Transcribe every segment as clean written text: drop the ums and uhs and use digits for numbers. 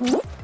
Wow.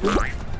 Right.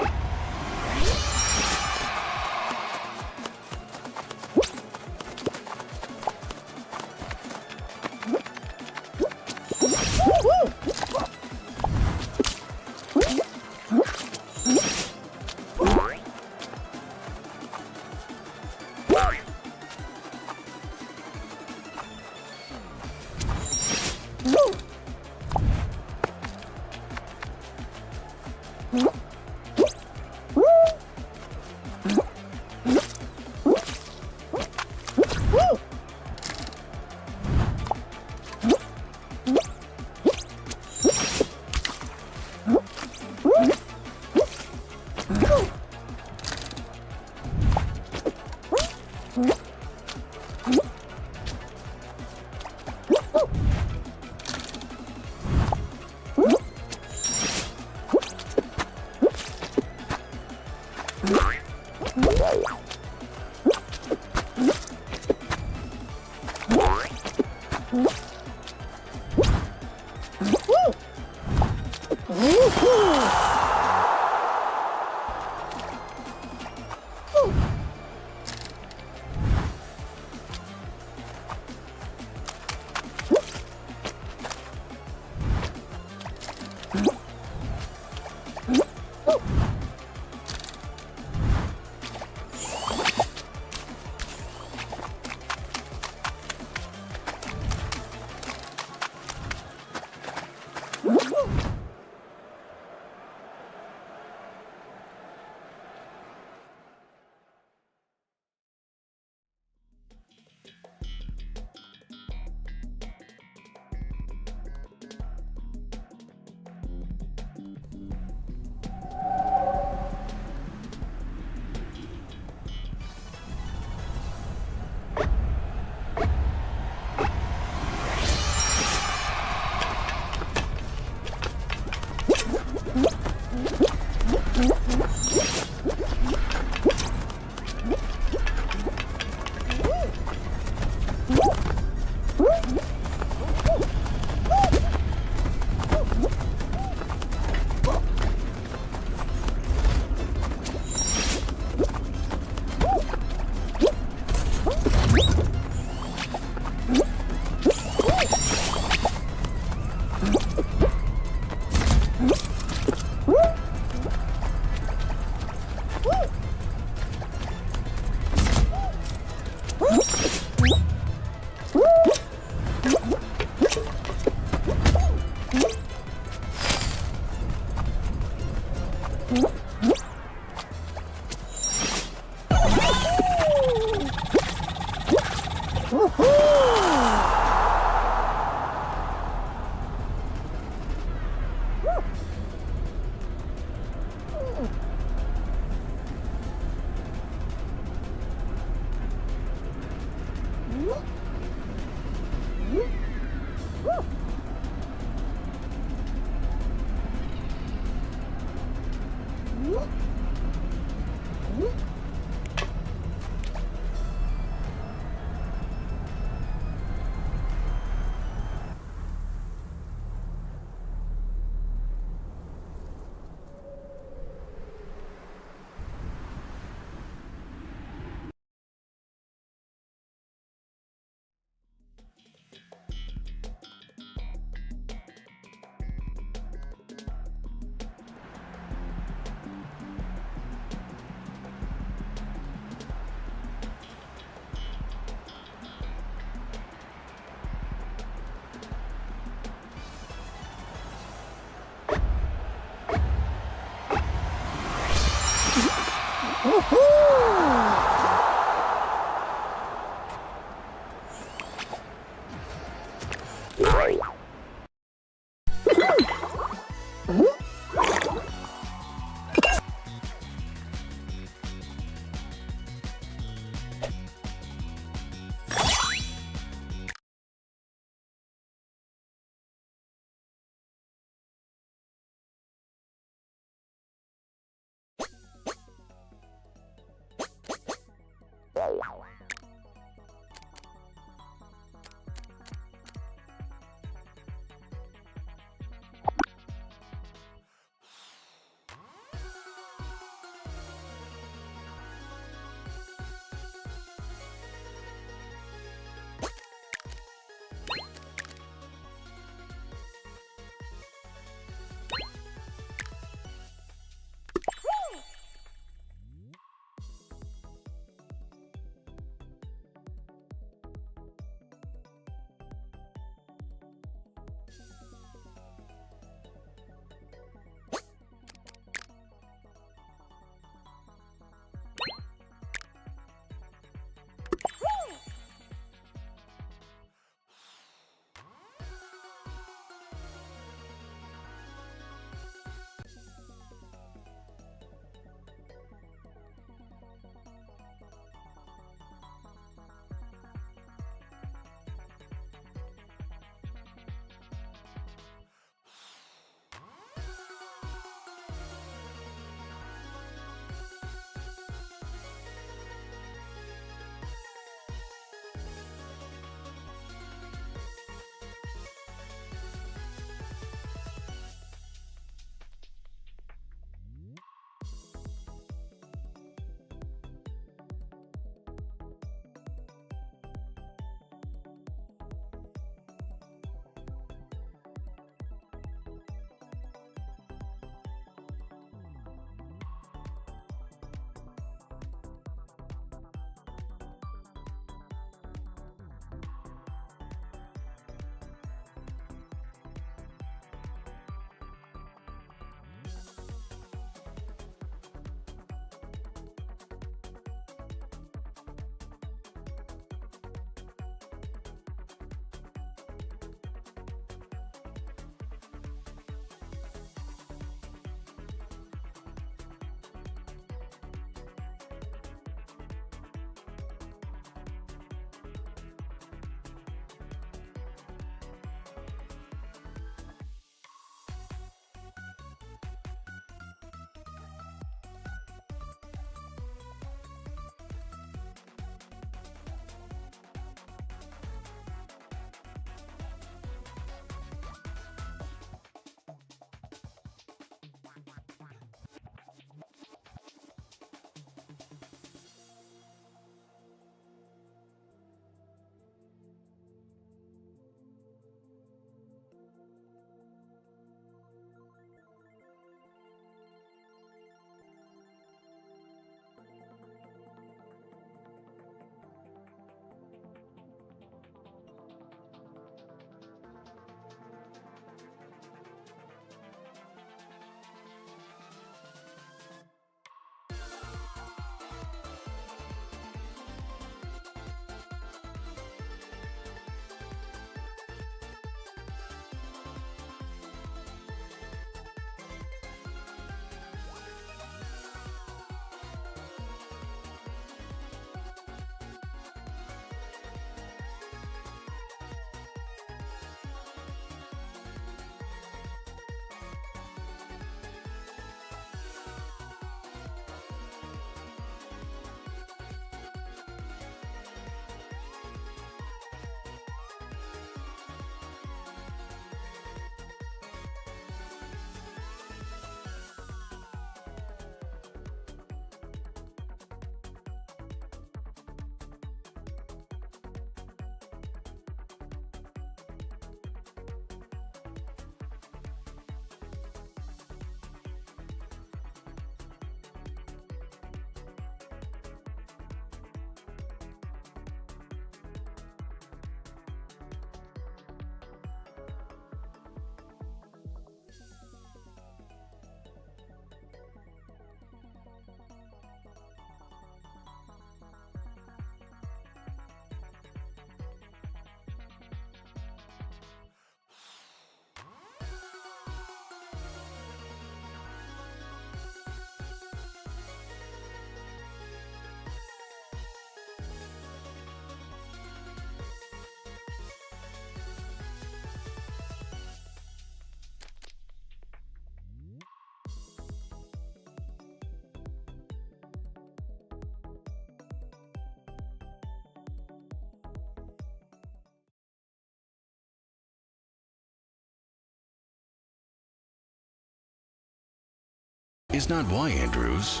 is not why Andrews,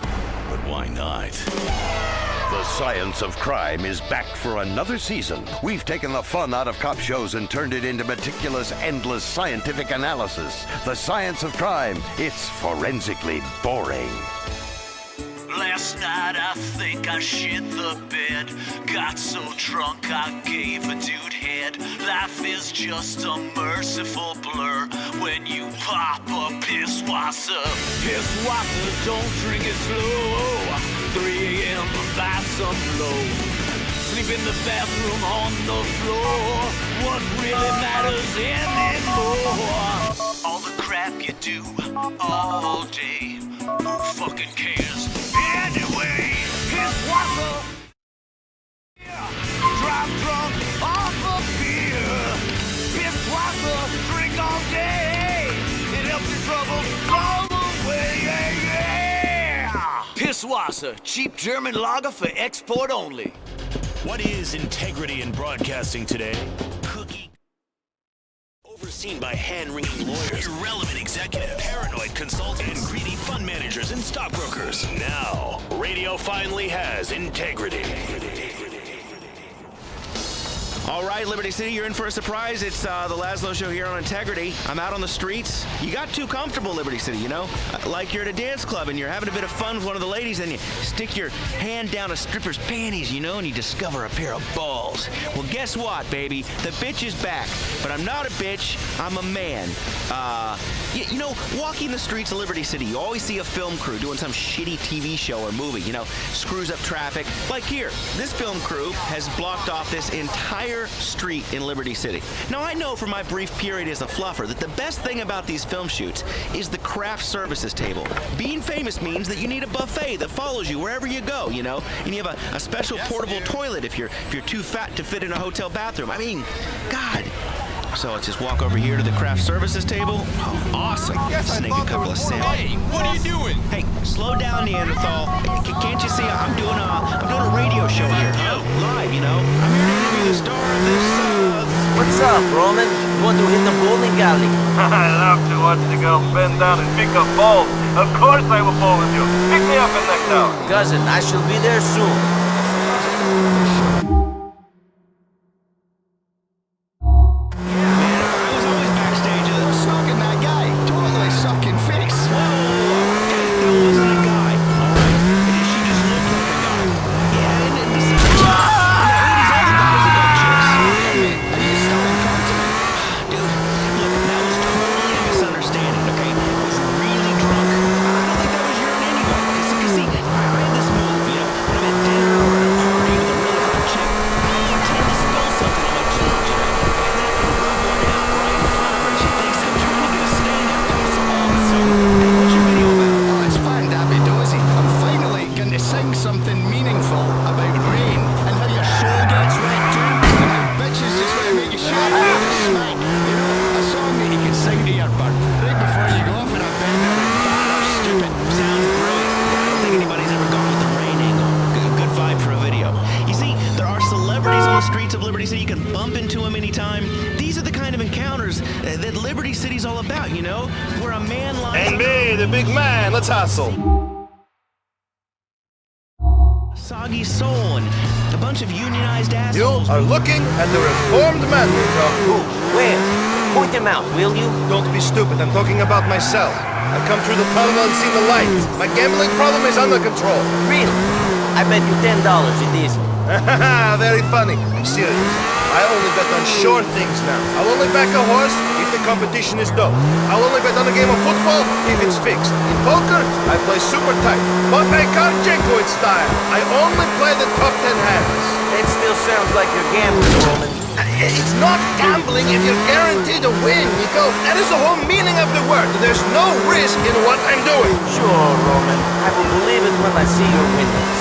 but why not? The Science of Crime is back for another season. We've taken the fun out of cop shows and turned it into meticulous, endless scientific analysis. The Science of Crime, it's forensically boring. Last night I think I shit the bed. Got so drunk I gave a dude head. Life is just a merciful blur when you pop a pisswasser. Pisswasser, don't drink it slow. 3 a.m. buy some low. Sleep in the bathroom on the floor. What really matters anymore? All the crap you do all day. Who fucking cares? Anyway, Pisswasser. Drive drunk off a beer. Pisswasser, drink all day. It helps your troubles all away. Yeah. Pisswasser, cheap German lager for export only. What is integrity in broadcasting today? Cookie. Overseen by hand-wringing lawyers, irrelevant executives, paranoid consultants, and greedy fund managers and stockbrokers. Now, radio finally has integrity. All right, Liberty City, you're in for a surprise. It's the Laszlo Show here on Integrity. I'm out on the streets. You got too comfortable, Liberty City, you know? Like you're at a dance club and you're having a bit of fun with one of the ladies and you stick your hand down a stripper's panties, you know, and you discover a pair of balls. Well, guess what, baby? The bitch is back. But I'm not a bitch. I'm a man. You know, walking the streets of Liberty City, you always see a film crew doing some shitty TV show or movie, you know, screws up traffic. Like here, this film crew has blocked off this entire street in Liberty City. Now, I know from my brief period as a fluffer that the best thing about these film shoots is the craft services table. Being famous means that you need a buffet that follows you wherever you go, you know, and you have a special portable toilet if you're too fat to fit in a hotel bathroom. I mean, God. So let's just walk over here to the craft services table. Oh, awesome. Snake a couple of sandwiches. Hey, what are you doing? Hey, slow down, Neanderthal. Can't you see I'm doing a radio show here, huh? Live, you know. I'm here to interview the star of this. What's up, Roman? You want to hit the bowling alley? I love to watch the girls bend down and pick up balls. Of course I will bowl with you. Pick me up in next hour. Cousin, I shall be there soon. Let's hustle. Soggy soul and a bunch of unionized assholes. You are looking at the reformed man, Who? Where? Point him out, will you? Don't be stupid, I'm talking about myself. I've come through the tunnel and seen the light. My gambling problem is under control. Really? I bet you $10 it isn't. Very funny. I'm serious. I only bet on sure things now. I'll only back a horse if the competition is dope. I'll only bet on a game of football if it's fixed. In poker, I play super tight. But I can't Jenkovic style. I only play the top 10 hands. It still sounds like you're gambling, Roman. It's not gambling if you're guaranteed to win, Nico. That is the whole meaning of the word. There's no risk in what I'm doing. Sure, Roman. I will believe it when I see your winnings.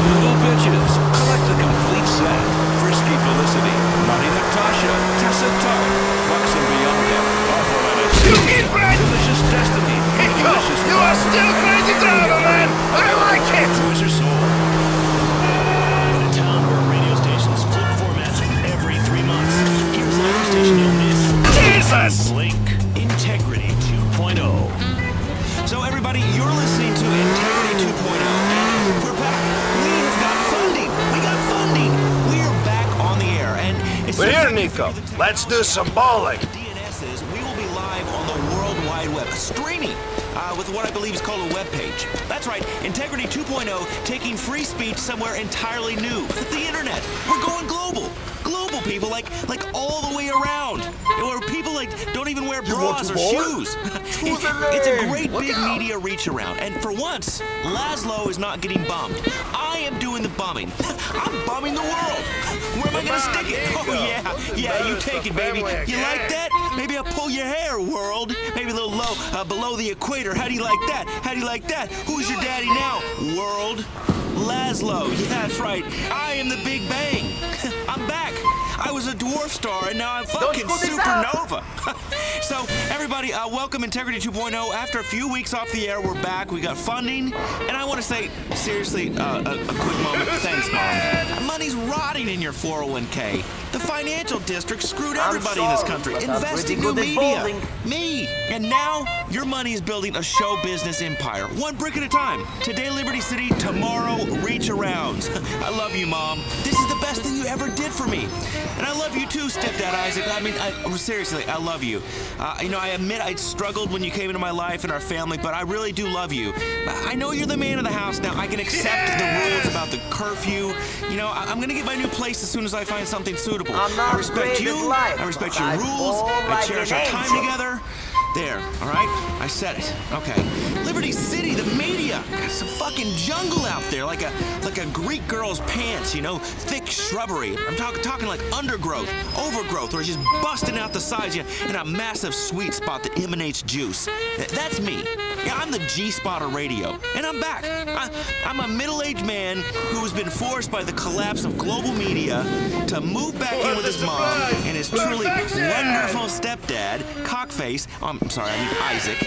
Little bitches, collect the complete set. Frisky Felicity, Money Natasha, Tessa Tart, Bucks and Bianca, Awful Menace, You eat bread! Delicious Destiny, Nico, Delicious you are still crazy driver, man! I like it! Wizard Soul. In a town where radio stations flip formats every 3 months, here's a radio station you'll miss. Jesus! Blink Integrity 2.0. Welcome. Let's do some bowling. DNS is we will be live on the World Wide Web, streaming with what I believe is called a web page. That's right, Integrity 2.0, taking free speech somewhere entirely new. The internet. We're going global. Global, people, like all the way around. Or people like don't even wear bras or shoes. It's a great big media reach around. And for once, Laszlo is not getting bummed. I am doing the bumming. I'm bumming the world. Where am I gonna stick it? Oh yeah, you take it, baby. You like that? Maybe I'll pull your hair, world. Maybe a little low, below the equator. How do you like that? How do you like that? Who's your daddy now, world? Laszlo. Yeah, that's right. I am the Big Bang. I'm back. I was a dwarf star, and now I'm fucking supernova. So, everybody, welcome Integrity 2.0. After a few weeks off the air, we're back. We got funding, and I want to say, seriously, a quick moment. Thanks, Mom. Money's rotting in your 401k. The financial district screwed everybody in this country. Investing new media. Me. And now, your money is building a show business empire. One brick at a time. Today, Liberty City. Tomorrow, reach around. I love you, Mom. This is the best thing you ever did for me. And I love you too, Stepdad Isaac. I mean, seriously, I love you. I admit I struggled when you came into my life and our family, but I really do love you. I know you're the man of the house now. I can accept the rules about the curfew. I'm gonna get my new place as soon as I find something suitable. I respect you. I respect your rules. I cherish our time together. There, all right? I said it. Okay. Liberty City, the media. It's a fucking jungle out there, like a Greek girl's pants, thick shrubbery. I'm talking like undergrowth, overgrowth, or just busting out the sides in a massive sweet spot that emanates juice. That's me. Yeah, I'm the G-spot of radio, and I'm back. I'm a middle-aged man who has been forced by the collapse of global media to move back in with his mom and his truly wonderful stepdad, Cockface. I'm sorry, I mean Isaac.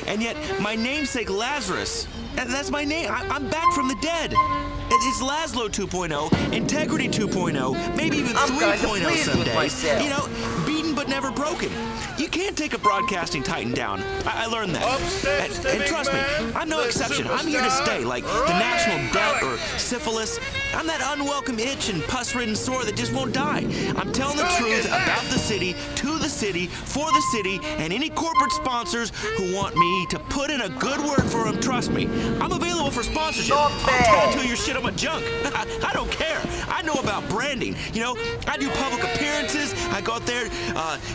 And yet, my namesake Lazarus, that's my name. I'm back from the dead. It's Laszlo 2.0, Integrity 2.0, maybe even 3.0 someday. Beaten but never broken. You can't take a broadcasting titan down. I learned that. And trust me, I'm no exception. I'm here to stay, like the national debt or syphilis. I'm that unwelcome itch and pus-ridden sore that just won't die. I'm telling the truth about the city, to the city, for the city, and any corporate sponsors who want me to put in a good word for them. Trust me, I'm available for sponsorship. I'll tattoo your shit on my junk. I don't care. I know about branding. I do public appearances. I go out there,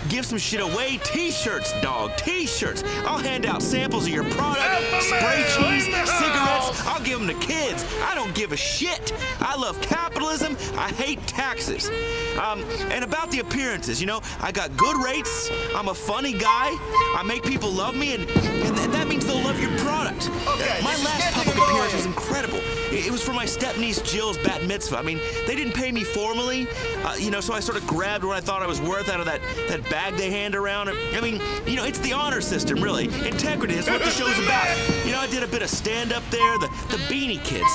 give some shit away. T-shirts, dog. T-shirts. I'll hand out samples of your product, spray cheese, cigarettes. I'll give them to kids. I don't give a shit. I love capitalism. I hate taxes. And about the appearances, I got good rates. I'm a funny guy. I make people love me, and that means they'll love your product. My last public appearance was incredible. It was for my stepniece Jill's bat mitzvah. I mean, they didn't pay me formally, so I sort of grabbed what I thought I was worth out of that bag they hand around. I mean, it's the honor system, really. Integrity is what the show's about. I did a bit of stand-up there. The Beanie Kids,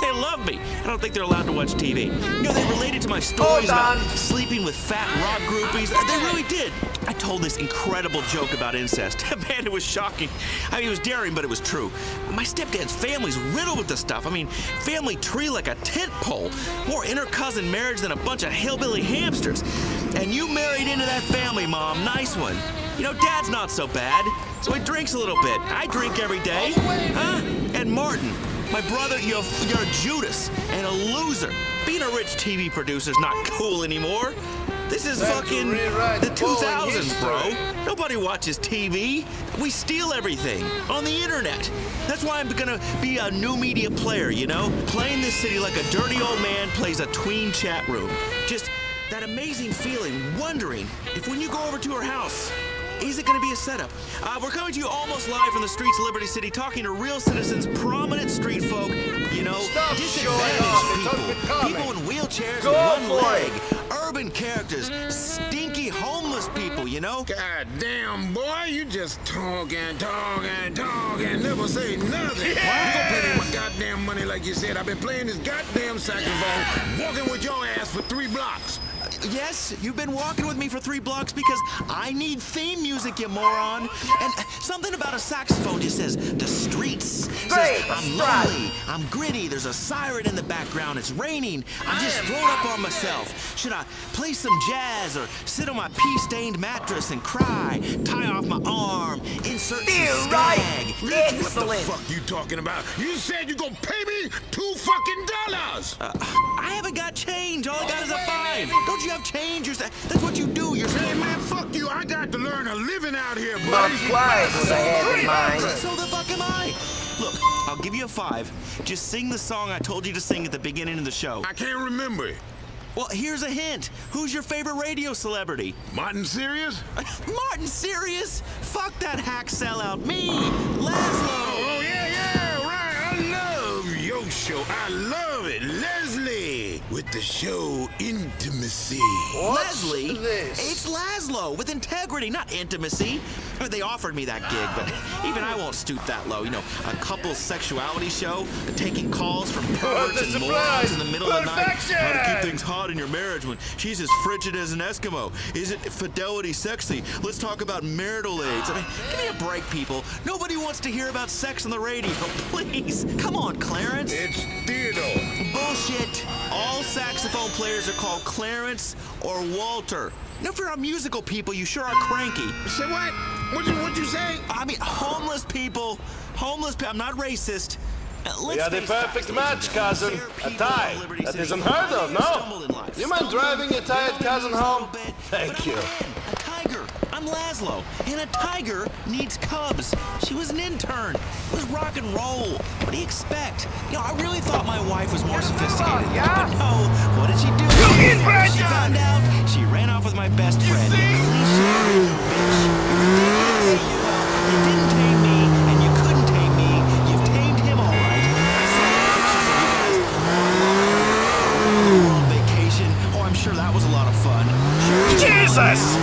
they love me. I don't think they're allowed to watch TV. They related to my stories about sleeping with fat rock groupies. They really did. I told this incredible joke about incest. Man, it was shocking. I mean, it was daring, but it was true. My stepdad's family's riddled with this stuff. I mean, family tree like a tent pole. More inter-cousin marriage than a bunch of hillbilly hamsters. And you married into that family, Mom. Nice one. Dad's not so bad, so he drinks a little bit. I drink every day. Huh? And Martin, my brother, you're a Judas and a loser. Being a rich TV producer's not cool anymore. This is fucking the 2000s, bro. Nobody watches TV. We steal everything on the internet. That's why I'm gonna be a new media player, Playing this city like a dirty old man plays a tween chat room. Just that amazing feeling, wondering if when you go over to her house, is it going to be a setup? We're coming to you almost live from the streets of Liberty City, talking to real citizens, prominent street folk, disadvantaged people in wheelchairs with one leg, urban characters, stinky homeless people, God damn, boy, you just talk, never say nothing. You gonna pay me my goddamn money like you said. I've been playing this goddamn saxophone, walking with your ass for 3 blocks. Yes, you've been walking with me for 3 blocks because I need theme music, you moron. And something about a saxophone just says, the streets, says I'm lonely. I'm gritty. There's a siren in the background. It's raining. I'm just thrown up on myself. Should I play some jazz or sit on my pea-stained mattress and cry? Tie off my arm. Insert some stag. What the fuck you talking about? You said you gonna pay me $2 fucking dollars. I haven't got change. All I got is a 5. Don't you have change? That's what you do. You're Hey man, fuck you. I got to learn a living out here, buddy. Not quite what I had in mind. So the fuck am I? Look, I'll give you a 5. Just sing the song I told you to sing at the beginning of the show. I can't remember it. Well, here's a hint. Who's your favorite radio celebrity? Martin Sirius? Martin Sirius? Fuck that hack sellout. Me, Laszlo. Oh, yeah, right. I love your show. I love it. Leslie with the show Intimacy. Leslie? this? It's Laszlo with integrity, not intimacy. I mean, they offered me that gig, but even I won't stoop that low. You know, a couple's sexuality show, taking calls from perverts and morons in the middle of the night. How to keep things hot in your marriage when she's as frigid as an Eskimo. Isn't fidelity sexy? Let's talk about marital aids. I mean, give me a break, people. Nobody wants to hear about sex on the radio. Please. Come on, Clarence. It's Theodore. Bullshit. All saxophone players are called Clarence or Walter. Now, if you're a musical people, you sure are cranky. Say what? What'd you say? I mean, homeless people. I'm not racist. We are the perfect match, cousin. A tie. That is unheard of, no? You mind driving a tired cousin home? Thank you. A tiger. I'm Laszlo, and a tiger needs cubs. She was an intern. It was rock and roll. What do you expect? You know, I really thought my wife was more sophisticated. But no, what did she do? She found out. She ran off with my best friend. Cliche bitch. You're ridiculous. Well, you didn't tame me, and you couldn't tame me. You've tamed him all right. I saw pictures of you guys online on vacation. Oh, I'm sure that was a lot of fun. Sure. Jesus!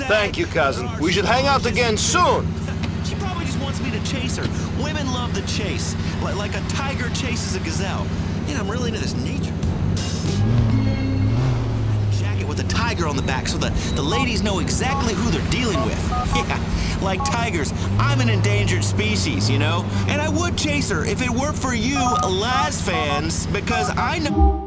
Thank you, cousin. We should hang out again soon. She probably just wants me to chase her. Women love the chase, like a tiger chases a gazelle. And I'm really into this nature. Jacket with a tiger on the back so that the ladies know exactly who they're dealing with. Yeah, like tigers, I'm an endangered species, you know? And I would chase her if it weren't for you, Laz fans, because I know...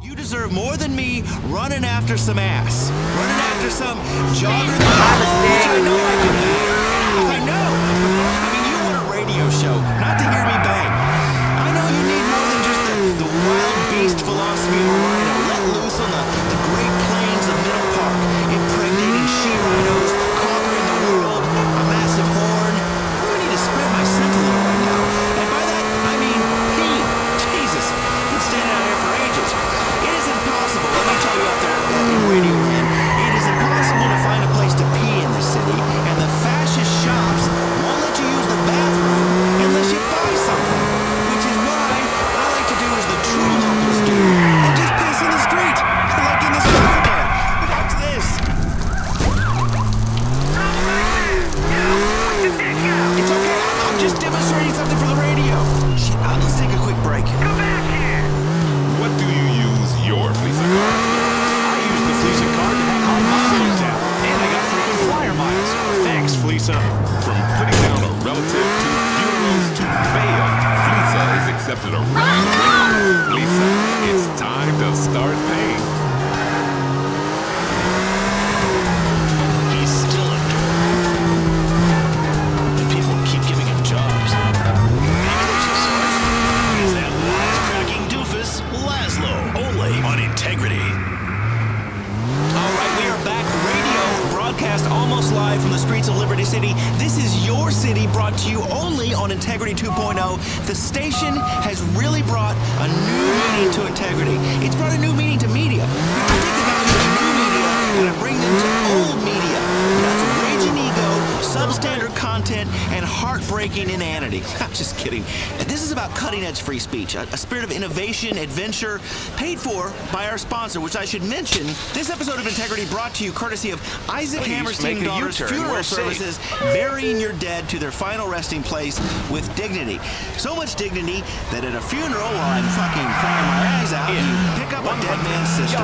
You deserve more than me running after some ass. Running after some jogger which I know I can do. I know. I mean, you want a radio show, not to hear me bang. I know you need more than just the wild beast philosophy of a rhino let loose on the great plains of Middle Park, impregnating she-rhinos, conquering the world, a massive horn. I need to spread my scent a little right now. And by that, I mean pee. Jesus, been standing out here for ages. It is impossible, let me tell you out there in Radio Land, it is impossible to find a place to pee in this city, and to the rest. Lisa, it's time to start paying. He's still a dork. And people keep giving him jobs. Maybe there's a source. Is that wisecracking doofus, Laszlo, only on Integrity. All right, we are back. Radio broadcast almost live from the streets of Liberty City. This is your city, brought to you only on Integrity 2.0. The station has really brought a new meaning to integrity. It's brought a new meaning to media. I take the values of new media and I bring them to old media. That's raging ego, substandard content, and heartbreaking inanity. I'm just kidding. This is about cutting-edge free speech, a spirit of innovation, adventure, paid for by our sponsor, which I should mention. This episode of Integrity brought to you courtesy of Isaac Hammerstein and Daughters Funeral Services, burying your dead to their final resting place with dignity. So much dignity that at a funeral, while I'm fucking crying my eyes out, you pick up a dead man's sister.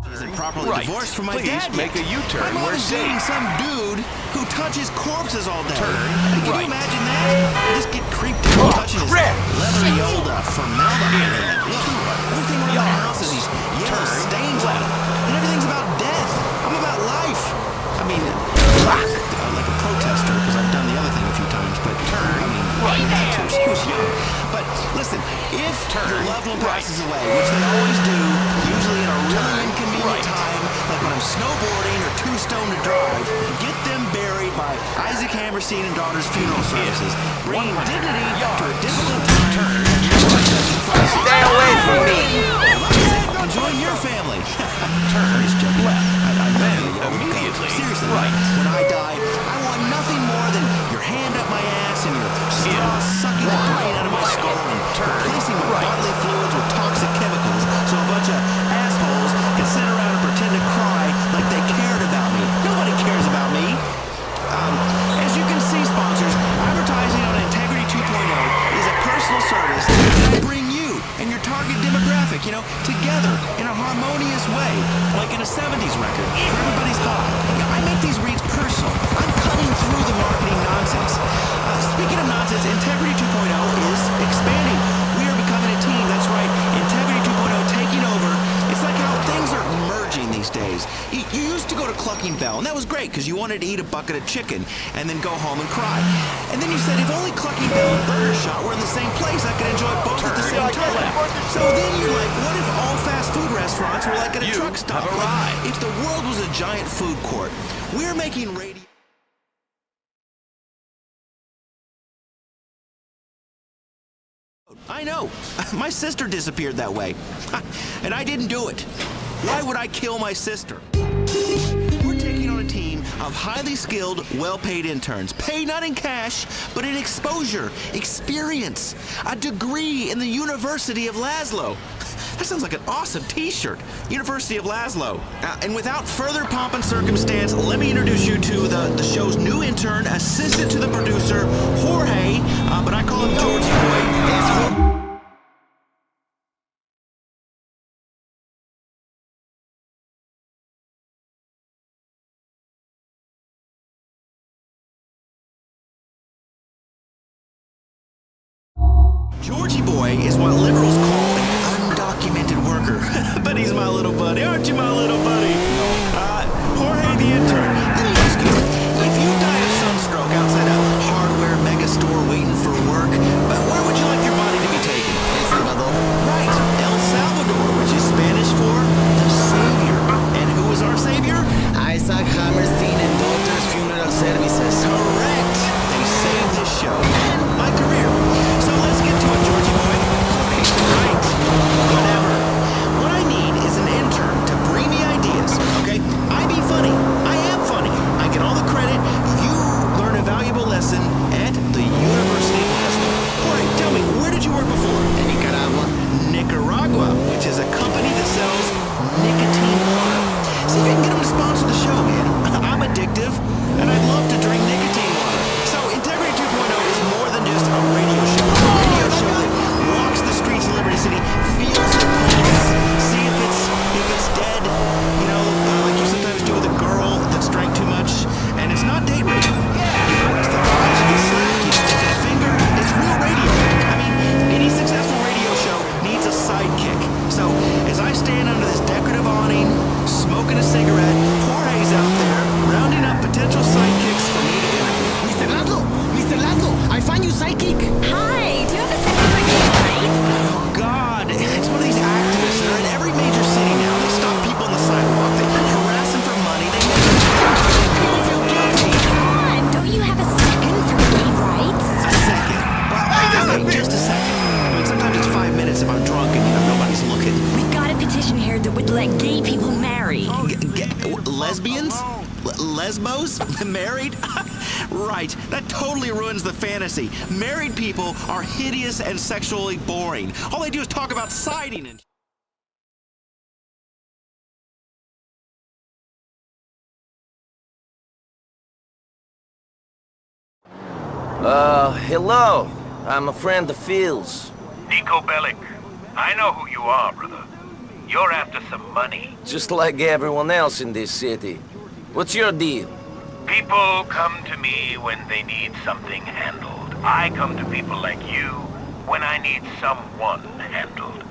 Isn't properly divorced from my dad Make yet. a U-turn. My mom We're is safe. dating some dude who touches corpses all day. Turn Can you right. imagine that? You just get creeped out touching his leathery old formaldehyde. Look, everything around the house is these yellow stains on it. And everything's about death. I'm about life. I mean, like a protester, because I've done the other thing a few times, but I mean, he was young. But listen, if your loved one passes away, which they always do, usually in a really inconvenient time, like when I'm snowboarding or too stoned to drive, get them buried by Isaac Hammerstein and Daughters Funeral Services, bringing dignity to a difficult time. Stay away from me. And join your family. Turn left. Then immediately Seriously, right. when I die, I want nothing more than your hand up my ass and your straw sucking the brain out of my skull and replacing my bodily fluids with toxic chemicals so a bunch of assholes can sit around and pretend to cry like they cared about me. Nobody cares about me. As you can see, sponsors, advertising on Integrity 2.0 is a personal service that I bring you and your target demographic, together in a harmonious way, like in a 70s record where everybody's hot. I make these reads personal. I'm cutting through the marketing nonsense. Speaking of nonsense, Integrity 2.0 is expanding. We are becoming a team. That's right. Integrity 2.0 taking over. It's like how things are merging these days. You used to go to Clucking Bell, and that was great because you wanted to eat a bucket of chicken and then go home and cry. And then you said, if only Clucking Bell and Burger Shot were in the same place, I could enjoy both at the same time. So then you're like, what if all fast food restaurants were like at a truck stop? Like, if the world was a giant food court, we're making radio. I know. My sister disappeared that way. And I didn't do it. Why would I kill my sister? We're taking on a team of highly skilled, well-paid interns. Paid not in cash, but in exposure, experience, a degree in the University of Laszlo. That sounds like an awesome t-shirt. University of Laszlo. And without further pomp and circumstance, let me introduce you to the show's new intern, assistant to the producer, Jorge, but I call him Georgie Boy. That's Jorge. Georgie Boy is what liberals call an undocumented worker. But he's my little buddy. Aren't you my little buddy? Jorge the intern. Let me ask you, if you die of sunstroke outside a hardware mega store waiting for work, where would you like your body to be taken? El Salvador. Right. El Salvador, which is Spanish for the Savior. And who was our Savior? Isaac Hammerstein and Daughters Funeral Services. Correct. They saved this show and my career. So let's get to it, Georgie Boy. Right. Whatever. What I need is an intern to bring me ideas gay people marry. Lesbians? Lesbos? Married? Right. That totally ruins the fantasy. Married people are hideous and sexually boring. All they do is talk about siding and... Hello. I'm a friend of Phil's. Nico Bellic. I know who you are, brother. You're after some money. Just like everyone else in this city. What's your deal? People come to me when they need something handled. I come to people like you when I need someone handled.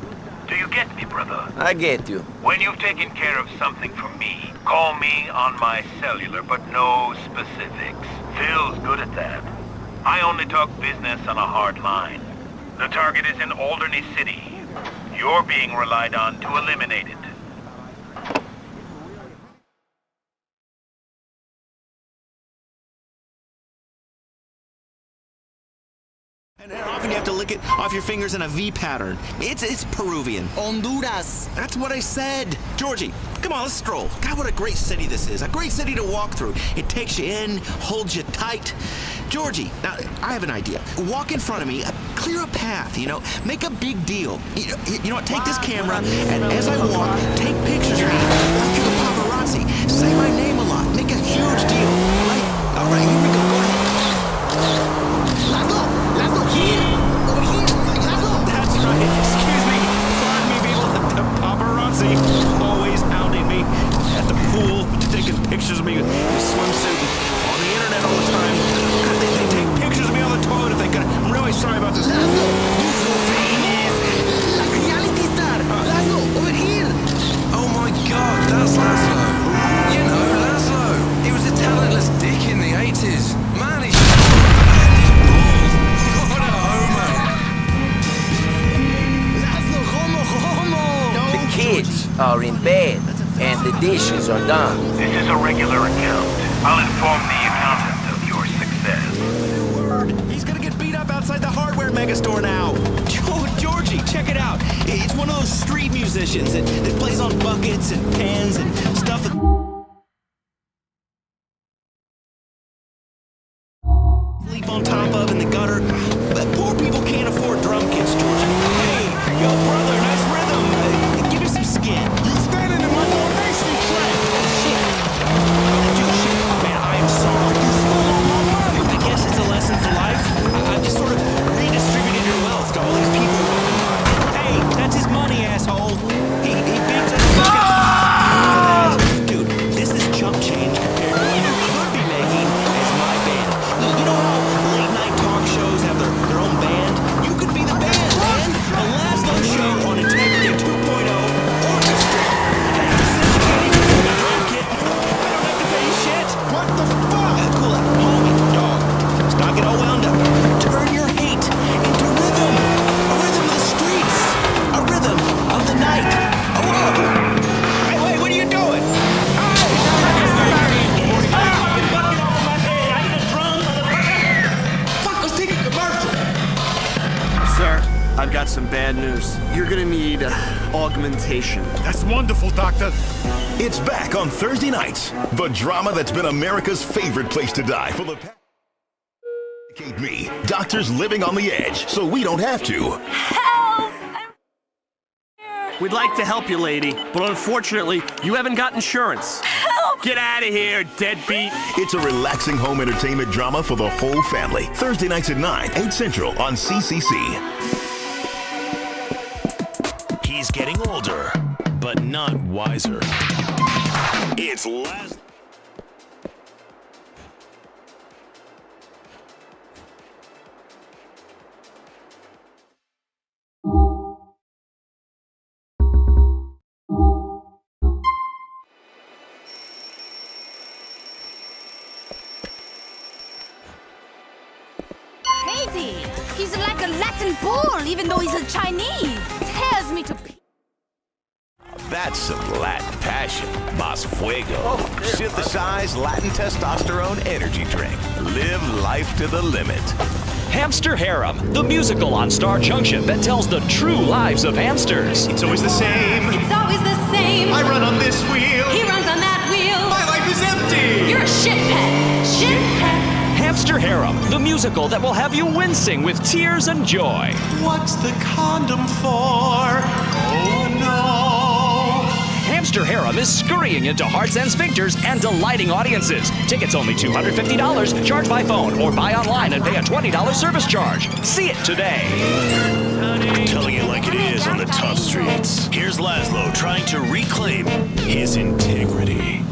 Do you get me, brother? I get you. When you've taken care of something for me, call me on my cellular, but no specifics. Phil's good at that. I only talk business on a hard line. The target is in Alderney City. You're being relied on to eliminate it. And often you have to lick it off your fingers in a V pattern. It's Peruvian. Honduras. That's what I said. Georgie, come on, let's stroll. God, what a great city this is. A great city to walk through. It takes you in, holds you tight. Georgie, now, I have an idea. Walk in front of me, clear a path, make a big deal. You know what, take this camera, and as I walk, take pictures of me, like you're the paparazzi. Say my name a lot, make a huge deal. All right, here we go, go ahead. Laszlo, here, over here, Laszlo. That's right, excuse me. Pardon me, people, the paparazzi, always hounding me at the pool, taking pictures of me with a swimsuit, on the internet all the time. They take pictures of me on the toilet if they could. I'm really sorry about this. Laszlo, you so famous. Like reality star. Laszlo, over here. Oh my God, that's Laszlo. You know Laszlo. He was a talentless dick in the 80s. Man, he's bald. What a homo. Laszlo, homo. The kids are in bed, and the dishes are done. This is a regular account. I'll inform the accountant of your success. He's gonna get beat up outside the hardware megastore now. Georgie, check it out. It's one of those street musicians that plays on buckets and pans and stuff that... sleep on top of in the gutter. But poor people can't afford drum kits, Georgie. Hey, yo, brother, nice rhythm. Give me some skin. You standing in my donation track. Shit. Shit. Man, I am sorry. You stole all my money. I guess it's a lesson for life. I've just sort of redistributed your wealth to all these people. Hey, that's his money, asshole. He beats us. Dude, this is chump change compared to what you could be making as my band. You know how late night talk shows have their own band? You could be the band, man. The Laszlo Show on Integrity 2.0 Orchestra. Hey, syndicated. You got a drum kit. I don't have to pay you shit. What the fuck? Cool it, homie, dog. Let's not get all wound up. Turn your hate into rhythm. A rhythm of the streets. A rhythm of the night. Oh, whoa. Hey, wait, what are you doing? Fuck, let's take a commercial. Sir, I've got some bad news. You're gonna need augmentation. That's wonderful, Doctor. It's back on Thursday nights. The drama that's been America's favorite place to die for the past... me, doctors living on the edge, so we don't have to. Help! We'd like to help you, lady, but unfortunately, you haven't got insurance. Help! Get out of here, deadbeat. It's a relaxing home entertainment drama for the whole family. Thursday nights at 9, 8 Central on CCC. He's getting older, but not wiser. It's Laszlo. Crazy! He's like a Latin bull, even though he's a Chinese. Tears me to pieces. That's some Latin passion. Mas Fuego. Synthesized Latin testosterone energy drink. Live life to the limit. Hamster Harem, the musical on Star Junction that tells the true lives of hamsters. It's always the same. It's always the same. I run on Hamster Harem, the musical that will have you wincing with tears and joy. What's the condom for? Oh no! Hamster Harem is scurrying into hearts and sphincters and delighting audiences. Tickets only $250, charge by phone or buy online and pay a $20 service charge. See it today. Telling it like it is on the tough streets. Here's Laszlo trying to reclaim his integrity.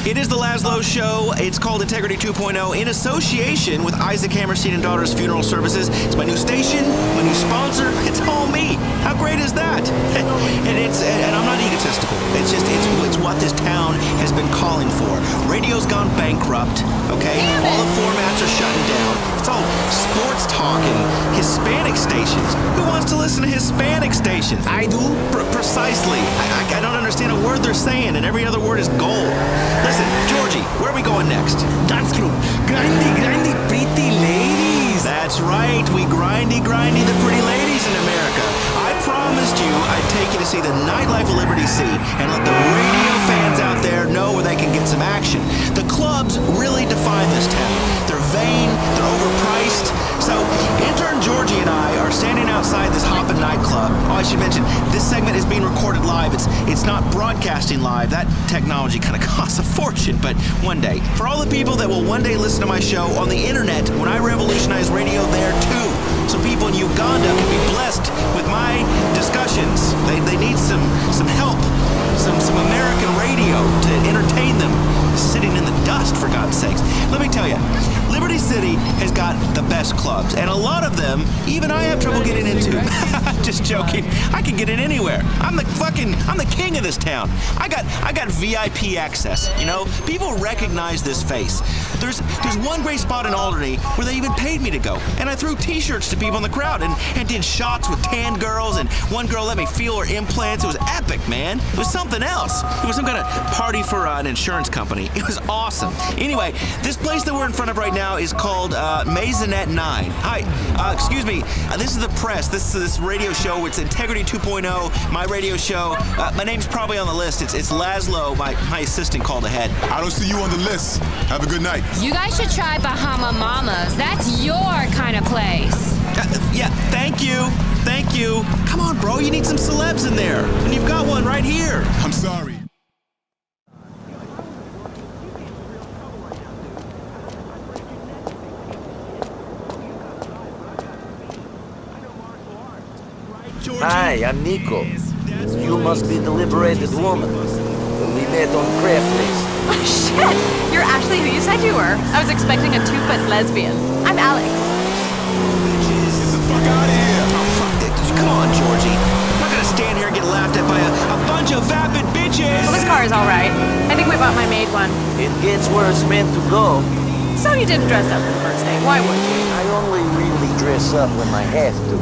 It is the Laszlo Show. It's called Integrity 2.0 in association with Isaac Hammerstein and Daughters Funeral Services. It's my new station, my new sponsor. It's all me. How great is that? And I'm not egotistical. It's what this town has been calling for. Radio's gone bankrupt, okay? All the formats are shutting down. It's all sports talk and Hispanic stations. Who wants to listen to Hispanic stations? I do. Precisely. I don't understand a word they're saying, and every other word is gold. Listen, Georgie, where are we going next? Dance crew. Grindy, pretty ladies. That's right. We grindy the pretty ladies in America. I promised you I'd take you to see the nightlife of Liberty City and let the radio fans out there know where they can get some action. The clubs really define this town. They're vain, they're overpriced. So, intern Georgie and I are standing outside this hoppin' nightclub. Oh, I should mention, this segment is being recorded live. It's not broadcasting live. That technology kind of costs a fortune, but one day. For all the people that will one day listen to my show on the internet when I revolutionize radio there too. So people in Uganda can be blessed with my discussions. They need some help, some American radio to entertain them, sitting in the dust, for God's sakes. Let me tell you, Liberty City has got the best clubs, and a lot of them, even I have trouble getting into. Just joking. I can get in anywhere. I'm the king of this town. I got VIP access, you know? People recognize this face. There's one great spot in Alderney where they even paid me to go, and I threw t-shirts to people in the crowd and did shots with tan girls, and one girl let me feel her implants. It was epic, man. It was something else. It was some kind of party for an insurance company. It was awesome. Anyway, this place that we're in front of right now is called Maisonette 9. Hi, excuse me. This is the press. This is this radio show. It's Integrity 2.0, my radio show. My name's probably on the list. It's Laszlo, my assistant, called ahead. I don't see you on the list. Have a good night. You guys should try Bahama Mamas. That's your kind of place. Yeah, thank you. Thank you. Come on, bro. You need some celebs in there. And you've got one right here. I'm sorry. Hi, I'm Nico. You must be the liberated woman. We met on Craigslist. Oh, shit! You're Ashley who you said you were. I was expecting a two-foot lesbian. I'm Alex. Get the fuck out of here! Oh, fuck it. Come on, Georgie. I'm not gonna stand here and get laughed at by a bunch of vapid bitches. Well, this car is all right. I think we bought my maid one. It gets where it's meant to go. So you didn't dress up for the first date. Why would you? I only really dress up when I have to.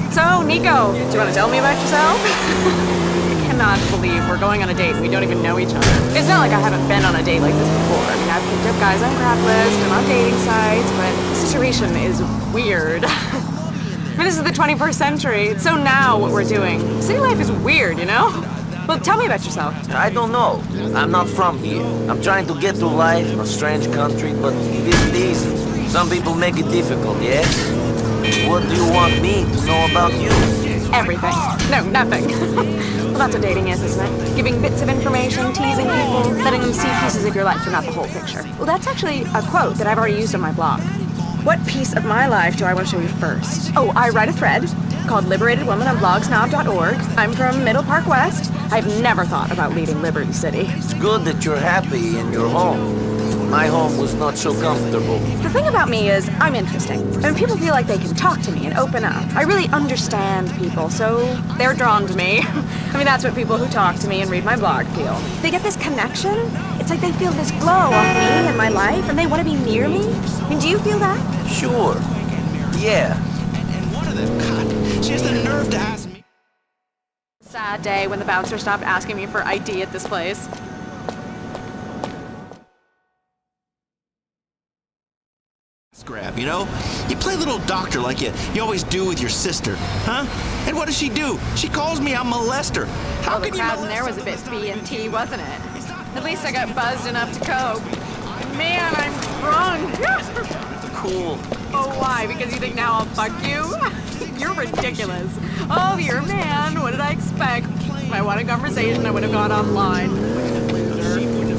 So, Nico, do you want to tell me about yourself? I cannot believe we're going on a date and we don't even know each other. It's not like I haven't been on a date like this before. I mean, I've picked up guys on Craigslist and on dating sites, but the situation is weird. I mean, this is the 21st century. It's so now what we're doing. City life is weird, you know? Well, tell me about yourself. I don't know. I'm not from here. I'm trying to get through life in a strange country, but it isn't easy. Some people make it difficult, yes? What do you want me to know about you? Everything. No, nothing. Well, that's what dating is, isn't it? Giving bits of information, teasing people, letting them see pieces of your life but not the whole picture. Well, that's actually a quote that I've already used on my blog. What piece of my life do I want to show you first? Oh, I write a thread called Liberated Woman on blogsnob.org. I'm from Middle Park West. I've never thought about leaving Liberty City. It's good that you're happy in your home. My home was not so comfortable. The thing about me is I'm interesting. And people feel like they can talk to me and open up. I really understand people, so they're drawn to me. I mean, that's what people who talk to me and read my blog feel. They get this connection. It's like they feel this glow on me and my life, and they want to be near me. I mean, do you feel that? Sure. Yeah. And one of them, God, she has the nerve to ask me. Sad day when the bouncer stopped asking me for ID at this place. Grab, you know? You play little doctor like you always do with your sister, huh? And what does she do? She calls me a molester. How Well, the can crowd you in there was a bit B&T, wasn't it? At least I got buzzed enough to cope. Man, I'm drunk. Cool. Oh, why? Because you think now I'll fuck you? You're ridiculous. Oh, you're a man. What did I expect? If I wanted conversation, I would have gone online.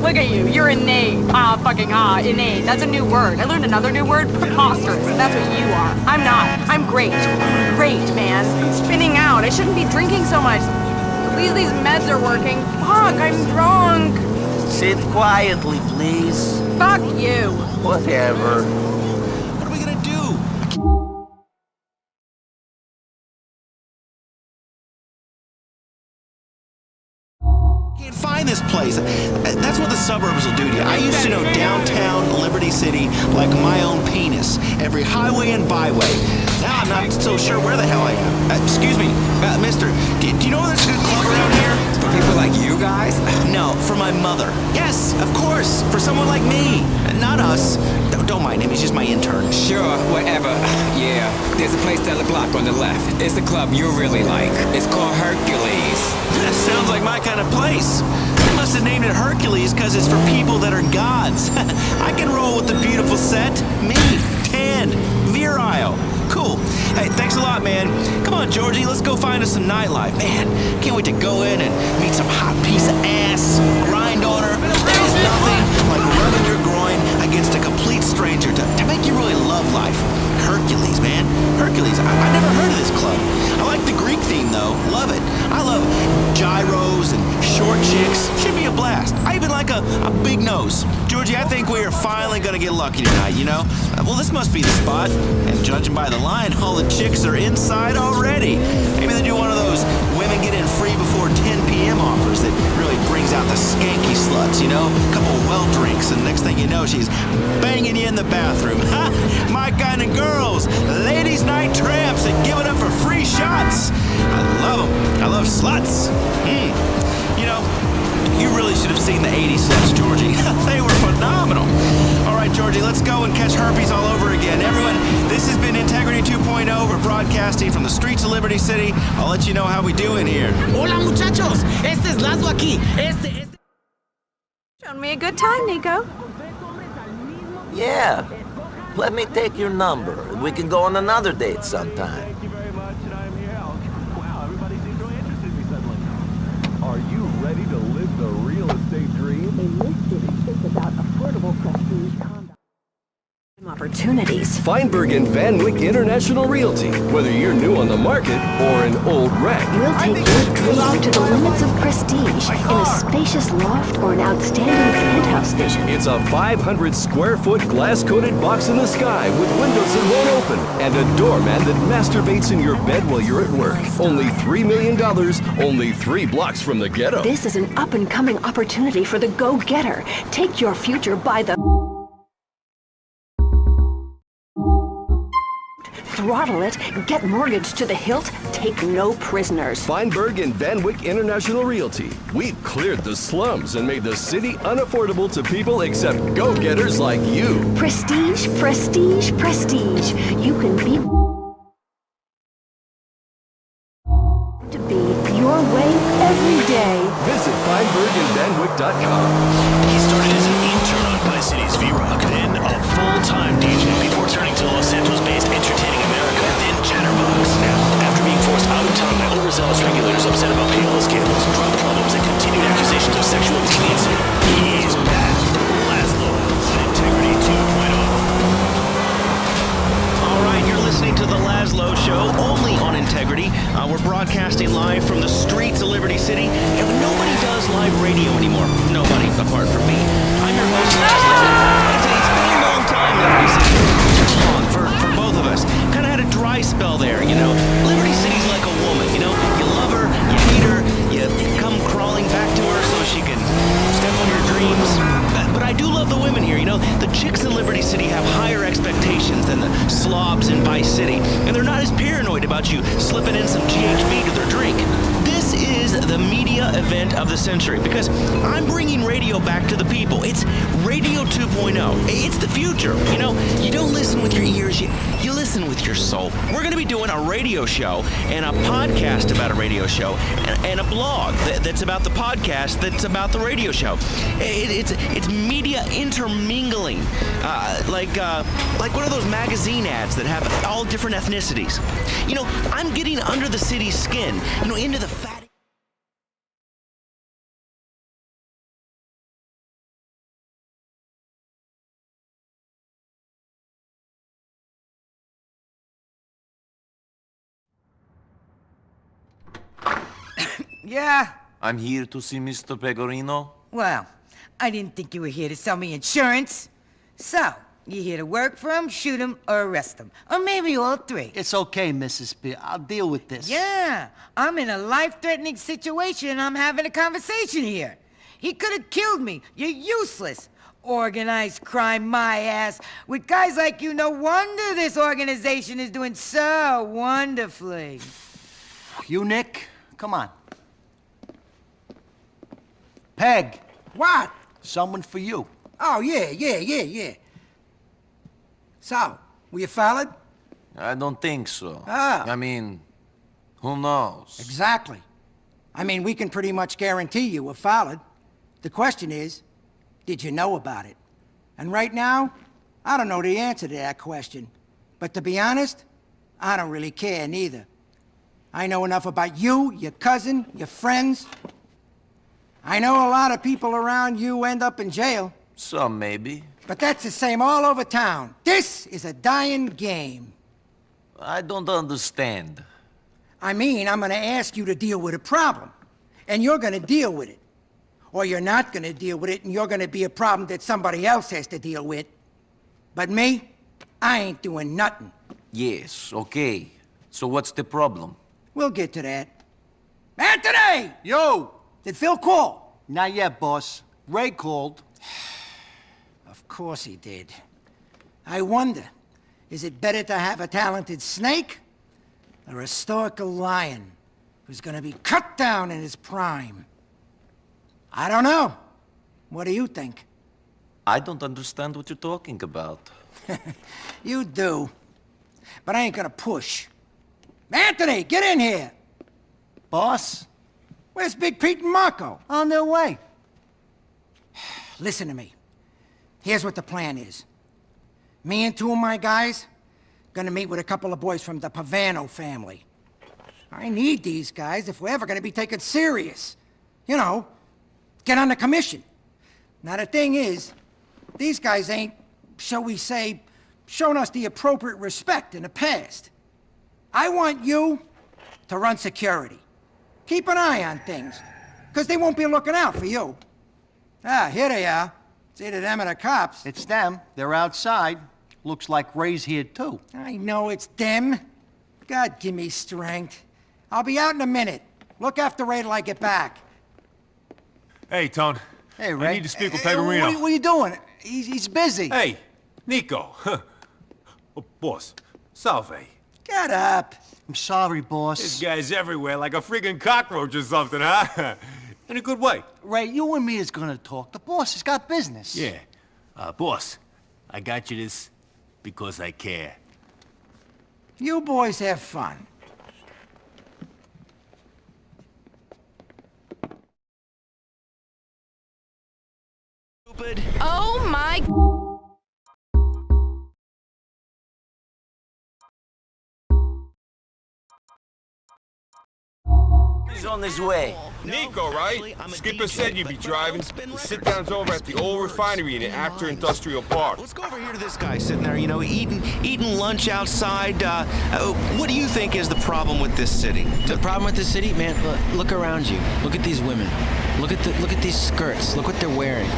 Look at you. You're innate. Innate. That's a new word. I learned another new word, preposterous, and that's what you are. I'm not. I'm great. Great, man. I'm spinning out. I shouldn't be drinking so much. At least these meds are working. Fuck, I'm drunk. Sit quietly, please. Fuck you. Whatever. What are we gonna do? Can't find this place. That's what the suburbs will do to you. I used to know downtown Liberty City like my own penis. Every highway and byway. Now I'm not so sure where the hell I am. Excuse me, mister, do you know there's a good club around here? For people like you guys? No, for my mother. Yes, of course, for someone like me. Not us. Don't mind him, he's just my intern. Sure, whatever. Yeah, there's a place down the block on the left. It's a club you really like. It's called Hercules. That sounds like my kind of place. They must have named it Hercules because it's for people that are gods. I can roll with the beautiful set. Me, tanned, virile. Cool. Hey, thanks a lot, man. Come on, Georgie, let's go find us some nightlife. Man, can't wait to go in and meet some hot piece of ass, grind on her. There's nothing like rubbing your groin against a complete stranger to make you really love life. Hercules, man. Hercules. I've never heard of this club. I like the Greek theme, though. Love it. I love gyros and short chicks. Should be a blast. I even like a big nose. Georgie, I think we are finally going to get lucky tonight, you know? Well, this must be the spot. And judging by the line, all the chicks are inside already. Maybe they do one of those women get in free before 10 p.m. offers that really brings out the skanky sluts, you know? A couple of well drinks, and next thing you know, she's banging you in the bathroom. Ha! My kind of girls. Ladies' night tramps and giving up for free shots. I love them. I love sluts. You know, you really should have seen the 80s sluts, Georgie. They were phenomenal. All right, Georgie, let's go and catch herpes all over again. Everyone, this has been Integrity 2.0. We're broadcasting from the streets of Liberty City. I'll let you know how we do in here. Hola, muchachos. Este es Laszlo aquí. Showing me a good time, Nico. Yeah. Let me take your number. We can go on another date sometime. Are you ready to live the real estate dream? In this city, it's about affordable prestige condos. Opportunities. Feinberg and Van Wyck International Realty. Whether you're new on the market or an old wreck. We'll take your dream to the limits of prestige in a spacious loft or an outstanding penthouse vision. It's a 500 square foot glass coated box in the sky with windows that won't open and a doorman that masturbates in your bed while you're at work. Only $3 million, only 3 blocks from the ghetto. This is an up and coming opportunity for the go-getter. Take your future by the throttle it, get mortgaged to the hilt, take no prisoners. Feinberg and Van Wyck International Realty. We've cleared the slums and made the city unaffordable to people except go-getters like you. Prestige, prestige, prestige. You can be to be your way every day. Visit FeinbergandVanWyck.com. He started as an intern on Vice City's V-Rock, then a full-time DJ before turning to Los Angeles-based Entertaining America, then Chatterbox. Now, after being forced out of town by overzealous regulators upset about payless scandals, drug problems, and continued accusations of sexual deviancy, he's back. Laszlo on Integrity 2.0. All right, you're listening to The Laszlo Show, only on Integrity. We're broadcasting live from the streets of Liberty City, and nobody does live radio anymore. Nobody, apart from me. I'm your host, Laszlo. It's been a long time, Liberty City. Too long for both of us. Kind of had a dry spell there, you know. Liberty City's like a woman, you know. You love her, you hate her, you come crawling back to her so she can step on your dreams. But I do love the women here, you know. The chicks in Liberty City have higher expectations than the slobs in Vice City. And they're not as paranoid about you slipping in some GHB to their drink. This is the media event of the century because I'm bringing radio back to the people. It's Radio 2.0. It's the future. You know, you don't listen with your ears, you listen with your soul. We're going to be doing a radio show and a podcast about a radio show and a blog that's about the podcast that's about the radio show. It's media intermingling, like one of those magazine ads that have all different ethnicities. You know, I'm getting under the city's skin, you know, into the fatty. Yeah? I'm here to see Mr. Pegorino. Well, I didn't think you were here to sell me insurance. So, you here to work for him, shoot him, or arrest him? Or maybe all three. It's okay, Mrs. B. I'll deal with this. Yeah, I'm in a life-threatening situation and I'm having a conversation here. He could have killed me. You're useless. Organized crime, my ass. With guys like you, no wonder this organization is doing so wonderfully. You, Nick? Come on. Peg. What? Someone for you. Oh, yeah. So, were you followed? I don't think so. Ah. I mean, who knows? Exactly. I mean, we can pretty much guarantee you were followed. The question is, did you know about it? And right now, I don't know the answer to that question. But to be honest, I don't really care neither. I know enough about you, your cousin, your friends. I know a lot of people around you end up in jail. Some maybe. But that's the same all over town. This is a dying game. I don't understand. I mean, I'm gonna ask you to deal with a problem. And you're gonna deal with it. Or you're not gonna deal with it and you're gonna be a problem that somebody else has to deal with. But me, I ain't doing nothing. Yes, okay. So what's the problem? We'll get to that. Anthony! Yo! Did Phil call? Not yet, boss. Ray called. Of course he did. I wonder, is it better to have a talented snake or a stoical lion who's gonna be cut down in his prime? I don't know. What do you think? I don't understand what you're talking about. You do. But I ain't gonna push. Anthony, get in here! Boss? Where's Big Pete and Marco? On their way. Listen to me. Here's what the plan is. Me and two of my guys gonna meet with a couple of boys from the Pavano family. I need these guys if we're ever gonna be taken serious. You know, get on the commission. Now the thing is, these guys ain't, shall we say, shown us the appropriate respect in the past. I want you to run security. Keep an eye on things, because they won't be looking out for you. Ah, here they are. It's either them or the cops. It's them. They're outside. Looks like Ray's here, too. I know it's them. God, give me strength. I'll be out in a minute. Look after Ray till I get back. Hey, Tone. Hey, Ray. I need to speak with Pegorino. What are you doing? He's busy. Hey, Nico. Oh, boss, salve. Get up. I'm sorry, boss. This guy's everywhere like a freaking cockroach or something, huh? In a good way. Ray, you and me is gonna talk. The boss has got business. Yeah. Boss, I got you this because I care. You boys have fun. Oh my... He's on his way. Nico, right? Skipper said you'd be driving. The sit-down's over at the old refinery in Actor Industrial Park. Let's go over here to this guy sitting there, you know, eating lunch outside. What do you think is the problem with this city? The problem with this city? Man, look around you. Look at these women. Look at these skirts. Look what they're wearing.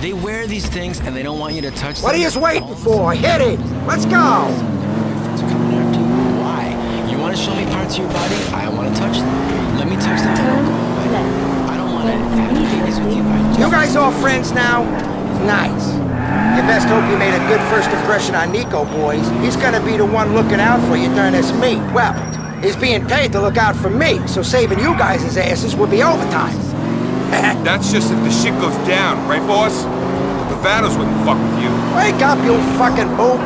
They wear these things and they don't want you to touch them. What are you waiting for? Hit it! Let's go! Why? You want to show me parts of your body? I want to touch them. Let me touch them. I don't want to have babies with you. You guys all friends now? Nice. You best hope you made a good first impression on Nico, boys. He's gonna be the one looking out for you during this meet. Well, He's being paid to look out for me, so saving you guys' asses would be overtime. That's just if the shit goes down, right, boss? The Vanos wouldn't fuck with you. Wake up, you fucking mook!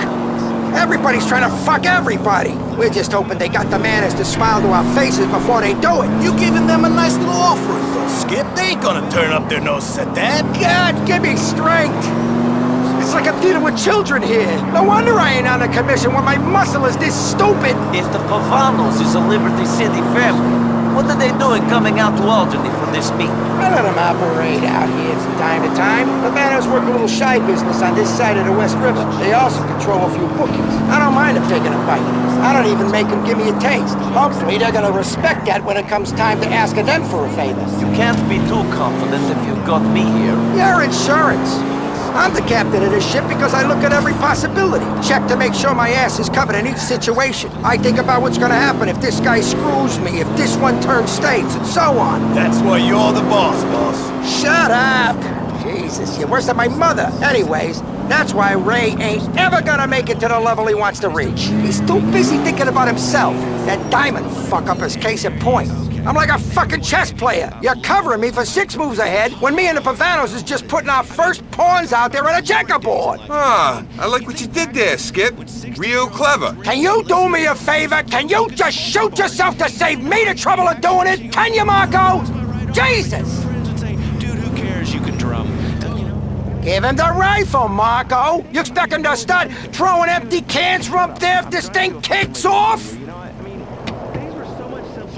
Everybody's trying to fuck everybody. We're just hoping they got the manners to smile to our faces before they do it. You giving them a nice little offering, though, Skip. They ain't gonna turn up their noses at that. God, give me strength! It's like I'm dealing with children here. No wonder I ain't on the commission when my muscle is this stupid. If the Pavanos is a Liberty City family, what are they doing coming out to Albany for this meet? I let them operate out here from time to time. The Vanos work a little shy business on this side of the West River. They also control a few bookies. I don't mind them taking a bite. I don't even make them give me a taste. Hopefully they're gonna respect that when it comes time to asking them for a favor. You can't be too confident if you've got me here. Your insurance. I'm the captain of this ship because I look at every possibility. Check to make sure my ass is covered in each situation. I think about what's gonna happen if this guy screws me, if this one turns states, and so on. That's why you're the boss. Shut up! Jesus, you're worse than my mother. Anyways, that's why Ray ain't ever gonna make it to the level he wants to reach. He's too busy thinking about himself. That diamond fuck-up is case in point. I'm like a fucking chess player. You're covering me for 6 moves ahead when me and the Pavanos is just putting our first pawns out there on a checkerboard. Ah, I like what you did there, Skip. Real clever. Can you do me a favor? Can you just shoot yourself to save me the trouble of doing it? Can you, Marco? Jesus! Dude, who cares? You can drum. Give him the rifle, Marco! You expect him to start throwing empty cans from up there if this thing kicks off?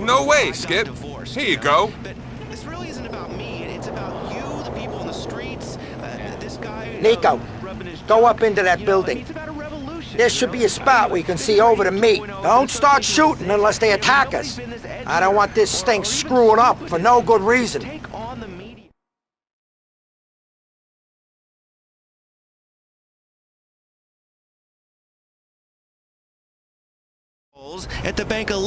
No way, Skip. Here you go. This really isn't about me. It's about you, the people in the streets, this guy... Nico, go up into that building. There should be a spot where you can see over the meat. Don't start shooting unless they attack us. I don't want this thing screwing up for no good reason. At the Bank of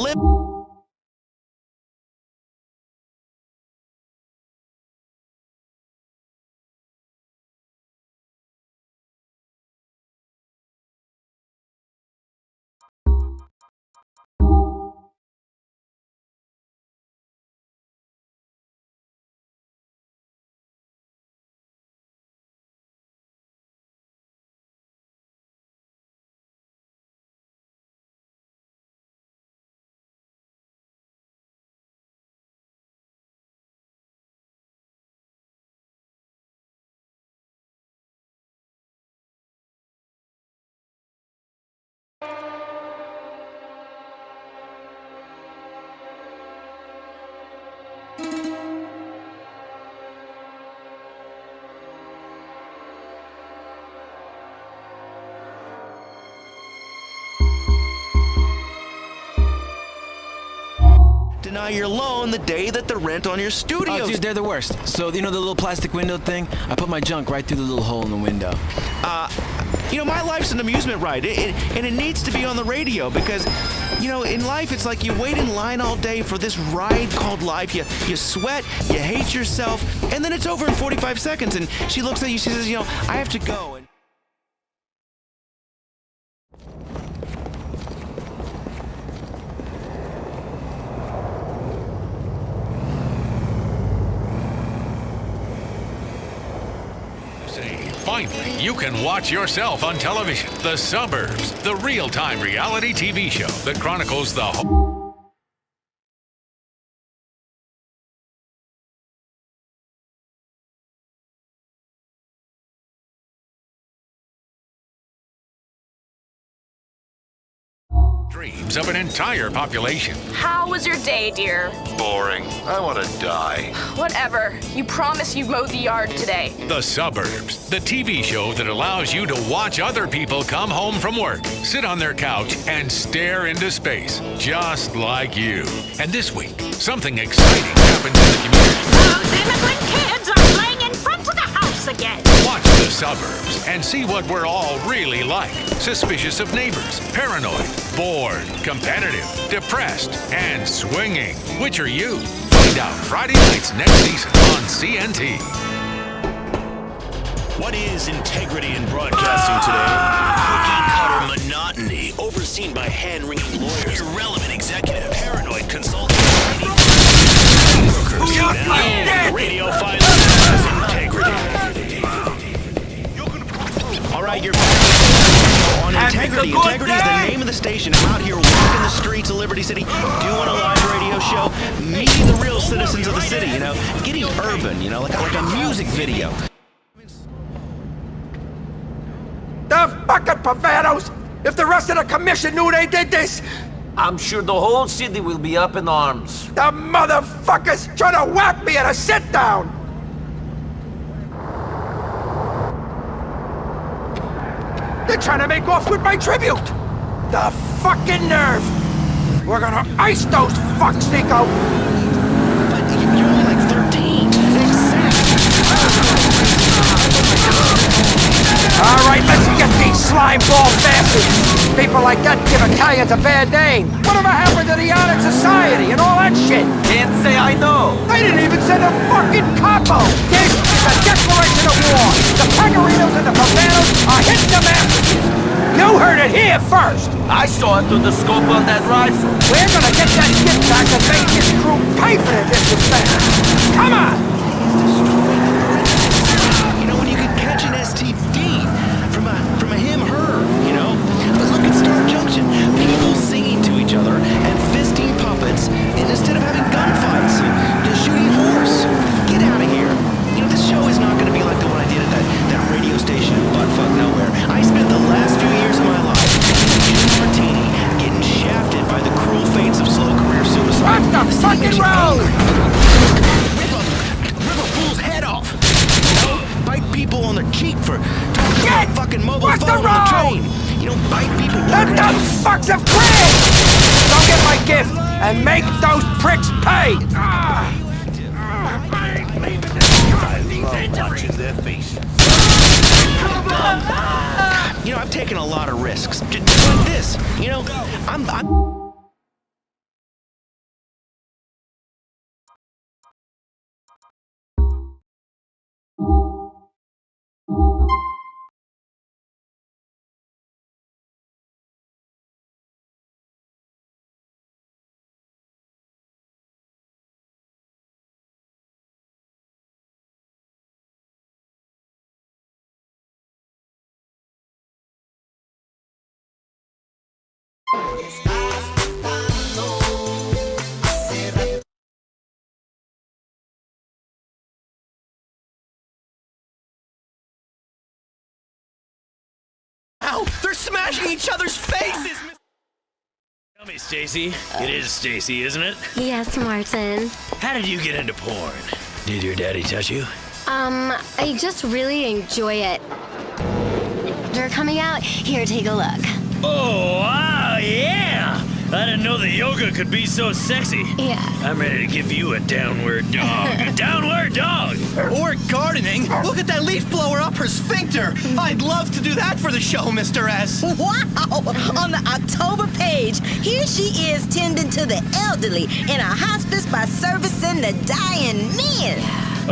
Deny your loan the day that the rent on your studio... Oh, dude, they're the worst. So, you know the little plastic window thing? I put my junk right through the little hole in the window. You know, my life's an amusement ride, and it needs to be on the radio because, you know, in life, it's like you wait in line all day for this ride called life. You sweat, you hate yourself, and then it's over in 45 seconds, and she looks at you, she says, you know, I have to go. Finally, you can watch yourself on television. The Suburbs, the real-time reality TV show that chronicles the whole... dreams of an entire population. How was your day, dear? Boring. I want to die. Whatever. You promised you'd mow the yard today. The Suburbs, the TV show that allows you to watch other people come home from work, sit on their couch, and stare into space, just like you. And this week, something exciting happens in the community. Those immigrant kids are playing in front of the house again. Watch The Suburbs and see what we're all really like. Suspicious of neighbors, paranoid, bored, competitive, depressed, and swinging. Which are you? Find out Friday nights next season on CNT. What is integrity in broadcasting today? Cookie cutter monotony. integrity overseen by hand-wringing lawyers, irrelevant executive, paranoid consultant, brokers. Now, radio filing has integrity. All right, you're back on Integrity. Integrity is the name of the station. I'm out here walking the streets of Liberty City, doing a live radio show, meeting the real citizens of the city, you know, getting urban, you know, like a music video. The fucking Pavanos! If the rest of the commission knew they did this! I'm sure the whole city will be up in arms. The motherfuckers trying to whack me at a sit-down! They're trying to make off with my tribute! The fucking nerve! We're gonna ice those fucks, Nico! But you're only like 13. Alright, let's get these slime ball bastards! People like that give Italians a bad name! Whatever happened to the honor society and all that shit? Can't say I know. They didn't even send a fucking capo! This is a declaration of war! The Pagarinos and the Pavanos are hitting the messages! You heard it here first! I saw it through the scope on that rifle. We're gonna get that shit back and make this crew pay for their disrespect! Come on! You know, when you could catch an STD from a him, her, you know? But look at Star Junction. People singing to each other and fisting puppets instead of having gunfights and shooting horse. Get out of here. You know, this show is not going to be like the one I did at that radio station in buttfuck nowhere. I spent the last few years of my life in Martini getting shafted by the cruel fates of slow career suicide. Watch the fucking road! Rip a fool's head off. You know, bite people on the cheek for talking about a fucking mobile phone on the train. You know, bite people. Let those fucks have quit! Don't get my gift and make those pricks pay! Watching their face. You know, I've taken a lot of risks. Just like this. You know, I'm Ow! They're smashing each other's faces! Tell me, Stacy. It is Stacy, isn't it? Yes, Martin. How did you get into porn? Did your daddy touch you? I just really enjoy it. They're coming out. Here, take a look. Oh, wow, yeah! I didn't know that yoga could be so sexy. Yeah. I'm ready to give you a downward dog. A downward dog! Or gardening. Look at that leaf blower up her sphincter. I'd love to do that for the show, Mr. S. Wow! On the October page, here she is tending to the elderly in a hospice by servicing the dying men.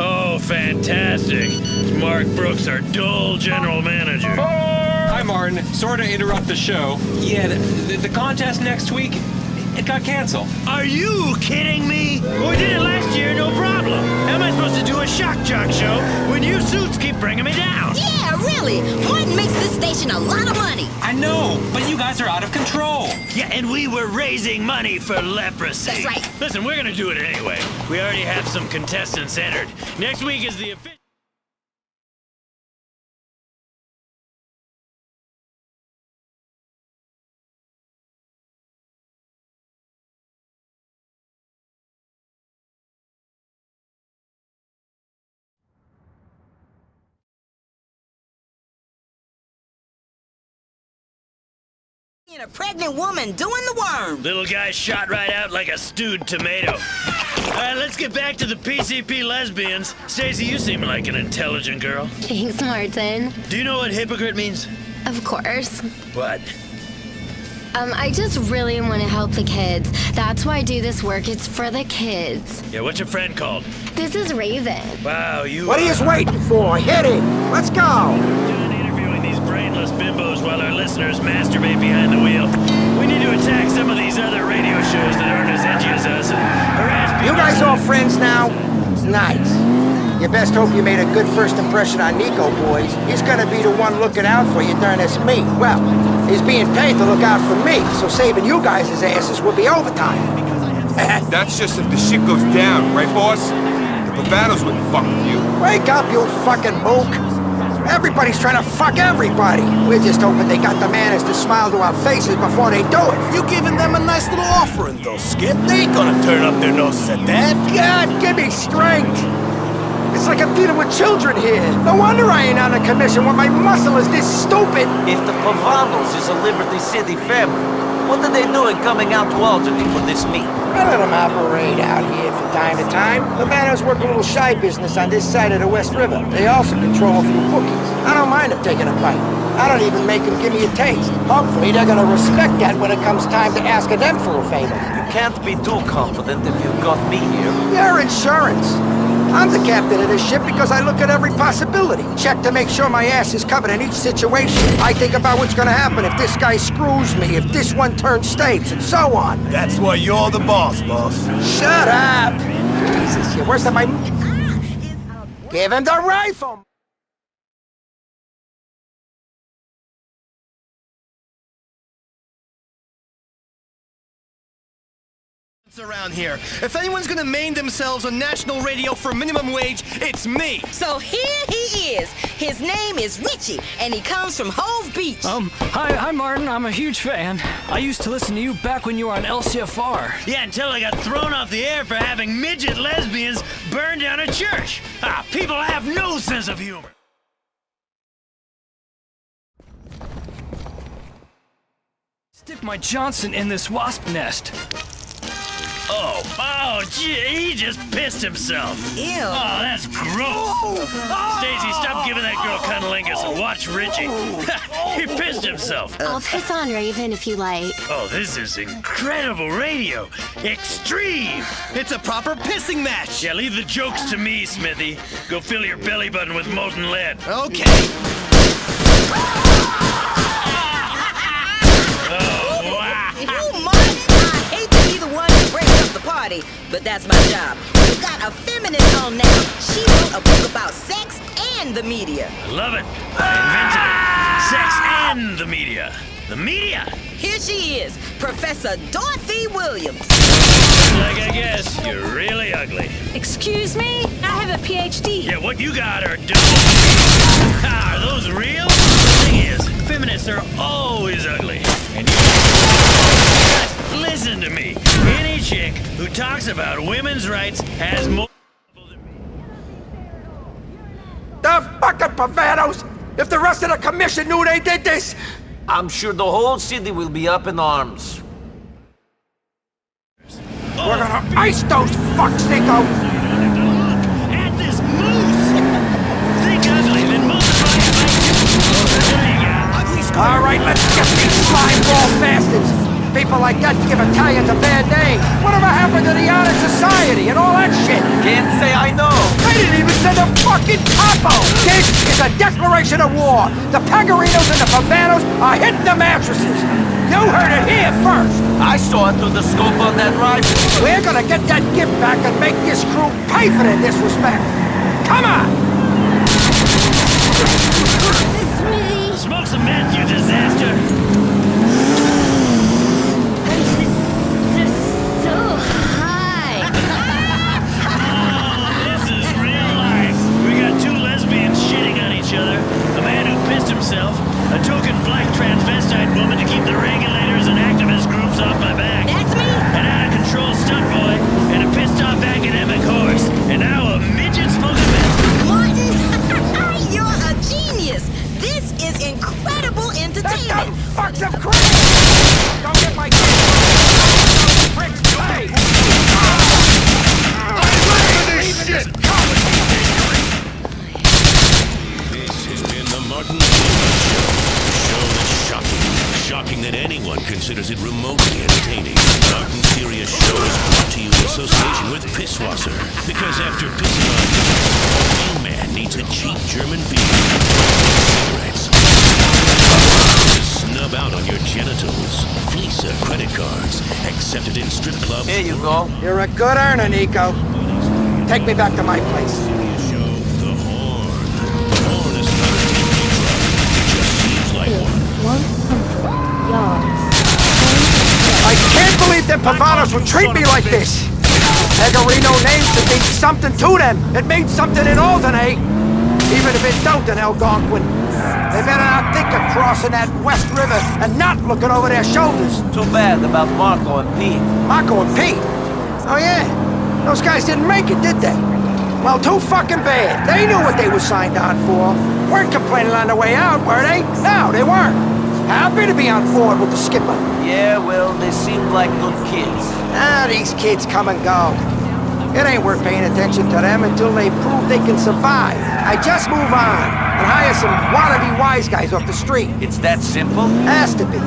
Oh, fantastic. It's Mark Brooks, our dull general manager. Hi, Martin. Sorry to interrupt the show. Yeah, the contest next week, it got canceled. Are you kidding me? We did it last year, no problem. How am I supposed to do a shock jock show when you suits keep bringing me down? Yeah, really. Martin makes this station a lot of money. I know, but you guys are out of control. Yeah, and we were raising money for leprosy. That's right. Listen, we're gonna do it anyway. We already have some contestants entered. Next week is the official. And a pregnant woman doing the worm. Little guy shot right out like a stewed tomato. All right, let's get back to the PCP lesbians. Stacey, you seem like an intelligent girl. Thanks, Martin. Do you know what hypocrite means? Of course. What? I just really want to help the kids. That's why I do this work. It's for the kids. Yeah, what's your friend called? This is Raven. Wow, you... What are you waiting for? Hit it! Let's go! Done interviewing these brain brainless bimbos while our listeners masturbate behind the wheel. We need to attack some of these other radio shows that aren't as edgy as us and harass people. You guys all friends now? Nice. You best hope you made a good first impression on Nico, boys. He's gonna be the one looking out for you during this meet. Well, he's being paid to look out for me, so saving you guys' asses would be overtime. That's just if the shit goes down, right, boss? The Pavanos wouldn't fuck with you. Wake up, you fucking mook. Everybody's trying to fuck everybody. We're just hoping they got the manners to smile to our faces before they do it. You giving them a nice little offering, though, Skip. They ain't gonna turn up their noses at that. God, give me strength. It's like I'm dealing with children here. No wonder I ain't on a commission when my muscle is this stupid. If the Pavanos is a Liberty City family, what are they doing coming out to Albany for this meet? I let them operate out here from time to time. The Pavanos work a little shy business on this side of the West River. They also control a few bookies. I don't mind them taking a bite. I don't even make them give me a taste. Hopefully they're gonna respect that when it comes time to asking them for a favor. You can't be too confident if you've got me here. Your insurance. I'm the captain of this ship because I look at every possibility. Check to make sure my ass is covered in each situation. I think about what's gonna happen if this guy screws me, if this one turns states, and so on. That's why you're the boss. Shut up! Jesus, you're worse than my... Give him the rifle! Around here. If anyone's gonna maim themselves on national radio for minimum wage, it's me. So here he is. His name is Richie, and he comes from Hove Beach. Hi, Martin. I'm a huge fan. I used to listen to you back when you were on LCFR. Yeah, until I got thrown off the air for having midget lesbians burn down a church. People have no sense of humor. Stick my Johnson in this wasp nest. Oh, gee, he just pissed himself. Ew. Oh, that's gross. Stacy, stop giving that girl cunnilingus and watch Richie. He pissed himself. I'll piss on Raven if you like. Oh, this is incredible radio. Extreme. It's a proper pissing match. Yeah, leave the jokes to me, Smithy. Go fill your belly button with molten lead. Okay. Party, but that's my job. We got a feminist on now. She wrote a book about sex and the media. I love it. I invented it. Sex and the media. The media. Here she is, Professor Dorothy Williams. Like I guess, you're really ugly. Excuse me? I have a PhD. Yeah, what you got are dumb. Are those real? The thing is, feminists are always ugly. And you... Listen to me. Any chick who talks about women's rights has more... The fucking Pavanos! If the rest of the commission knew they did this... I'm sure the whole city will be up in arms. We're gonna ice those fucks, Nico! At this moose! Think ugly, then multiply it by... All right, let's get these slime ball bastards! People like that give Italians a bad name. Whatever happened to the honor society and all that shit? Can't say I know. They didn't even send a fucking capo! This is a declaration of war! The Pagarinos and the Pavanos are hitting the mattresses! You heard it here first! I saw it through the scope on that rifle. We're gonna get that gift back and make this crew pay for their disrespect! Come on! Smoke some meth, you disaster! A token black transvestite woman to keep the regulators and activist groups off my back. That's me? An out-of-control stunt boy and a pissed-off academic horse. And now a midget smoking meth. Martin, you're a genius. This is incredible entertainment. Fucks of crap! Don't get my bricks play! This shit! This has been the Martin Show. Show that's shocking that anyone considers it remotely entertaining. Martin Serious Show is brought to you in association with Pisswasser. Because after pissing on a man needs a cheap German beer, cigarettes. accepted in strip clubs. Here you go. You're a good earner, Nico. Take me back to my place. The horn. The horn is not a TV truck. It just seems like one. 100 yards. I can't believe the Pavanos would treat me like this. Pecorino name should mean something to them. It means something in Alderney. Even if it don't in Algonquin. They better not think of crossing that West River and not looking over their shoulders. Too bad about Marco and Pete. Marco and Pete? Oh yeah. Those guys didn't make it, did they? Well, too fucking bad. They knew what they were signed on for. Weren't complaining on the way out, were they? No, they weren't. Happy to be on board with the skipper. Yeah, well, they seem like good kids. These kids come and go. It ain't worth paying attention to them until they prove they can survive. I just move on and hire some wannabe wise guys off the street. It's that simple? Has to be.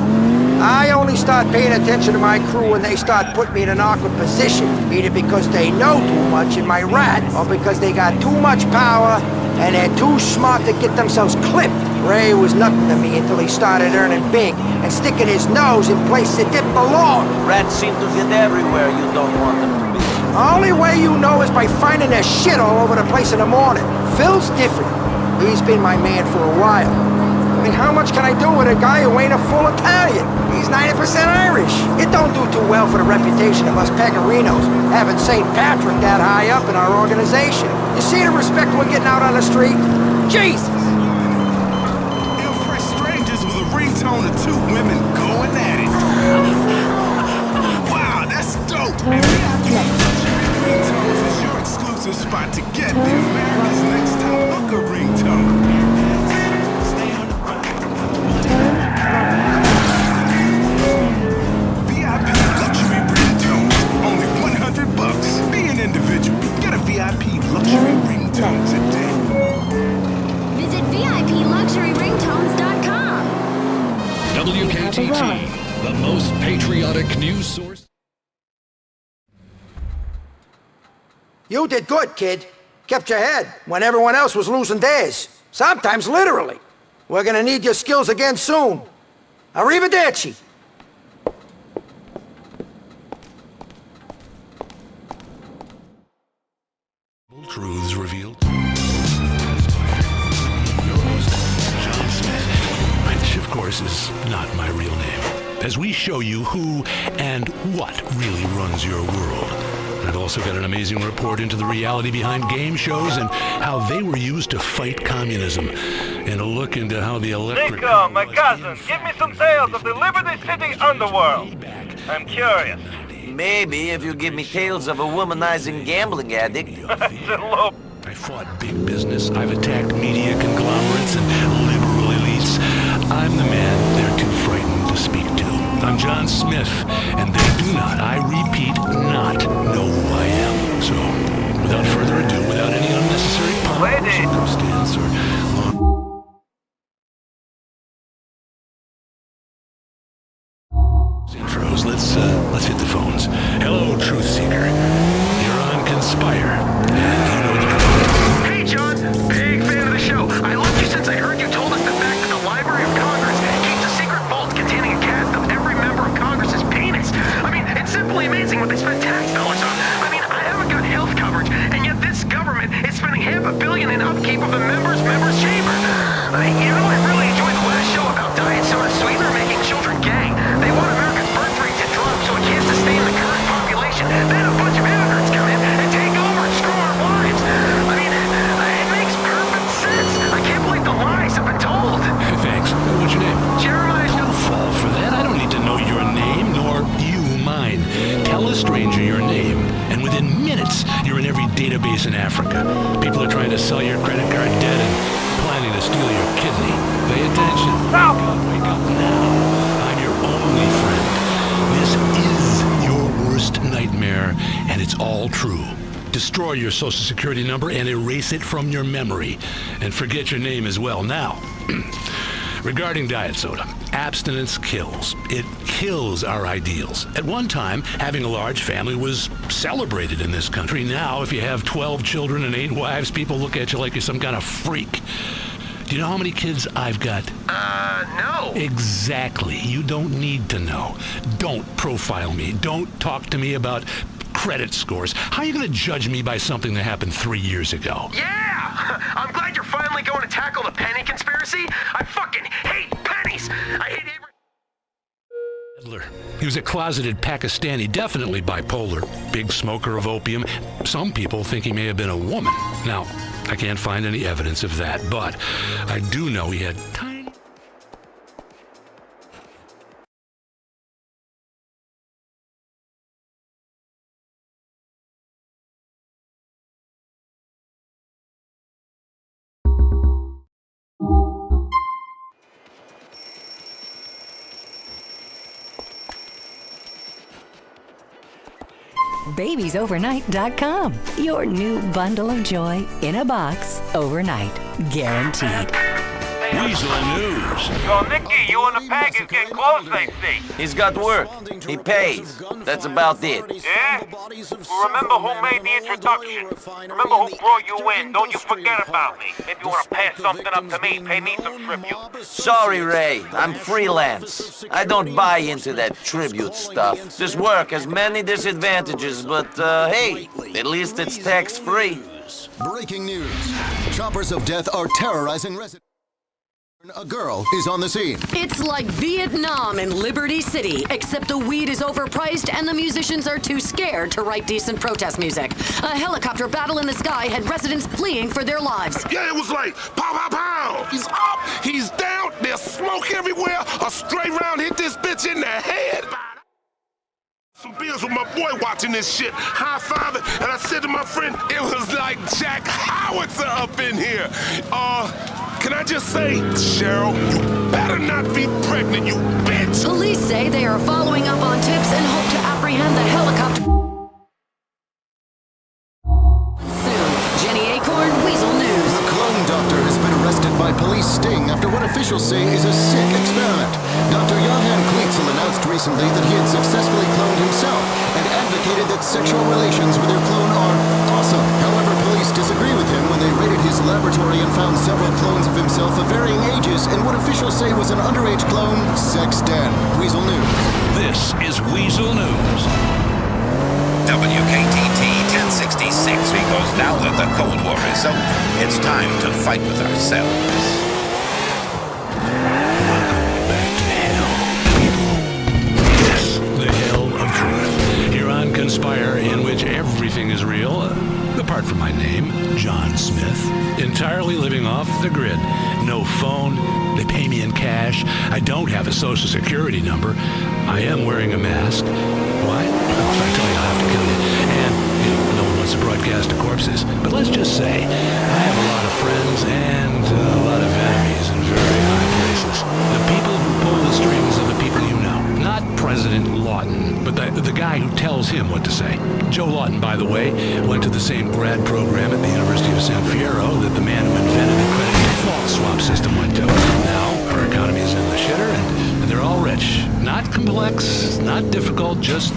I only start paying attention to my crew when they start putting me in an awkward position, either because they know too much in my rat, or because they got too much power and they're too smart to get themselves clipped. Ray was nothing to me until he started earning big and sticking his nose in places that didn't belong. Rats seem to get everywhere you don't want them to be. The only way you know is by finding their shit all over the place in the morning. Phil's different. He's been my man for a while. I mean, how much can I do with a guy who ain't a full Italian? He's 90% Irish. It don't do too well for the reputation of us Pegorinos, having St. Patrick that high up in our organization. You see the respect we're getting out on the street? Jesus! Impress strangers with a ringtone of two women going at it. Wow, that's dope! Ringtones is your exclusive spot to get the America's Next Top Hooker ringtone. VIP luxury ringtone, only $100. Be an individual. Get a VIP luxury ringtone today. Visit VIPLuxuryRingtones.com. WKTT, the most patriotic news source. You did good, kid. Kept your head when everyone else was losing theirs. Sometimes literally. We're gonna need your skills again soon. Arrivederci. Truths revealed. Your host, John Smith, which of course is not my real name, as we show you who and what really runs your world. I've also got an amazing report into the reality behind game shows and how they were used to fight communism, and a look into how the electric... Nico, my cousin, give me some tales of the Liberty City underworld. I'm curious. Maybe if you give me tales of a womanizing gambling addict. I fought big business. I've attacked media conglomerates and liberal elites. I'm the man they're too frightened to speak to. I'm John Smith, and they do not, I repeat, not know who I am. So, without further ado, without any unnecessary pomp or circumstance or long... intros, let's hit the phones. Hello, Truth Seeker. You're on Conspire, and you know the drill. Hey, John. Big fan of the show. I loved you since I heard you told us the fact that the Library of Congress keeps a secret vault containing a cast of every member of Congress's penis. I mean, it's simply amazing what they spend tax dollars on. I mean, I haven't got health coverage, and yet this government is spending $500 million in upkeep of the members' chamber. You know, I really enjoyed the last show about diet soda sweetener making children gay. They want America's birth rate to drop so it can't sustain the current population. Then a bunch of immigrants come in and take over and screw our lives. I mean, it makes perfect sense. I can't believe the lies have been told. Thanks. What's your name? Jeremiah. Don't fall for that. I don't need to know your name, nor you mine. Tell a stranger your name, and within minutes, you're in every database in Africa. People are trying to sell your credit card debt and planning to steal your kidney. Pay attention. Wake up now. I'm your only friend. This is your worst nightmare, and it's all true. Destroy your social security number and erase it from your memory. And forget your name as well. Now, regarding diet soda, abstinence kills. It kills our ideals. At one time, having a large family was celebrated in this country. Now, if you have 12 children and 8 wives, people look at you like you're some kind of freak. Do you know how many kids I've got? No. Exactly. You don't need to know. Don't profile me. Don't talk to me about credit scores. How are you going to judge me by something that happened 3 years ago? Yeah! I'm glad you're finally going to tackle the penny conspiracy. I fucking hate pennies. I hate every... He was a closeted Pakistani, definitely bipolar, big smoker of opium. Some people think he may have been a woman. Now, I can't find any evidence of that, but I do know he had tiny... BabiesOvernight.com. Your new bundle of joy in a box overnight. Guaranteed. Weasel News. Yo, Nicky, you and the package get close, they see. He's got work. He pays. That's about it. Yeah? Well, remember who made the introduction. Remember who brought you in. Don't you forget about me. If you want to pass something up to me, pay me some tribute. Sorry, Ray. I'm freelance. I don't buy into that tribute stuff. This work has many disadvantages, but hey, at least it's tax-free. Breaking news. Choppers of death are terrorizing residents. A girl is on the scene. It's like Vietnam in Liberty City, except the weed is overpriced and the musicians are too scared to write decent protest music. A helicopter battle in the sky had residents fleeing for their lives. Yeah, it was like pow, pow, pow. He's up, he's down, there's smoke everywhere. A stray round hit this bitch in the head. Some beers with my boy watching this shit, high-fiving, and I said to my friend, it was like Jack Howitzer up in here. Can I just say, Cheryl, you better not be pregnant, you bitch! Police say they are following up on tips and hope to apprehend the helicopter soon. Jenny Acorn, Weasel News. The clone doctor has been arrested by police sting after what officials say is a sick experiment. Dr. Johann Kleitzel announced recently that he had successfully cloned himself and advocated that sexual relations with their clone are awesome. However, police disagree with him when they raided his laboratory and found several clones of himself of varying ages and what officials say was an underage clone, sex den. Weasel News. This is Weasel News. WKTT 1066, because now that the Cold War is over, it's time to fight with ourselves. Conspire, in which everything is real, apart from my name, John Smith. Entirely living off the grid. No phone. They pay me in cash. I don't have a social security number. I am wearing a mask. Why? Well, if I tell you, I'll have to kill you. And, no one wants to broadcast to corpses. But let's just say, I have a lot of friends and a lot of enemies in very high places. The people who pull the strings are the people you know. Not President Lawton, but the guy who tells him what to say. Joe Lawton, by the way, went to the same grad program at the University of San Fierro that the man who invented the credit default swap system went to. Now, our economy is in the shitter, and they're all rich. Not complex, not difficult, just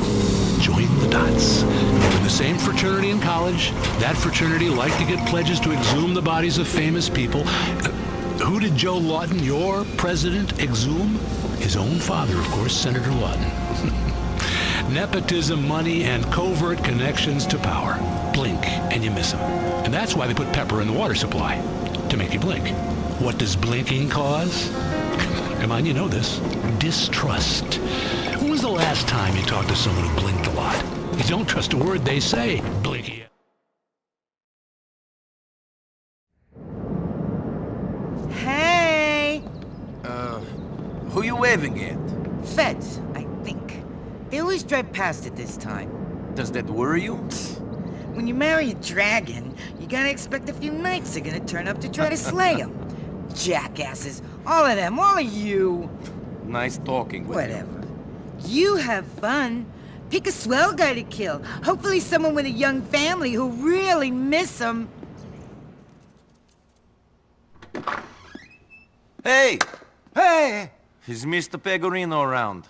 join the dots. In the same fraternity in college, that fraternity liked to get pledges to exhume the bodies of famous people. Who did Joe Lawton, your president, exhume? His own father, of course, Senator Lawton. Nepotism, money, and covert connections to power. Blink, and you miss them. And that's why they put pepper in the water supply, to make you blink. What does blinking cause? Come on, you know this. Distrust. When was the last time you talked to someone who blinked a lot? You don't trust a word they say. Blinky. Hey! Who you waving at? Feds, I think. They always drive past at this time. Does that worry you? When you marry a dragon, you gotta expect a few knights are gonna turn up to try to slay him. Jackasses. All of them, all of you. Nice talking with Whatever. You have fun. Pick a swell guy to kill. Hopefully someone with a young family who really miss him. Hey! Hey! Is Mr. Pegorino around?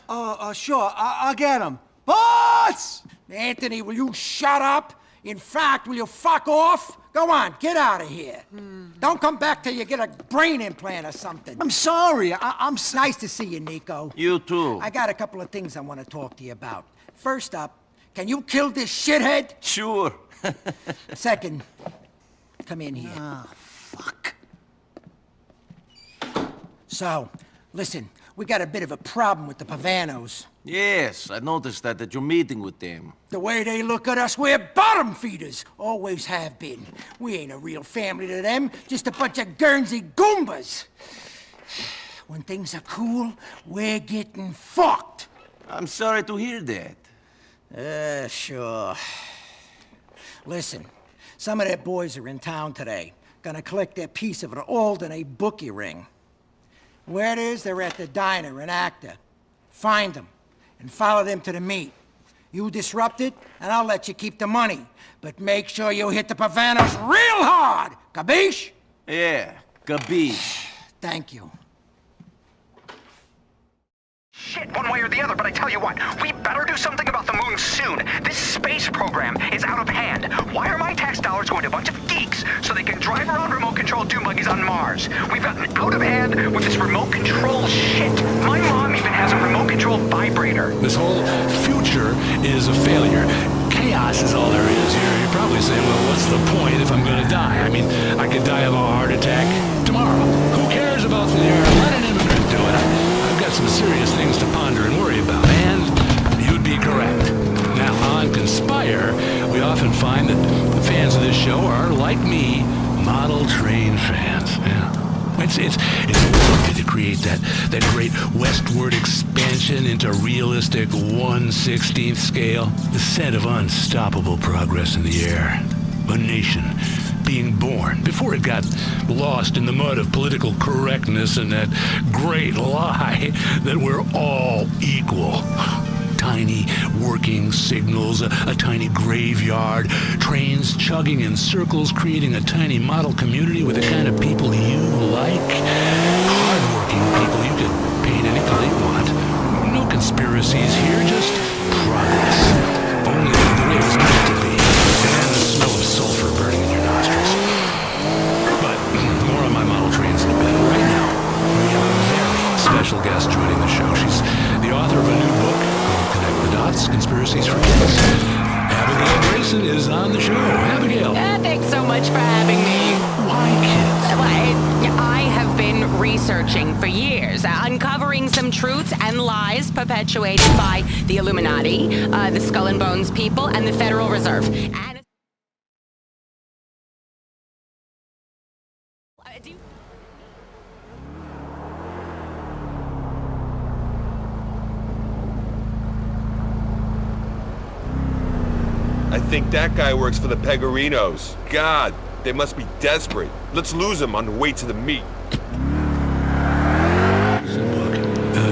Sure. I'll get him. Boss! Anthony, will you shut up? In fact, will you fuck off? Go on, get out of here. Don't come back till you get a brain implant or something. I'm sorry. I'm nice to see you, Nico. You too. I got a couple of things I want to talk to you about. First up, can you kill this shithead? Sure. Second, come in here. Ah, fuck. So, listen, we got a bit of a problem with the Pavanos. Yes, I noticed that at your meeting with them. The way they look at us, we're bottom feeders. Always have been. We ain't a real family to them, just a bunch of Guernsey Goombas. When things are cool, we're getting fucked. I'm sorry to hear that. Sure. Listen, some of their boys are in town today. Gonna collect their piece of an Alderney bookie ring. Where it is, they're at the diner in Acta. Find them and follow them to the meet. You disrupt it, and I'll let you keep the money. But make sure you hit the Pavanos real hard! Capiche? Yeah, capiche. Thank you. Shit, one way or the other, but I tell you what, we better do something about the moon soon. This space program is out of hand. Why are my tax dollars going to a bunch of geeks so they can drive around remote-controlled dune buggies on Mars? We've gotten out of hand with this remote-control shit. My mom even has a remote-controlled vibrator. This whole future is a failure. Chaos is all there is. You're probably saying, well, what's the point if I'm going to die? I mean, I could die of a heart attack tomorrow. Who cares about the air? Let an immigrant do it. I've got some serious things to ponder and worry about, and you'd be correct. Now, on Conspire, we often find that the fans of this show are, like me, model train fans. Yeah. It's work to create that great westward expansion into realistic 1/16th scale. The set of unstoppable progress in the air. A nation being born before it got lost in the mud of political correctness and that great lie that we're all equal. Tiny working signals, a tiny graveyard, trains chugging in circles, creating a tiny model community with the kind of people you like. Hardworking people you could paint any color you want. No conspiracies here, just progress. Only the way it was meant to be. And the smell of sulfur burning in your nostrils. But more on my model trains in a bit. Right now, we have a very special guest joining the show. She's the author of a new book called Connect the Dots, Conspiracies for Kids. Abigail Grayson is on the show. Abigail. Thanks so much for having me. Why kids? I have been researching for years, uncovering some truths and lies perpetuated by the Illuminati, the Skull and Bones people, and the Federal Reserve. And I think that guy works for the Pegorinos. God, they must be desperate. Let's lose him on the way to the meet.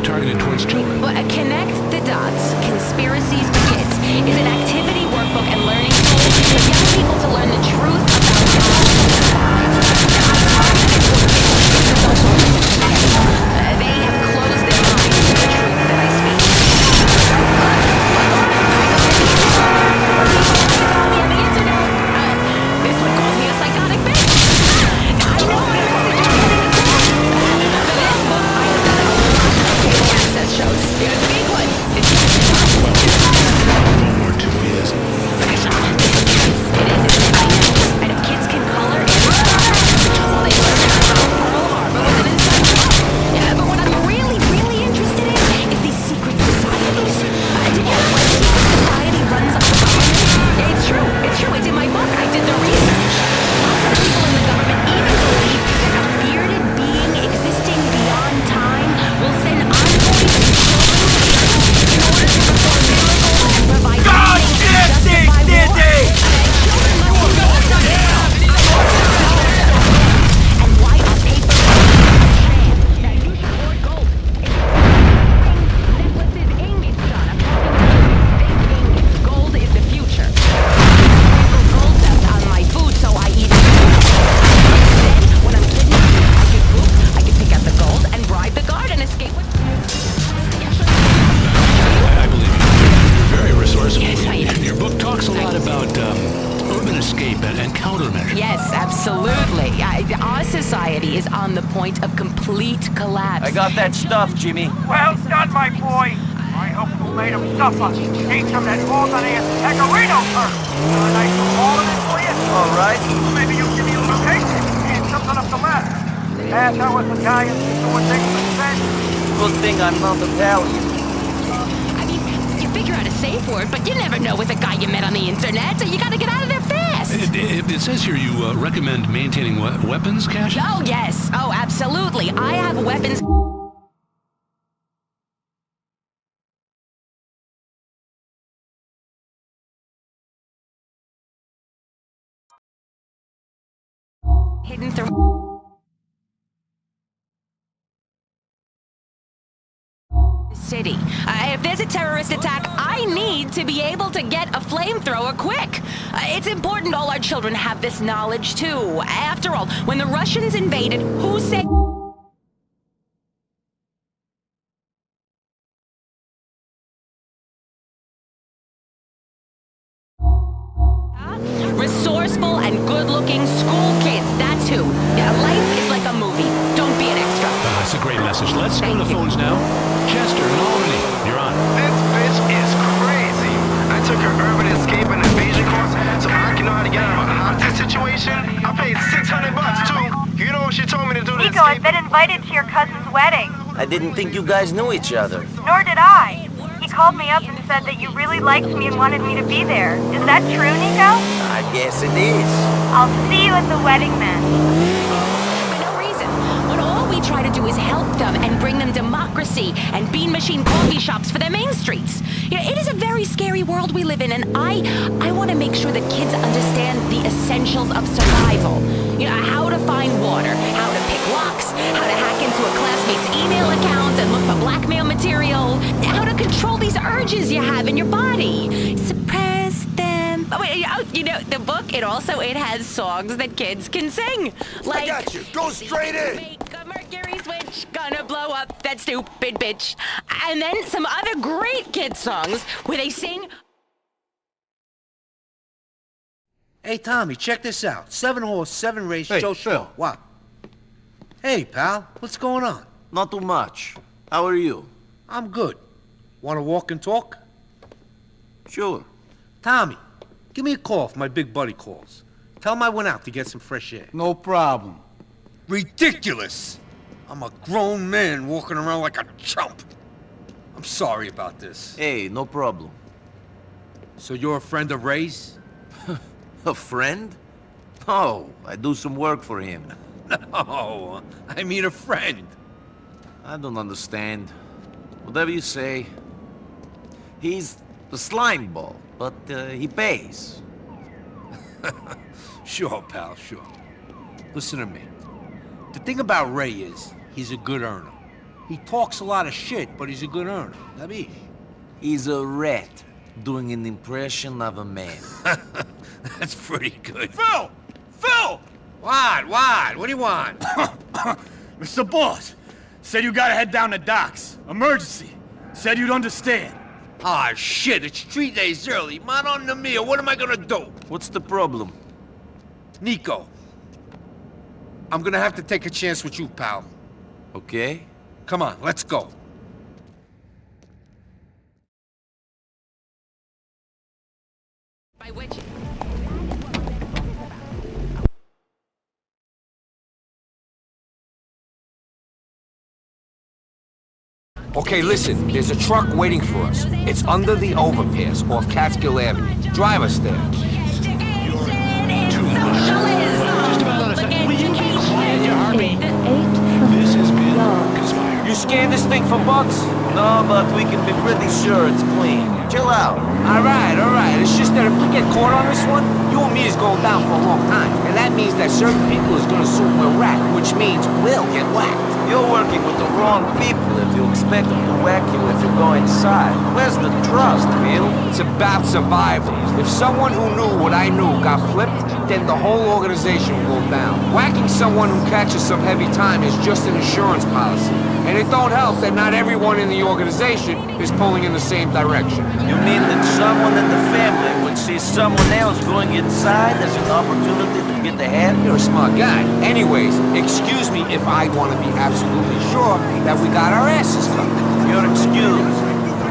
Targeted towards children. Well, Connect the Dots, Conspiracies for Kids, is an activity workbook and learning tool for young people to learn the truth about they have closed their minds to the truth that I speak. This would cause me a psychotic fit. I know what it is. For this book, I have done cable access shows. The big ones. World War II is. It is. I know. on the point of complete collapse. I got that stuff, Jimmy. Well done, my boy. I hope you made him suffer. Eat some of that organized pecorino turd. Nice and hauling it for you. All right. Maybe you'll give me a location and something up the ladder. That's how us Italians doing things with sense. Good thing I'm not Italian. I mean, you figure out a safe word, but you never know with a guy you met on the internet, so you gotta get out of there fast. It says here you recommend maintaining weapons cache? Oh, yes. Oh, absolutely. I have weapons. Hidden through the city. If there's a terrorist attack, I need to be able to get a flamethrower quick. It's important all our children have this knowledge, too. After all, when the Russians invaded, who said... Resourceful and good-looking school kids, that's who. Yeah, life is like a movie. Don't be an extra. That's a great message. Let's go to the phones now. Chester in Albany, you're on. This bitch is crazy. I took her urban escape and invasion course so I can know how to get out of a hostage situation. I paid $600 too. You know what she told me to do to Nico, I've been invited to your cousin's wedding. I didn't think you guys knew each other. Nor did I. He called me up and said that you really liked me and wanted me to be there. Is that true, Nico? I guess it is. I'll see you at the wedding, man. For no reason. When all we try to do is help them and bring them democracy and bean machine coffee shops for their main streets. You know, it is a very scary world we live in, and I want to make sure that kids understand the essentials of survival. You know, how to find water, how to pick locks, how to hack into a classmate's email account and look for blackmail material, how to control these urges you have in your body. Suppress them. Oh, wait, you know, the book, it has songs that kids can sing. Like, I got you. Go straight in. Make a mercury switch, gonna blow up that stupid bitch. And then some other great kid songs where they sing... Hey, Tommy, check this out. 7-horse, 7-race, Hey, Joe Phil. What? Hey, pal, what's going on? Not too much. How are you? I'm good. Want to walk and talk? Sure. Tommy, give me a call if my big buddy calls. Tell him I went out to get some fresh air. No problem. Ridiculous! I'm a grown man walking around like a chump. I'm sorry about this. Hey, no problem. So you're a friend of Ray's? A friend? Oh, I do some work for him. No, I mean a friend. I don't understand. Whatever you say. He's the slime ball, but he pays. Sure, pal, sure. Listen to me. The thing about Ray is, he's a good earner. He talks a lot of shit, but he's a good earner. Nabish. He's a rat doing an impression of a man. That's pretty good. Phil! Phil! What? What? What do you want? Mr. Boss, said you gotta head down to docks. Emergency. Said you'd understand. Ah, shit, it's 3 days early. Man on the meal, what am I gonna do? What's the problem? Nico. I'm gonna have to take a chance with you, pal. Okay. Come on, let's go. By which... Okay, listen, there's a truck waiting for us. It's under the overpass off Catskill Avenue. Drive us there. You scan this thing for bugs? No, but we can be pretty sure it's clean. Chill out. Alright. It's just that if we get caught on this one, you and me is going down for a long time. And that means that certain people is gonna assume we're rat, which means we'll get whacked. You're working with the wrong people if you expect them to whack you if you go inside. Where's the trust, Phil? It's a about survival. If someone who knew what I knew got flipped, then the whole organization will go down. Whacking someone who catches some heavy time is just an insurance policy. And it don't help that not everyone in the organization is pulling in the same direction. You mean that someone in the family would see someone else going inside as an opportunity to get ahead? You're a smart guy. Anyways, excuse me if I want to be absolutely sure that we got our asses covered. You're excused.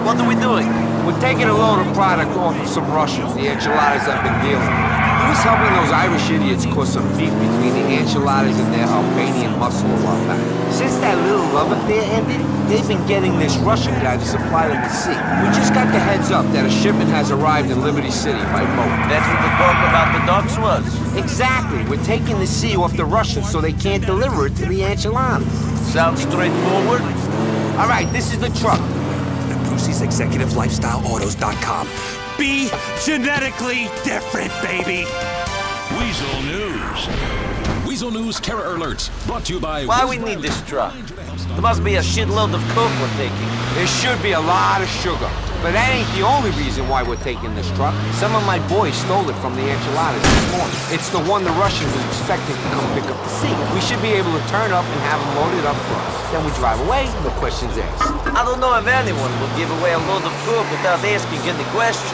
What are we doing? We're taking a load of product off of some Russians, the enchiladas I've been dealing with. He was helping those Irish idiots cause some beef between the enchiladas and their Albanian muscle a while back. Since that little love affair ended, they've been getting this Russian guy to supply them the sea. We just got the heads up that a shipment has arrived in Liberty City by boat. That's what the talk about the docks was. Exactly. We're taking the sea off the Russians so they can't deliver it to the enchiladas. Sounds straightforward. All right, this is the truck. Pussy's ExecutiveLifestyleAutos.com. Be genetically different, baby! Weasel News. Weasel News Terror Alerts, brought to you by... Why we need this truck? There must be a shitload of coke we're taking. There should be a lot of sugar. But that ain't the only reason why we're taking this truck. Some of my boys stole it from the enchiladas this morning. It's the one the Russians are expecting to come pick up the sea. We should be able to turn up and have them loaded up for us. Then we drive away, no questions asked. I don't know if anyone would give away a load of coke without asking any questions.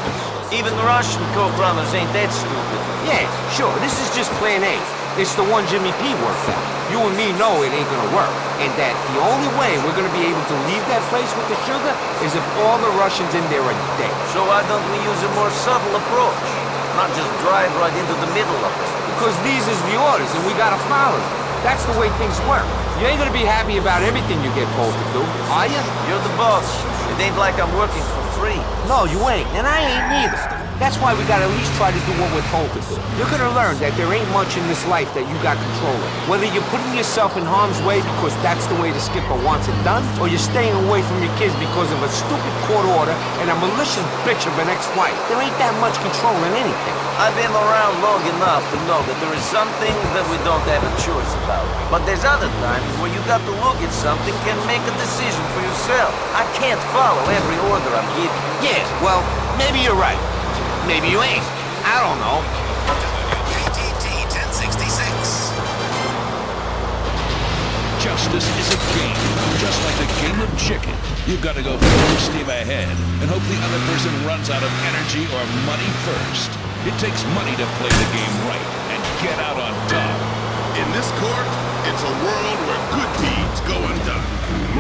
Even the Russian coke runners ain't that stupid. Yeah, sure, this is just plan A. It's the one Jimmy P worked out. You and me know it ain't gonna work. And that the only way we're gonna be able to leave that place with the sugar is if all the Russians in there are dead. So why don't we use a more subtle approach? Not just drive right into the middle of it. Because these is the orders and we gotta follow them. That's the way things work. You ain't gonna be happy about everything you get told to do, are you? You're the boss. It ain't like I'm working for free. No, you ain't. And I ain't neither. That's why we gotta at least try to do what we're told to do. You're gonna learn that there ain't much in this life that you got control of. Whether you're putting yourself in harm's way because that's the way the skipper wants it done, or you're staying away from your kids because of a stupid court order and a malicious bitch of an ex-wife. There ain't that much control in anything. I've been around long enough to know that there is some things that we don't have a choice about. But there's other times where you got to look at something and make a decision for yourself. I can't follow every order I'm given. Yeah, well, maybe you're right. Maybe you ain't. I don't know. KTT 1066. Justice is a game, just like the game of chicken. You've got to go full steam ahead and hope the other person runs out of energy or money first. It takes money to play the game right and get out on top. In this court, it's a world where good deeds go undone.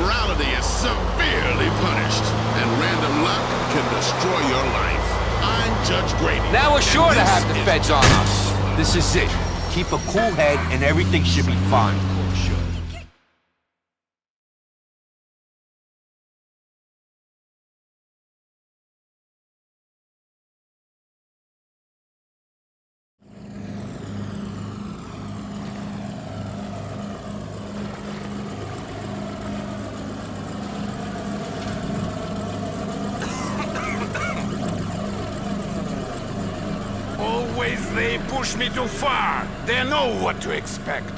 Morality is severely punished, and random luck can destroy your life. I'm Judge Grady. Now we're sure to have the feds on us. This is it. Keep a cool head and everything should be fine. Always they push me too far. They know what to expect.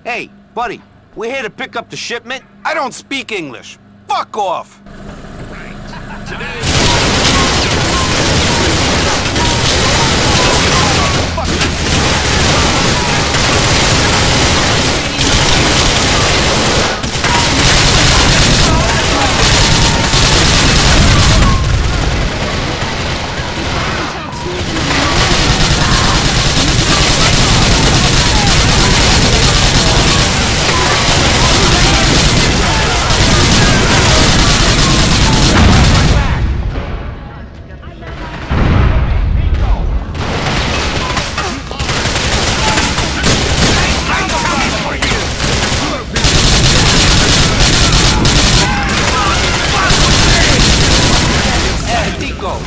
Hey, buddy, we're here to pick up the shipment. I don't speak English. Fuck off!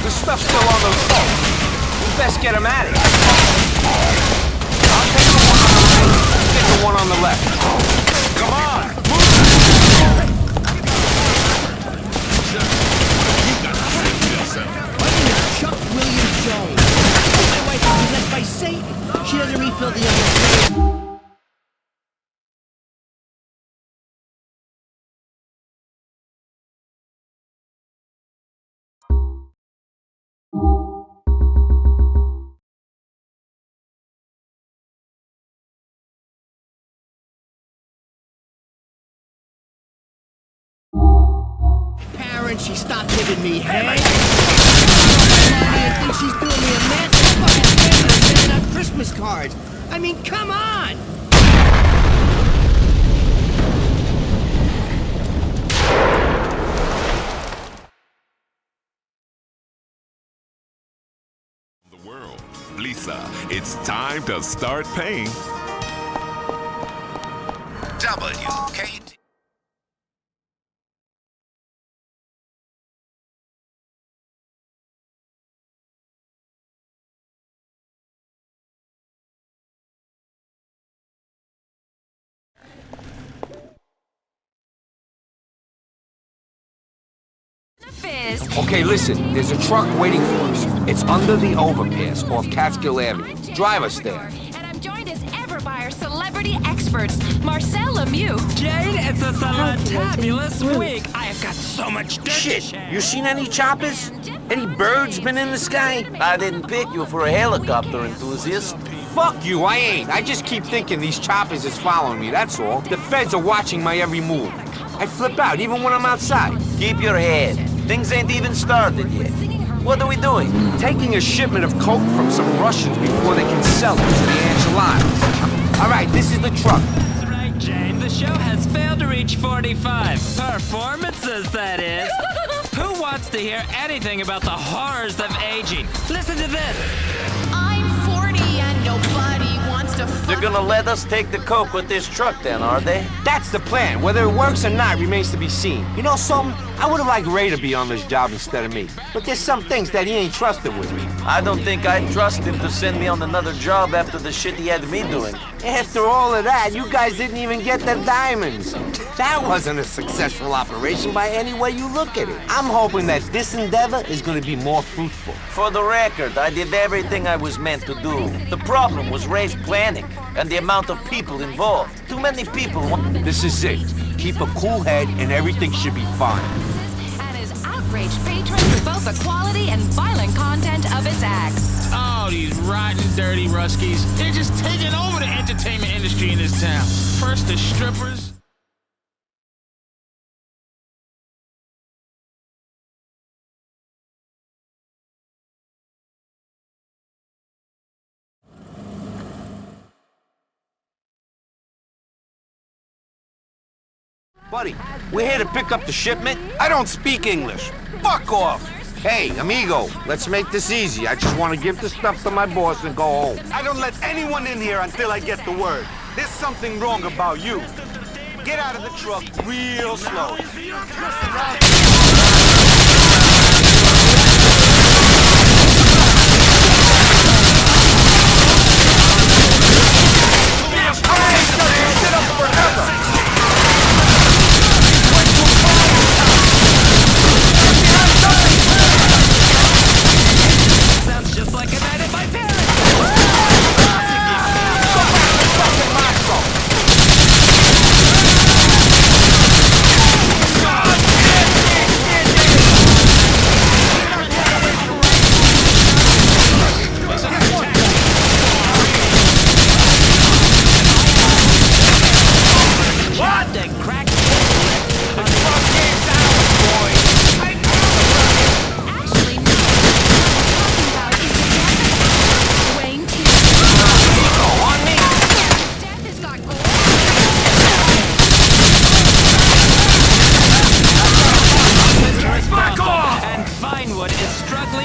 The stuff's still on those boats. We best get them at it. I'll take the one on the right, you get the one on the left. Come on, move! My name is Chuck Williams Jones. My wife was left by Satan. She and she stopped giving me head. Money and thinks she's doing me a massive fucking favor and sending out Christmas cards. I mean, come on! Lisa, it's time to start paying. WKD. Okay, listen, there's a truck waiting for us. It's under the overpass off Catskill Avenue. Drive us there. And I'm joined as ever by our celebrity experts, Marcel Lemieux. Jade, it's a fantabulous week. I have got so much dirt. Shit, you seen any choppers? Any birds been in the sky? I didn't pick you for a helicopter enthusiast. Fuck you, I ain't. I just keep thinking these choppers is following me, that's all. The feds are watching my every move. I flip out even when I'm outside. Keep your head. Things ain't even started yet. What are we doing? Taking a shipment of coke from some Russians before they can sell it to the enchiladas. All right, this is the truck. That's right, Jane. The show has failed to reach 45. Performances, that is. Who wants to hear anything about the horrors of aging? Listen to this. I'm 40 and nobody wants to They're gonna let us take the coke with this truck then, are they? That's the plan. Whether it works or not remains to be seen. You know something? I would have liked Ray to be on this job instead of me. But there's some things that he ain't trusted with me. I don't think I'd trust him to send me on another job after the shit he had me doing. After all of that, you guys didn't even get the diamonds. That wasn't a successful operation by any way you look at it. I'm hoping that this endeavor is going to be more fruitful. For the record, I did everything I was meant to do. The problem was Ray's planning and the amount of people involved. Too many people. This is it. Keep a cool head and everything should be fine. And his outraged patrons with both the quality and violent content of his acts. Oh, these rotten, dirty Ruskies. They're just taking over the entertainment industry in this town. First the strippers. Buddy, we're here to pick up the shipment. I don't speak English. Fuck off. Hey, amigo, let's make this easy. I just want to give the stuff to my boss and go home. I don't let anyone in here until I get the word. There's something wrong about you. Get out of the truck real slow. Sit up forever. Sounds just like a night at my parents'.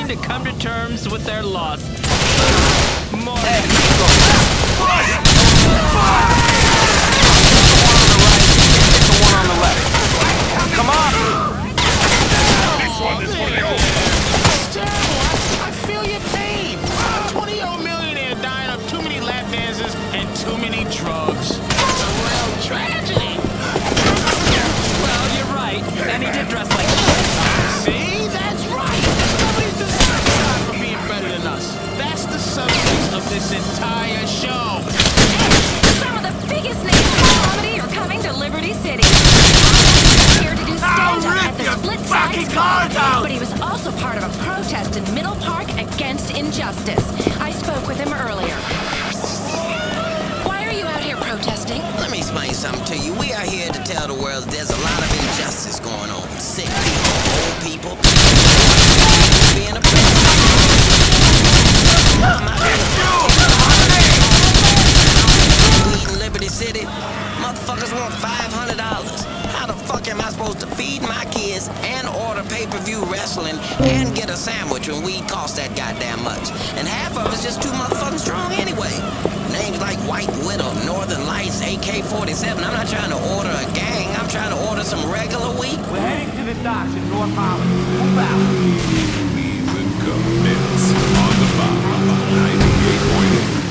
To come to terms with their loss. More one on the left. Come on! This one is for you. It's terrible. I feel your pain. 20-year-old millionaire dying of too many lap dances and too many drugs. It's a real tragedy. Well, you're right. And he did dress like shit. See? That's right. Nobody's aside from being better than us. That's the substance of this entire show. Some of the biggest names in comedy are coming to Liberty City. I'm here to do stand-up at the Split Side Squad, but he was also part of a protest in Middle Park against injustice. I spoke with him earlier. Why are you out here protesting? Let me explain something to you. We are here to tell the world there's a lot of injustice going on. Sick people, old people. Being a prince. Weed in Liberty City. Motherfuckers want $500. How the fuck am I supposed to feed my kids and order pay-per-view wrestling and get a sandwich when weed costs that goddamn much? And half of it's just too motherfucking strong anyway. Names like White Widow, Northern Lights, AK-47. I'm not trying to order a gang. I'm trying to order some regular weed. We're heading to the docks in North Holland. Move out. Even commits on the bomb. 98.8.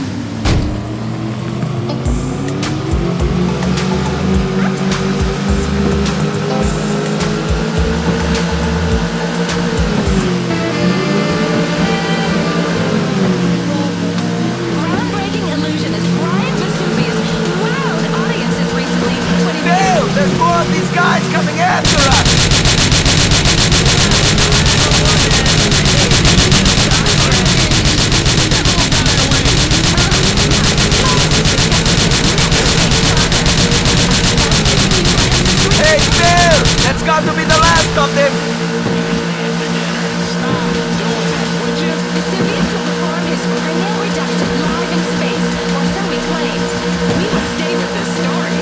There's more of these guys coming after us! Hey, Phil! That's got to be the last of them! Vesuvius will perform his cranial reduction live in space, or so he claims. We will stay with this story.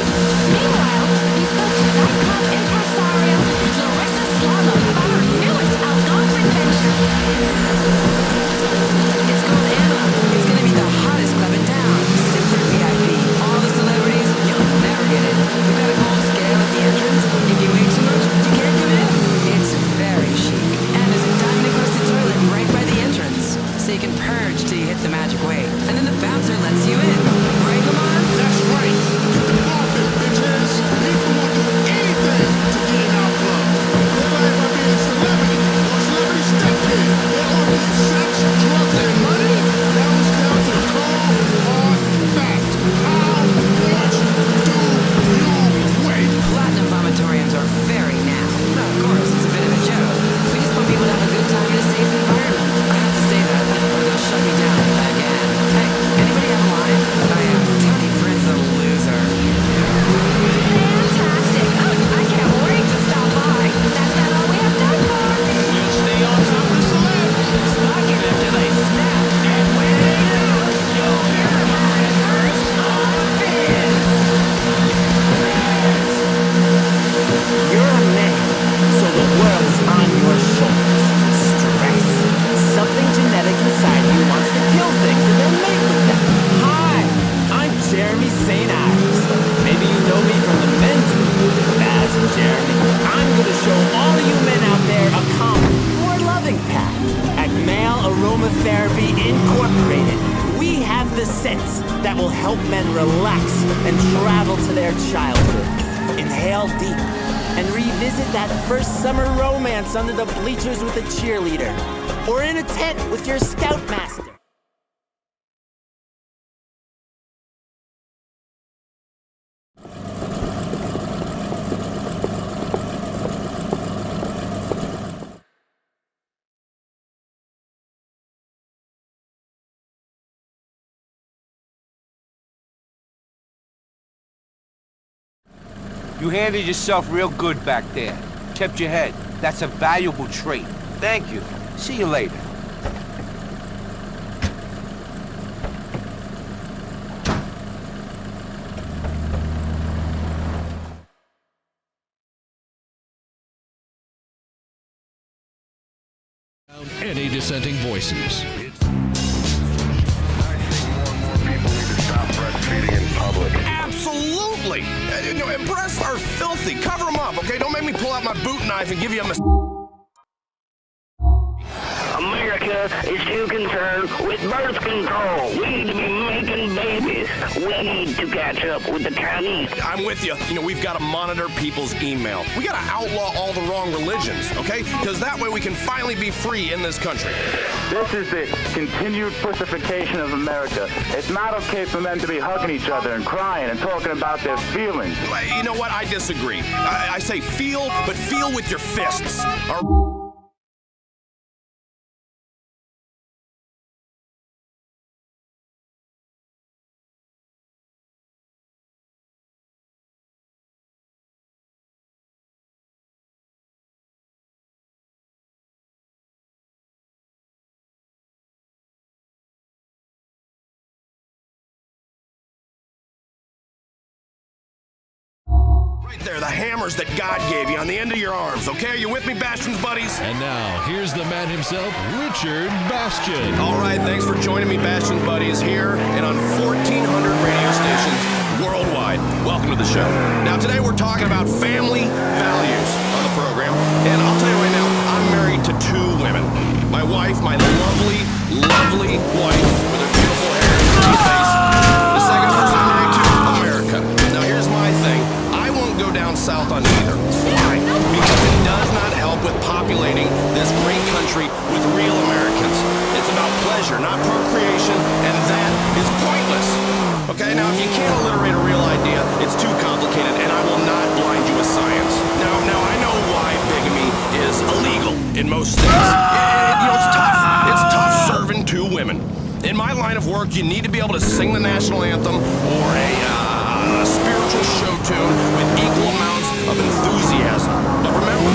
Meanwhile, he spoke to nightclub impresario Larissa Slalom about her newest Algonquin venture. It's called Anna. It's gonna be the hottest club in town. Super VIP. All the celebrities, you'll never get it. We've got a gold scale at the entrance. If you wait too much, you can't come in. It's very chic. And there's a diamond-encrusted toilet right by the entrance. So you can purge till you hit the magic weight. And then the bouncer lets you in. Right, Lamar? That's right. You can bluff it, bitches. People will do anything to get in our club. They lie about being a celebrity or a celebrity stepkid. They offer you sex, drugs, and money. That was down to the cold, hard fact. How much do you weigh? Platinum vomitoriums are very now. No, of course, it's a bit of a joke. We just want people to have a good time in a safe environment. I have to say that, or they'll shut me down again. Hey, anybody have a line? I am Tony Prince, a loser. Fantastic! Oh, I can't wait to stop by. That's not all we have time for. We'll stay on top of the celebs. Stalking them till they snap. And when they do, you'll hear about it first on Fizz. You're a man, so the world is on your shoulders. Stress. Something genetic inside you wants to kill things and then mate with them. Hi, I'm Jeremy St. Ives. Maybe you know me from the men's group. That's Jeremy. I'm gonna show all you men out there a calmer, more loving path. At Male Aromatherapy Incorporated, we have the scents that will help men relax and travel to their childhood. Inhale deep and revisit that first summer romance under the bleachers with a cheerleader, or in a tent with your scoutmaster. You handled yourself real good back there. Kept your head. That's a valuable trait. Thank you. See you later. Any dissenting voices. Absolutely! Breasts are filthy. Cover them up, okay? Don't make me pull out my boot knife and give you a America is too concerned with birth control. We need to be making babies. We need to catch up with the Chinese. I'm with you. We've got to monitor people's email. We got to outlaw all the wrong religions, okay? Because that way we can finally be free in this country. This is the continued pussification of America. It's not okay for men to be hugging each other and crying and talking about their feelings. You know what? I disagree. I say feel, but feel with your fists. Right there, the hammers that God gave you on the end of your arms, okay? Are you with me, Bastion's buddies? And now, here's the man himself, Richard Bastion. All right, thanks for joining me, Bastion's buddies, here and on 1,400 radio stations worldwide. Welcome to the show. Now, today we're talking about family values on the program, and I'll tell you right now, I'm married to 2 women. My wife, my lovely, lovely wife with her beautiful hair and pretty face. The second person I'm married to, America. Now, here's my thing. I won't go down south on either. Why? Because it does not help with populating this great country with real Americans. It's about pleasure, not procreation, and that is pointless. Okay, now if you can't alliterate a real idea, it's too complicated, and I will not blind you with science. Now I know why bigamy is illegal in most states. It's tough. It's tough serving 2 women. In my line of work, you need to be able to sing the national anthem or a spiritual show tune with equal amounts of enthusiasm. But remember,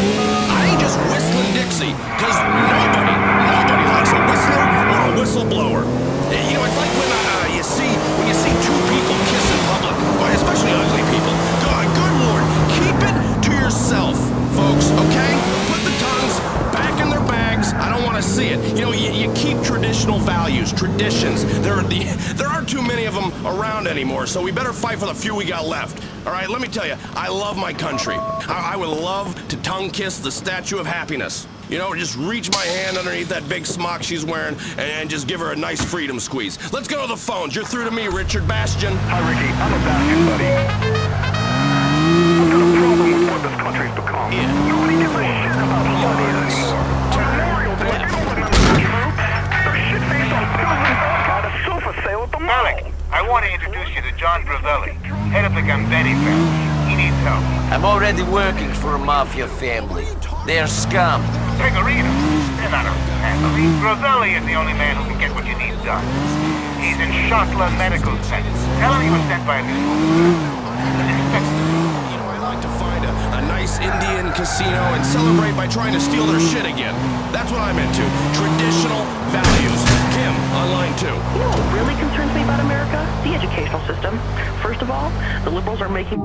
I ain't just whistling Dixie, because nobody likes a whistler or a whistleblower. You know, it's like when you see 2 people kiss in public, especially ugly people. Good Lord, keep it to yourself, folks, okay? Put the tongues back in their bags. I don't want to see it. You know, you keep traditional values, traditions. There aren't too many of them around anymore, so we better fight for the few we got left. All right, let me tell you, I love my country. I would love to tongue kiss the Statue of Happiness. You know, just reach my hand underneath that big smock she's wearing and just give her a nice freedom squeeze. Let's go to the phones. You're through to me, Richard Bastion. Hi, Ricky. I'm a Bastion, buddy. I've got a problem with what this country's become. Nobody gives a shit about holidays anymore. Memorial Day, they don't remember the troops. They're shit-faced on pills and vodka at a sofa sale at the mall. Alec, I want to introduce you to John Gravelli, head of the Gambetti family. He needs help. I'm already working for a mafia family. They're scum. Pecorino, they're not a family. Gravelli is the only man who can get what you need done. He's in Shotla Medical Center. Tell him he was sent by a news. I like to find a nice Indian casino and celebrate by trying to steal their shit again. That's what I'm into. Traditional values. Kim, on line 2. You know what really concerns me about America? The educational system. First of all, the liberals are making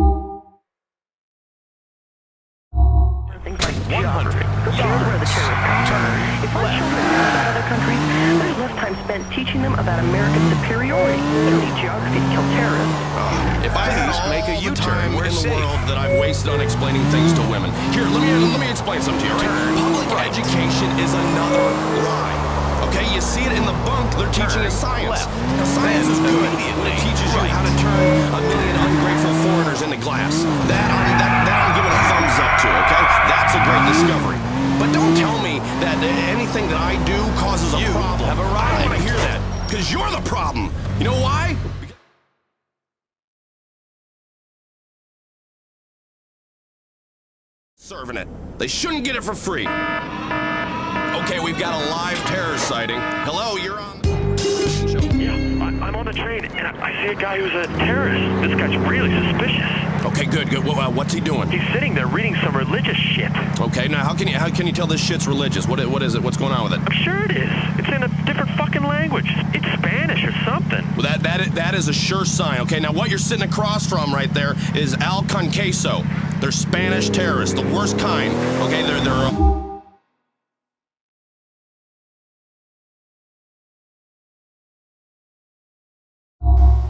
things like geography. Here's where the terrorists come from. If our children learn about other countries, there's less time spent teaching them about American superiority. They don't need geography to kill terrorists. If I had all the time in the world that I've wasted on explaining things to women. Here, let me explain something to you, all right? Public education is another lie. Okay, you see it in the bunk, they're teaching us science. Now, science is good when it teaches you how to turn a million ungrateful foreigners into glass. That I'm giving a thumbs up to, okay? That's a great discovery. But don't tell me that anything that I do causes a problem. I don't want to hear that, because you're the problem. You know why? Serving it. They shouldn't get it for free. Okay, we've got a live terror sighting. Hello, you're on the show. Yeah, I'm on the train, and I see a guy who's a terrorist. This guy's really suspicious. Okay, good. What's he doing? He's sitting there reading some religious shit. Okay, now how can you tell this shit's religious? What is it? What's going on with it? I'm sure it is. It's in a different fucking language. It's Spanish or something. Well, that is a sure sign. Okay, now what you're sitting across from right there is Al Conqueso. They're Spanish terrorists, the worst kind. Okay, they're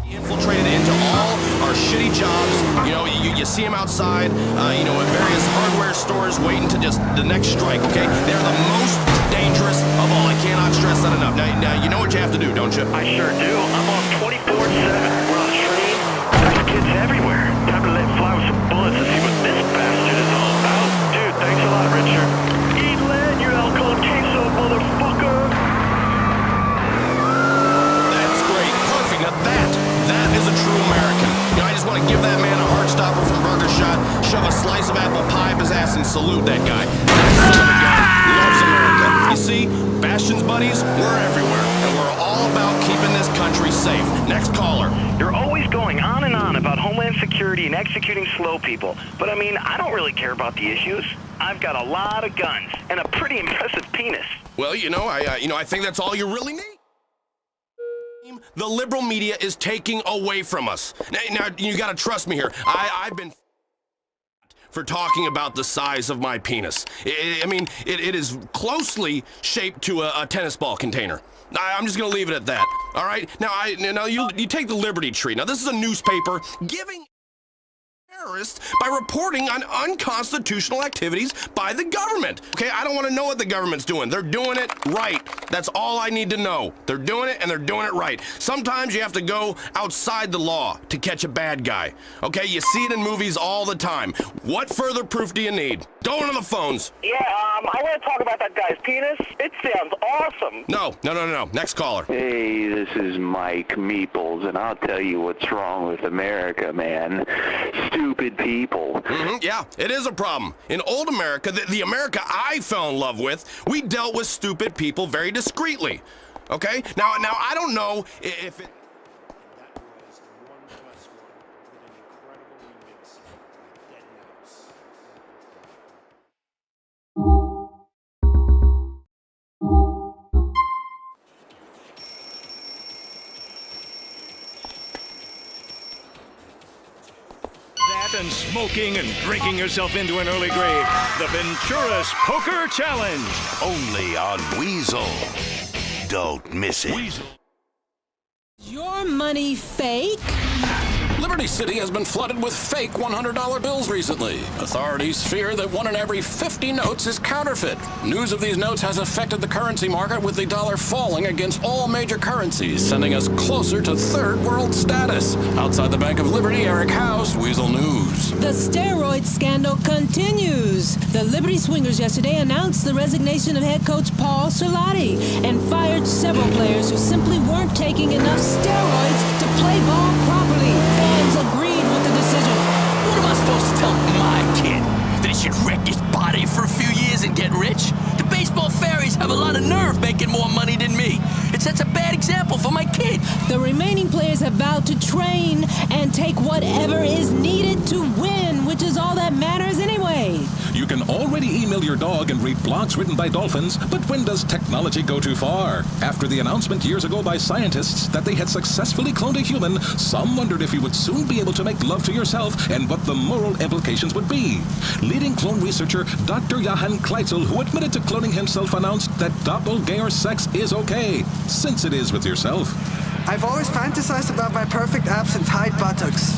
infiltrated into all our shitty jobs. You know, you see them outside, you know, at various hardware stores waiting to just the next strike, okay? They're the most dangerous of all. I cannot stress that enough. Now you know what you have to do, don't you? I sure do. I'm off 24/7. We're on a train. There's kids everywhere. Time to let fly with some bullets and see what this bastard is all about. Dude, thanks a lot, Richard. Eat lead, you El Queso, motherfucker! That's great. Perfect. Now that is a true American. You know, I just want to give that man a heart stopper from Burger Shot, shove a slice of apple pie up his ass, and salute that guy. That son of a gun loves America. You see, Bastion's buddies, we're everywhere, and we're all about keeping this country safe. Next caller. You're always going on and on about Homeland Security and executing slow people. But I mean, I don't really care about the issues. I've got a lot of guns and a pretty impressive penis. Well, I think that's all you really need. The liberal media is taking away from us. Now you gotta trust me here. I've been for talking about the size of my penis. I mean, it is closely shaped to a tennis ball container. I'm just gonna leave it at that. All right? Now you take the Liberty Tree. Now this is a newspaper giving terrorists by reporting on unconstitutional activities by the government. Okay, I don't want to know what the government's doing. They're doing it right. That's all I need to know. They're doing it, and they're doing it right. Sometimes you have to go outside the law to catch a bad guy. Okay, you see it in movies all the time. What further proof do you need? Go into the phones. Yeah, I want to talk about that guy's penis. It sounds awesome. No. Next caller. Hey, this is Mike Meeples, and I'll tell you what's wrong with America, man. Stupid people. Yeah, it is a problem. In old America, the America I fell in love with, we dealt with stupid people very discreetly. Okay? Now I don't know if it... And smoking and drinking yourself into an early grave. The Ventura's Poker Challenge. Only on Weasel. Don't miss it. Is your money fake? Liberty City has been flooded with fake $100 bills recently. Authorities fear that 1 in every 50 notes is counterfeit. News of these notes has affected the currency market, with the dollar falling against all major currencies, sending us closer to third world status. Outside the Bank of Liberty, Eric House, Weasel News. The steroid scandal continues. The Liberty Swingers yesterday announced the resignation of head coach Paul Cerlati and fired several players who simply weren't taking enough steroids to play ball properly. Fans agreed with the decision. What am I supposed to tell my kid? That he should wreck his body for a few years and get rich? The baseball fairies have a lot of nerve making more money than me. It sets a bad example for my kid. The remaining players have vowed to train and take whatever is needed to win, which is all that matters anyway. You can already email your dog and read blogs written by dolphins, but when does technology go too far? After the announcement years ago by scientists that they had successfully cloned a human, some wondered if you would soon be able to make love to yourself and what the moral implications would be. Leading clone researcher Dr. Johann Kleitzel, who admitted to cloning himself, announced that doppelganger sex is okay, since it is with yourself. I've always fantasized about my perfect abs and tight buttocks.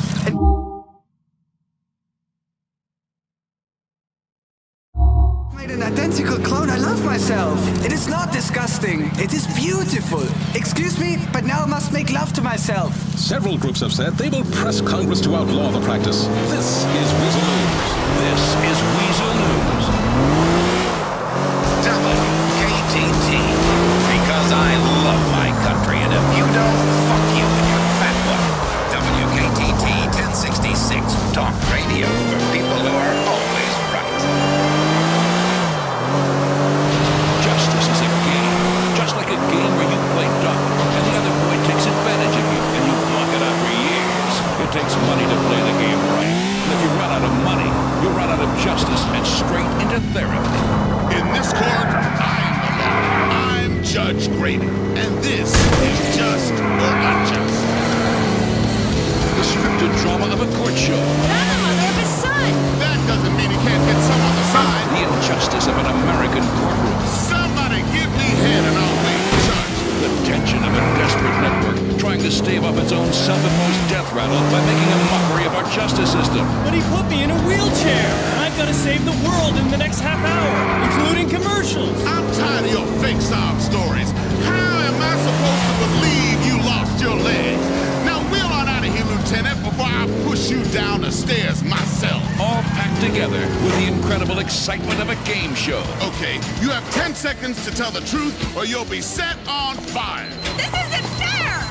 Made an identical clone. I love myself. It is not disgusting. It is beautiful. Excuse me, but now I must make love to myself. Several groups have said they will press Congress to outlaw the practice. This is Weasel News. This is Weasel News. WKTT. Because I love my country, and if you don't, fuck you and your fat one. WKTT 1066. Talk radio for people who are always right. Justice is a game. Just like a game where you play dumb, and the other boy takes advantage of you, and you block it out for years. It takes money to play the game right. And if you run out of money, you run out of justice and straight into therapy. In this court, I'm Judge Grady, and this is just or unjust. The scripted drama of a court show. I'm the mother of his son. That doesn't mean he can't get some on the side. The injustice of an American courtroom. Somebody give me head and I'll wait, Judge. The tension of a desperate network trying to stave off its own self-imposed death rattle by making a mockery of our justice system. But he put me in a wheelchair, and I've got to save the world in the next half hour, including commercials. I'm tired of your fake sob stories. How am I supposed to believe you lost your legs? Now wheel on out of here, Lieutenant, before I push you down the stairs myself. All packed together with the incredible excitement of a game show. Okay, you have 10 seconds to tell the truth, or you'll be set on fire. This isn't fair!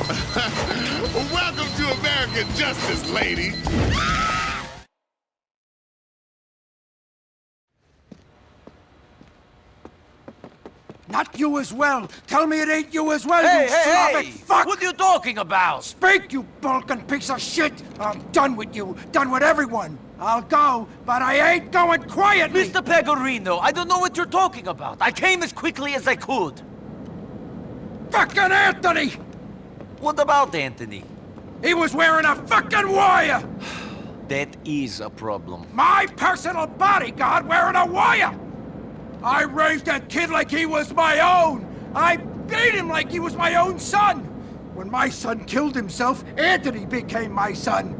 Welcome to American Justice, lady. Not you as well. Tell me it ain't you as well, Hey, you hey, Slavic hey! fuck! What are you talking about? Speak, you Balkan piece of shit! I'm done with you, done with everyone. I'll go, but I ain't going quietly! Mr. Pegorino, I don't know what you're talking about. I came as quickly as I could. Fucking Anthony! What about Anthony? He was wearing a fucking wire! That is a problem. My personal bodyguard wearing a wire! I raised that kid like he was my own! I beat him like he was my own son! When my son killed himself, Anthony became my son!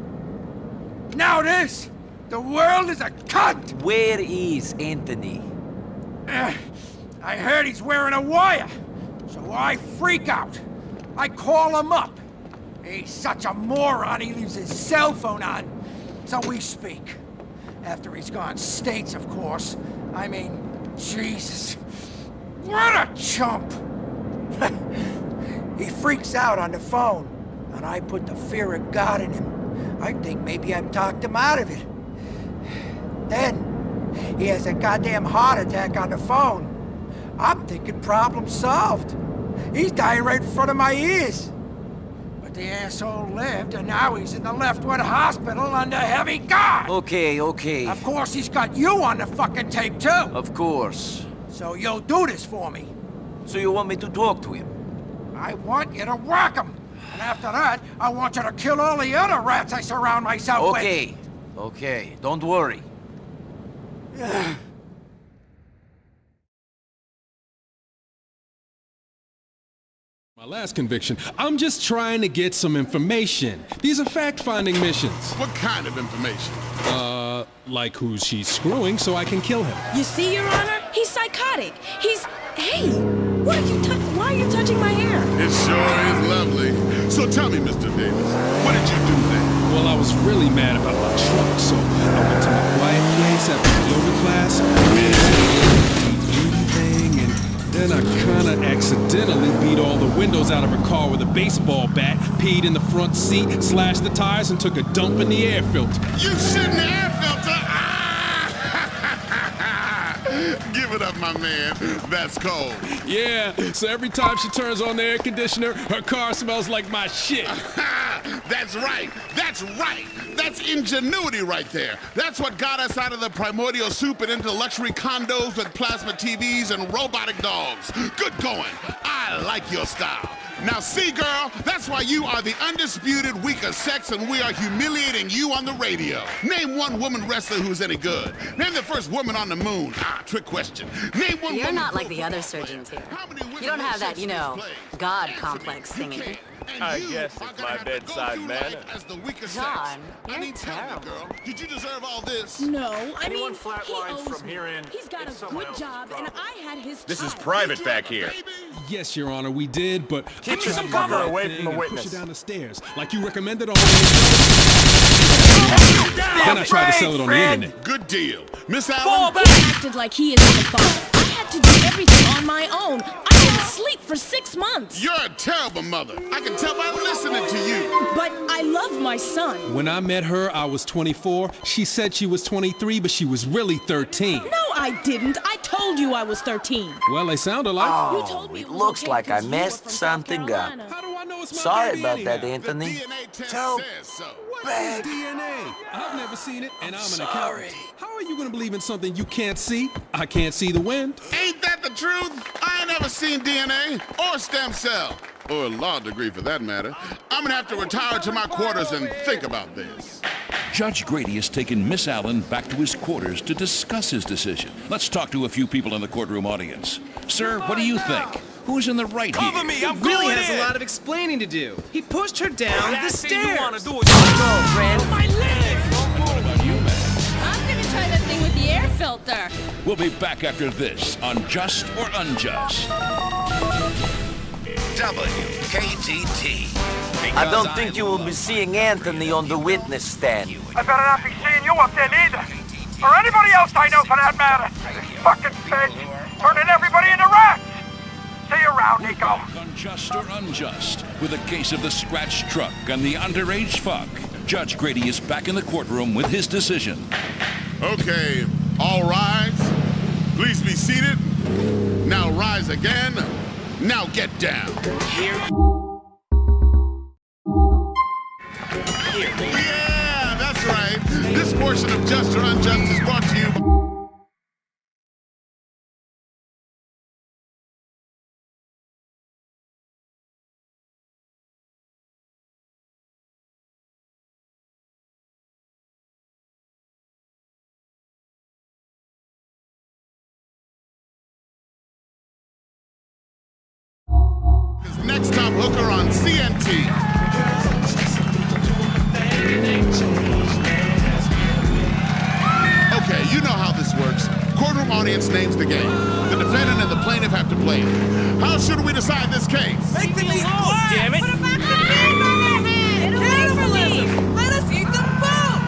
Now this! The world is a cunt! Where is Anthony? I heard he's wearing a wire, so I freak out. I call him up. He's such a moron, he leaves his cell phone on. So we speak. After he's gone states, of course. I mean, Jesus. What a chump! He freaks out on the phone, and I put the fear of God in him. I think maybe I've talked him out of it. Then, he has a goddamn heart attack on the phone. I'm thinking problem solved. He's dying right in front of my ears. But the asshole lived, and now he's in the Leftwood Hospital under heavy guard. Okay, okay. Of course, he's got you on the fucking tape, too. Of course. So you'll do this for me. So you want me to talk to him? I want you to whack him. And after that, I want you to kill all the other rats I surround myself with. Okay. Okay, don't worry. My last conviction, I'm just trying to get some information. These are fact-finding missions. What kind of information? Like who she's screwing so I can kill him. You see, Your Honor? He's psychotic. Hey, why are you touching my hair? It sure is lovely. So tell me, Mr. Davis, what did you do then? Well, I was really mad about my truck, so I went to my quiet place after yoga class, meditated, and then I kinda accidentally beat all the windows out of her car with a baseball bat, peed in the front seat, slashed the tires, and took a dump in the air filter. You shit in the air filter? Give it up, my man. That's cold. Yeah, so every time she turns on the air conditioner, her car smells like my shit. That's right. That's right. That's ingenuity right there. That's what got us out of the primordial soup and into luxury condos with plasma TVs and robotic dogs. Good going. I like your style. Now see, girl, that's why you are the undisputed weaker sex and we are humiliating you on the radio. Name one woman wrestler who's any good. Name the first woman on the moon. Trick question. Name one You're woman not like the other surgeons here. You don't have that, God complex thing in you. I guess it's my bedside manner. John, you're terrible. Did you deserve all this? No, I Anyone mean, flatlines he owes from here in, He's got it's a someone good else's job, and I had his This is child. private back here. Yes, Your Honor, we did, but... Keep your cover away from the witness. Push her down the stairs, like you recommended on... Then I tried to sell it on the internet. Good deal. Miss Allen? He acted like he isn't the father. I had to do everything on my own. I didn't sleep for 6 months. You're a terrible mother. I can tell by listening to you. But I love my son. When I met her, I was 24. She said she was 23, but she was really 13. No, I didn't. I told you I was 13. Well, they sound alike. Oh, it looks like I messed something up. Sorry about that, Anthony. So bad. DNA. I've never seen it, and I'm an accountant. How are you gonna believe in something you can't see? I can't see the wind. Ain't that the truth? I ain't never seen DNA or stem cell. Or a law degree for that matter. I'm gonna have to retire to my quarters and think about this. Judge Grady has taken Miss Allen back to his quarters to discuss his decision. Let's talk to a few people in the courtroom audience. Sir, what do you think? Who's in the right here? Cover me, I'm He really going has in. a lot of explaining to do. He pushed her down the Last thing you want to stairs. do is go, friend. My leg! What about you, man? I'm gonna try that thing with the air filter. We'll be back after this on Just or Unjust. WKTT. I don't think you will be seeing Anthony on the witness stand. I better not be seeing you up there neither. Or anybody else I know for that matter. This fucking bitch, turning everybody into rats. See you around, Nico. On Just or Unjust, with a case of the scratch truck and the underage fuck. Judge Grady is back in the courtroom with his decision. Okay, all rise. Please be seated. Now rise again. Now get down. Yeah, that's right. This portion of Just or Unjust is brought to you Hooker on CNT. Okay, you know how this works. Courtroom audience names the game. The defendant and the plaintiff have to play it. How should we decide this case? Make the meat black! Damn it! Put back the hands on their head! Cannibalism! Let us eat them both!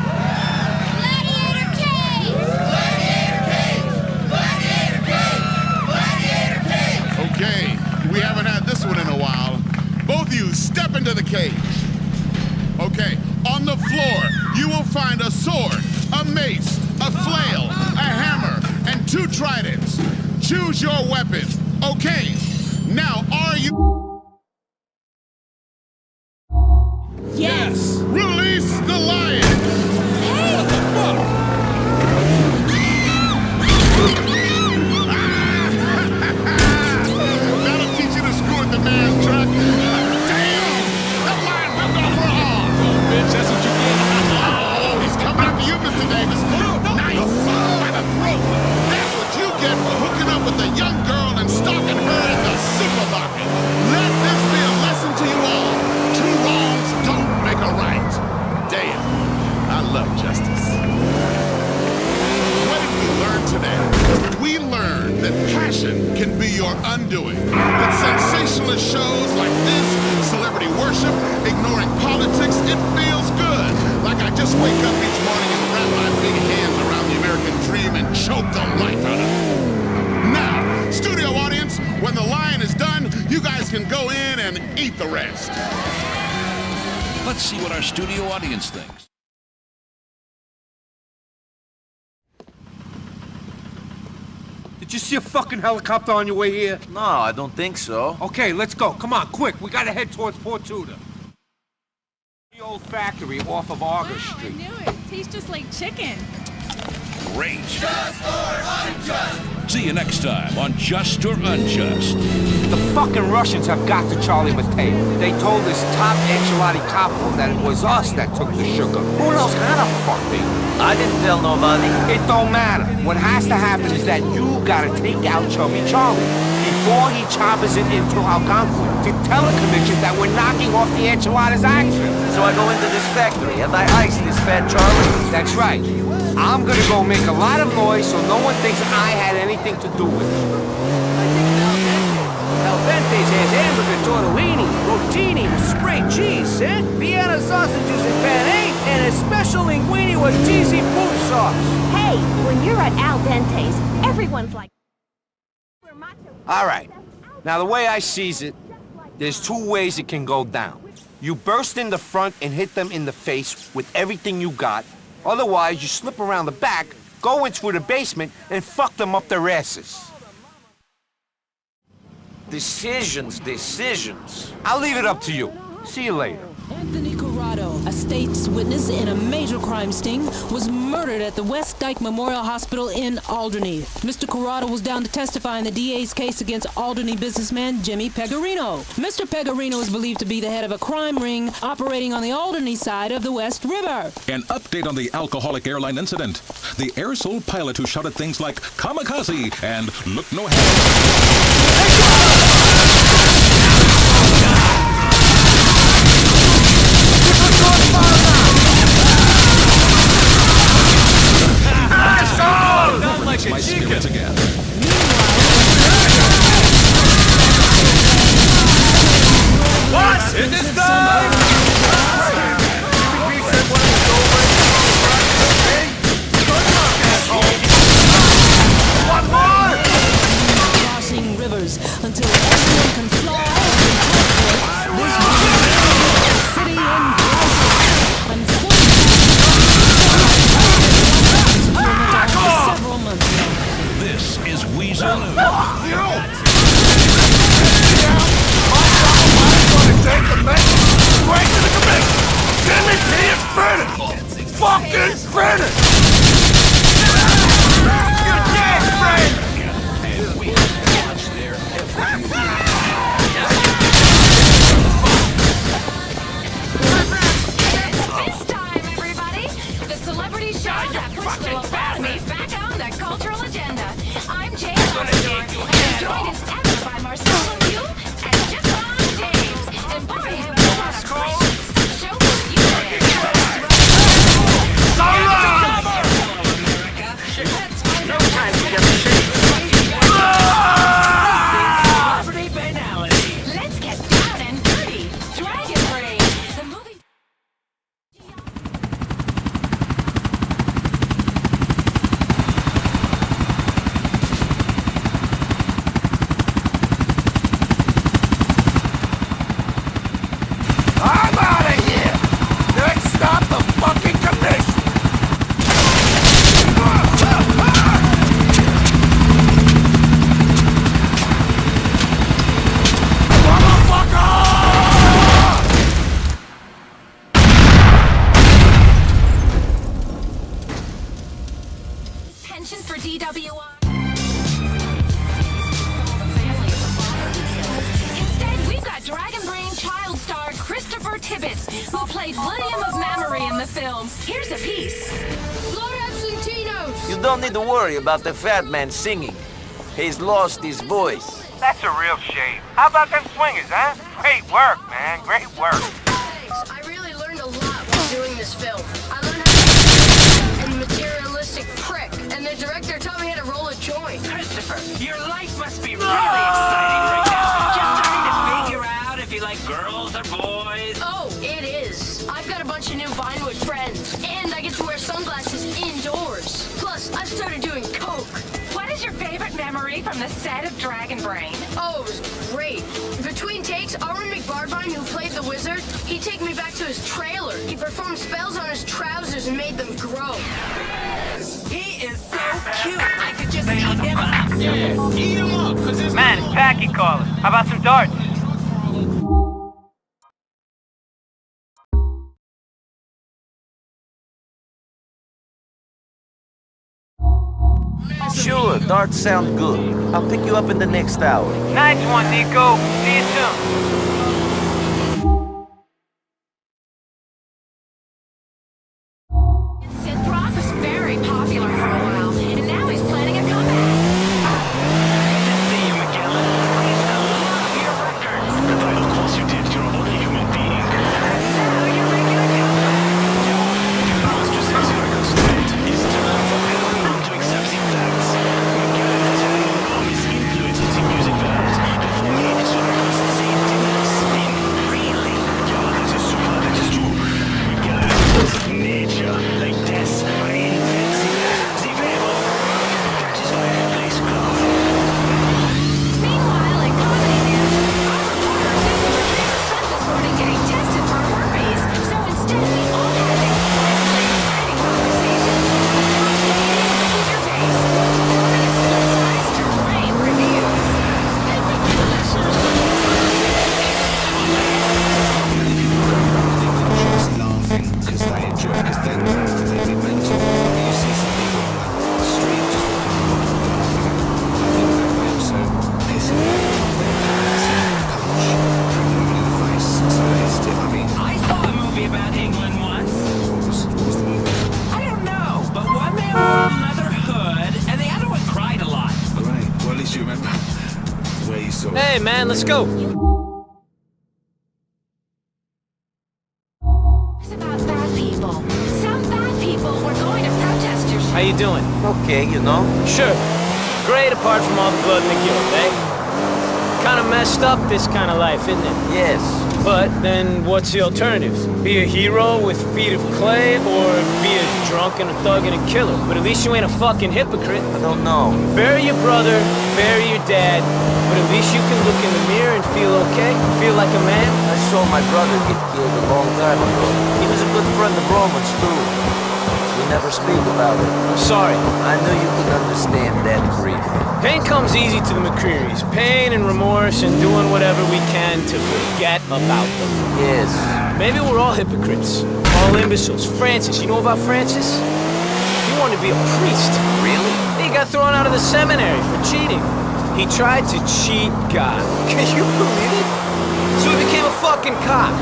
Gladiator cage! Gladiator cage! Gladiator cage! Gladiator cage! Okay, we haven't had this one in a while. Both of you step into the cage. Okay, on the floor, you will find a sword, a mace, a flail, a hammer, and 2 tridents. Choose your weapon. Okay, now are you... Yes! Release the lion! Hey! What the fuck? That'll teach you to screw with the man's truck. Damn! That lion ripped off her arm! Oh, bitch, that's what you get. Oh, he's coming after you, Mr. Davis. Nice! By the throat! That's what you get for hooking up with a young girl and stalking her in the supermarket. Let this be a lesson to you all. 2 wrongs don't make a right. Damn, I love justice. What did we learn today? We learned that passion can be your undoing. That sensationalist shows like this, celebrity worship, ignoring politics, it feels good. Like I just wake up each morning and wrap my big hands around the American dream and choke the life out of it. Now, studio audience, when the lion is done, you guys can go in and eat the rest. Let's see what our studio audience thinks. Did you see a fucking helicopter on your way here? No, I don't think so. Okay, let's go. Come on, quick. We gotta head towards Port Tudor. The old factory off of August Street. I knew it. Tastes just like chicken. Great. Just or unjust. See you next time on Just or Unjust. The fucking Russians have got to Charlie Mateo. They told this top enchilada capo that it was us that took the sugar. Who knows how the fuck they... I didn't tell nobody. It don't matter. What has to happen is that you gotta take out Chubby Charlie before he choppers it into Algonquin to tell the commission that we're knocking off the enchiladas action. So I go into this factory and I ice this fat Charlie? That's right. I'm gonna go make a lot of noise so no one thinks I had anything to do with it. I think Al Dente's has hamburger tortellini, rotini with spray cheese, eh? Vienna sausages and penne, and a special linguine with cheesy food sauce. Hey, when you're at Al Dente's, everyone's like... All right. Now, the way I sees it, there's 2 ways it can go down. You burst in the front and hit them in the face with everything you got. Otherwise, you slip around the back, go in through the basement, and fuck them up their asses. Decisions. I'll leave it up to you. See you later. Anthony Corrado, a state's witness in a major crime sting, was murdered at the West Dyke Memorial Hospital in Alderney. Mr. Corrado was down to testify in the DA's case against Alderney businessman Jimmy Pecorino. Mr. Pecorino is believed to be the head of a crime ring operating on the Alderney side of the West River. An update on the alcoholic airline incident. The air soul pilot who shouted things like kamikaze and look no My spirits again. What? Is this done? One more! Crossing rivers until everyone can fly and this city in several months ago. This is Weasel News. Take the message straight to the commission. Jimmy P is finished. Fucking finished. You're dead, friend. Tibbetts, who played William of Mamory in the film. Here's a piece. You don't need to worry about the fat man singing. He's lost his voice. That's a real shame. How about them swingers, huh? Great work, man. Great work. Thanks. I really learned a lot while doing this film. I learned how to be a materialistic prick, and the director taught me how to roll a joint. Christopher, your life must be really exciting right now. Just starting to figure out if you like girls or boys. Oh, it is. I've got a bunch of new Vinewood friends, and I get to wear sunglasses indoors. Plus, I've started doing coke. What is your favorite memory from the set of Dragon Brain? Oh, it was great. Between takes, Arwen McBardvine, who played the wizard, he'd take me back to his trailer. He performed spells on his trousers and made them grow. He is so cute. I could just eat him up. Yeah, eat him up, cause this man, it's Packy calling. How about some darts? Sure, darts sound good. I'll pick you up in the next hour. Nice one, Nico. See you soon. Sith Rock was very popular for a while, and now he's planning a comeback. See you, McKellen. I love your records. Of course you did. You're only a human being. So you're regular Mr. Sexy Records tonight. It's time for everyone to accept the facts. McKellen has had enormous influence in the music world. Before me, it's records that say it didn't spin. Really? Yeah, that is true. That is true. McKellen is a force of nature, like death. I invent the rebel. That is why I play Scrub. Meanwhile, in comedy news, our reporter says the retriever spent this morning getting tested for herpes. So instead, we all had a incredibly exciting conversation about future pace. Performing a synthesized to rave review. Just laughing because they enjoy it, because then they be mental. You see some people on the street just walking around laughing. I think that way also pissing their pants and punch and women in the face. So it's, I mean, I saw a movie about England once. what was the movie? I don't know, but one man wore a leather hood, and the other one cried a lot. Great. Well, at least you remember where you saw it. Hey, man, let's go. It's about bad people. Some bad people were going to protest your How you doing? Okay, you know. Sure. Great apart from all the blood and the guilt, eh? Kind of messed up, this kind of life, isn't it? Yes. But then what's the alternative? Be a hero with feet of clay, or be a drunk and a thug and a killer? But at least you ain't a fucking hypocrite. I don't know. Bury your brother, bury your dad, but at least you can look in the mirror and feel okay, feel like a man. I saw my brother get killed a long time ago. He was a good friend of Roman's, too. We never speak about it. I'm sorry. I knew you could understand that grief. Pain comes easy to the McCrearys. Pain and remorse and doing whatever we can to forget about them. Yes. Maybe we're all hypocrites. All imbeciles. Francis, you know about Francis? He wanted to be a priest. Really? He got thrown out of the seminary for cheating. He tried to cheat God. Can you believe it? So he became a fucking cop.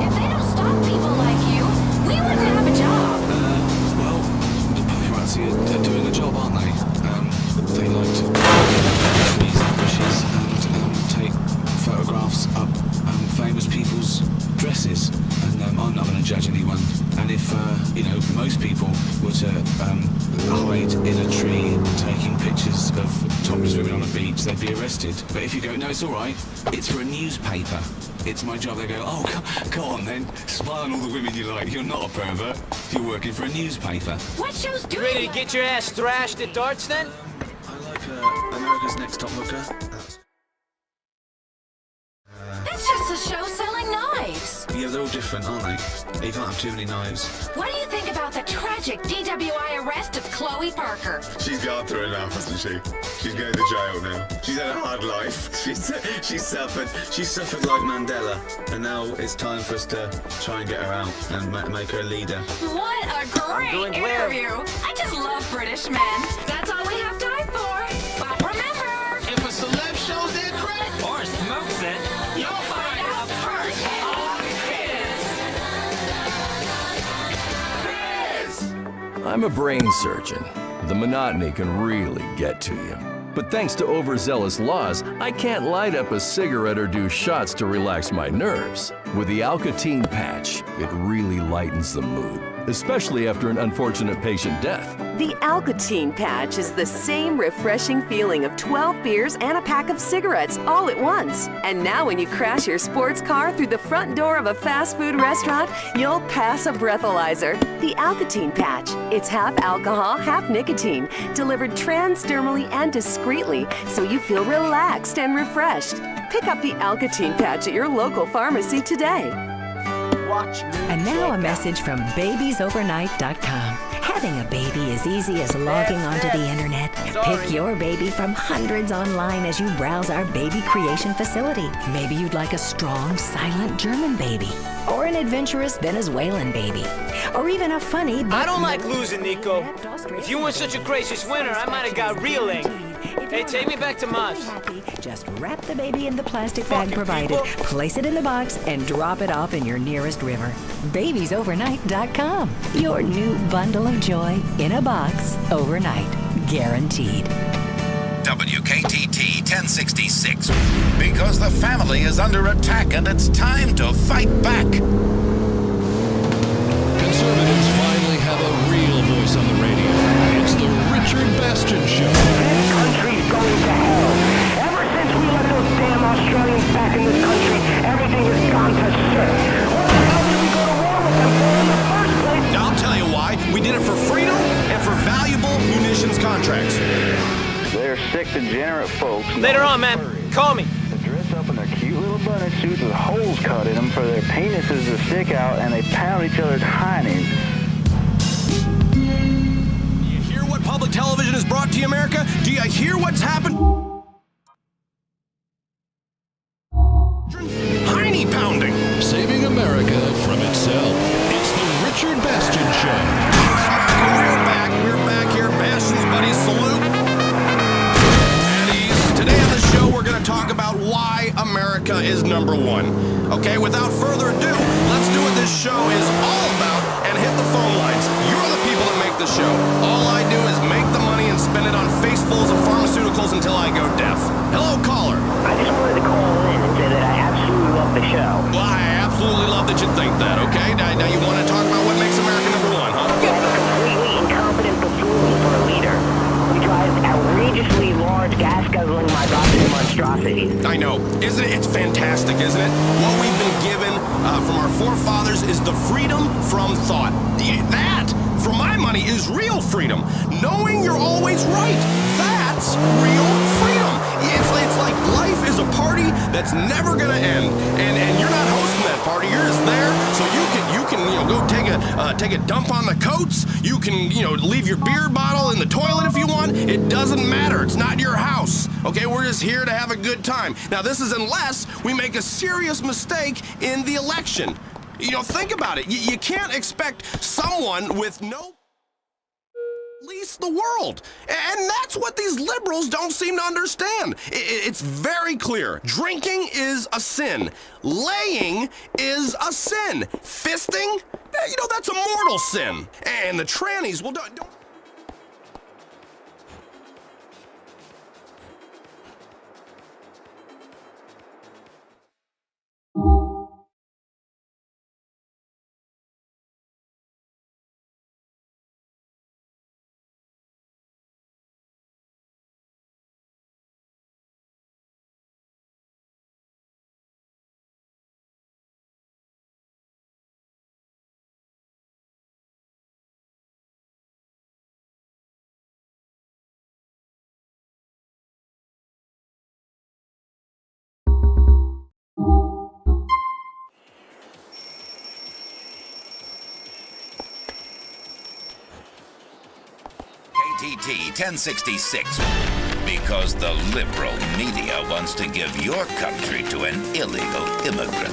If they don't stop people like you, we wouldn't have a job. Well, the paparazzi are doing a job, aren't they? They like to trees and bushes and take photographs up famous people's dresses. And I'm not going to judge anyone. And if, most people were to hide in a tree taking pictures of topless women on a beach, they'd be arrested. But if you go, no, it's all right, it's for a newspaper. It's my job. They go, oh, go on then, spy on all the women you like. You're not a pervert. You're working for a newspaper. What shows do You ready to get your ass thrashed at darts then? I like America's Next Top Hooker. That's just a show selling knives. Yeah, they're all different, aren't they? You can't have too many knives. What do you think about the tragic DWI arrest of Chloe Parker? She's gone through enough, hasn't she? She's going to jail now. She's had a hard life. She's suffered like Mandela, and now it's time for us to try and get her out and make her a leader. What a great interview! I just love British men. That's all we have time for. But remember, If a celeb shows their credit Or smokes it. you'll find out first. I'm a brain surgeon. The monotony can really get to you. But thanks to overzealous laws, I can't light up a cigarette or do shots to relax my nerves. With the Alcatine patch, it really lightens the mood, especially after an unfortunate patient death. The Alcatine patch is the same refreshing feeling of 12 beers and a pack of cigarettes all at once. And now when you crash your sports car through the front door of a fast food restaurant, you'll pass a breathalyzer. The Alcatine patch. It's half alcohol, half nicotine, delivered transdermally and discreetly so you feel relaxed and refreshed. Pick up the Alcatine patch at your local pharmacy today. And now a message from babiesovernight.com. Having a baby is easy as logging onto the internet. Pick your baby from hundreds online as you browse our baby creation facility. Maybe you'd like a strong, silent German baby, or an adventurous Venezuelan baby, or even a funny... I don't like losing, Nico. If you weren't such a gracious winner, I might have got real angry. Hey, take me back to Moss. Just wrap the baby in the plastic bag provided, place it in the box, and drop it off in your nearest river. Babiesovernight.com. Your new bundle of joy in a box overnight. Guaranteed. WKTT 1066. Because the family is under attack and it's time to fight back. Conservatives finally have a real voice on the radio. It's the Richard Bastion Show. This country's going to hell. Ever since we let those damn Australians back in this country, everything has gone to shit. What the hell did we go to war with them for in the first place? I'll tell you why. We did it for freedom and for valuable munitions contracts. They're sick, degenerate folks. Later on, man. Call me. They dress up in their cute little bunny suits with holes cut in them for their penises to stick out, and they pound each other's heinies. Public television has brought to you, America. Do you hear what's happened? Heine pounding. Saving America from itself. It's the Richard Bastion Show. We're back here. Bastion's buddies, salute. At ease. Today on the show, we're going to talk about why America is number one. Okay, without further ado, let's do what this show is all about and hit the phone lines. You're the people that make the show. All I do is make the money and spend it on facefuls of pharmaceuticals until I go deaf. Hello, caller. I just wanted to call in and say that I absolutely love the show. Well, I absolutely love that you think that, okay? Now you want to talk about what makes America number one, huh? We have a completely incompetent buffoon for a leader. We drive outrageously large, gas-guzzling, my monstrosities. I know. Isn't it? It's fantastic, isn't it? What we've been given from our forefathers is the freedom from thought. That, for my money, is real freedom. Knowing you're always right. That's real freedom. It's like life is a party that's never gonna end, and you're not hosting that party. You're just there, so you can go take a dump on the coats. You can leave your beer bottle in the toilet if you want. It doesn't matter. It's not your house. Okay, we're just here to have a good time. Now this is unless we make a serious mistake in the election. Think about it. You can't expect someone with no lease the world. And that's what these liberals don't seem to understand. It's very clear. Drinking is a sin. Laying is a sin. Fisting, that's a mortal sin. And the trannies, well, don't... KTT 1066. Because the liberal media wants to give your country to an illegal immigrant.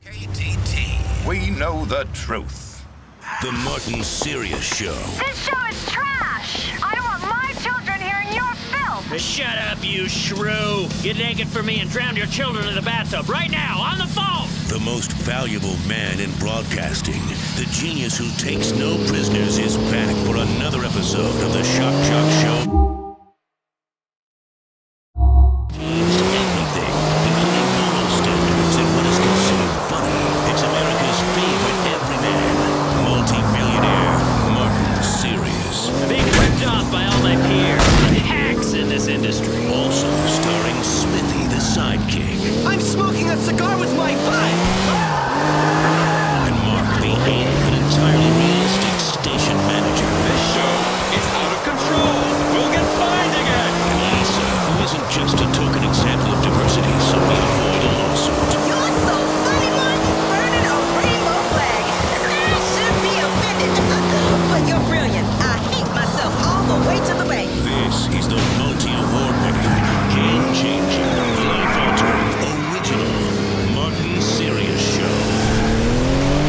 KTT. We know the truth. The Martin Sirius Show. This show is trash! I don't want my children hearing your filth! Shut up, you shrew! Get naked for me and drown your children in the bathtub right now, on the phone! The most valuable man in broadcasting, the genius who takes no prisoners, is back for another episode of the Shock Jock Show. Changed everything, including moral standards and what is considered funny. It's America's favorite everyman, multi-millionaire, Martin Sirius. Being ripped off by all my peers, the hacks in this industry. Also starring Smithy the Sidekick. I'm smoking a cigar with my butt! And Mark the and entirely realistic station manager. This show is out of control. We'll get fined again. And Lisa, who isn't just a token example of diversity, so we avoid a lawsuit. You're so funny, Martin, burning a rainbow flag. I should be offended, but you're brilliant. I hate myself all the way to the bank. This is the multi-award-winning, game-changing, life-altering, original Martin Sirius Show.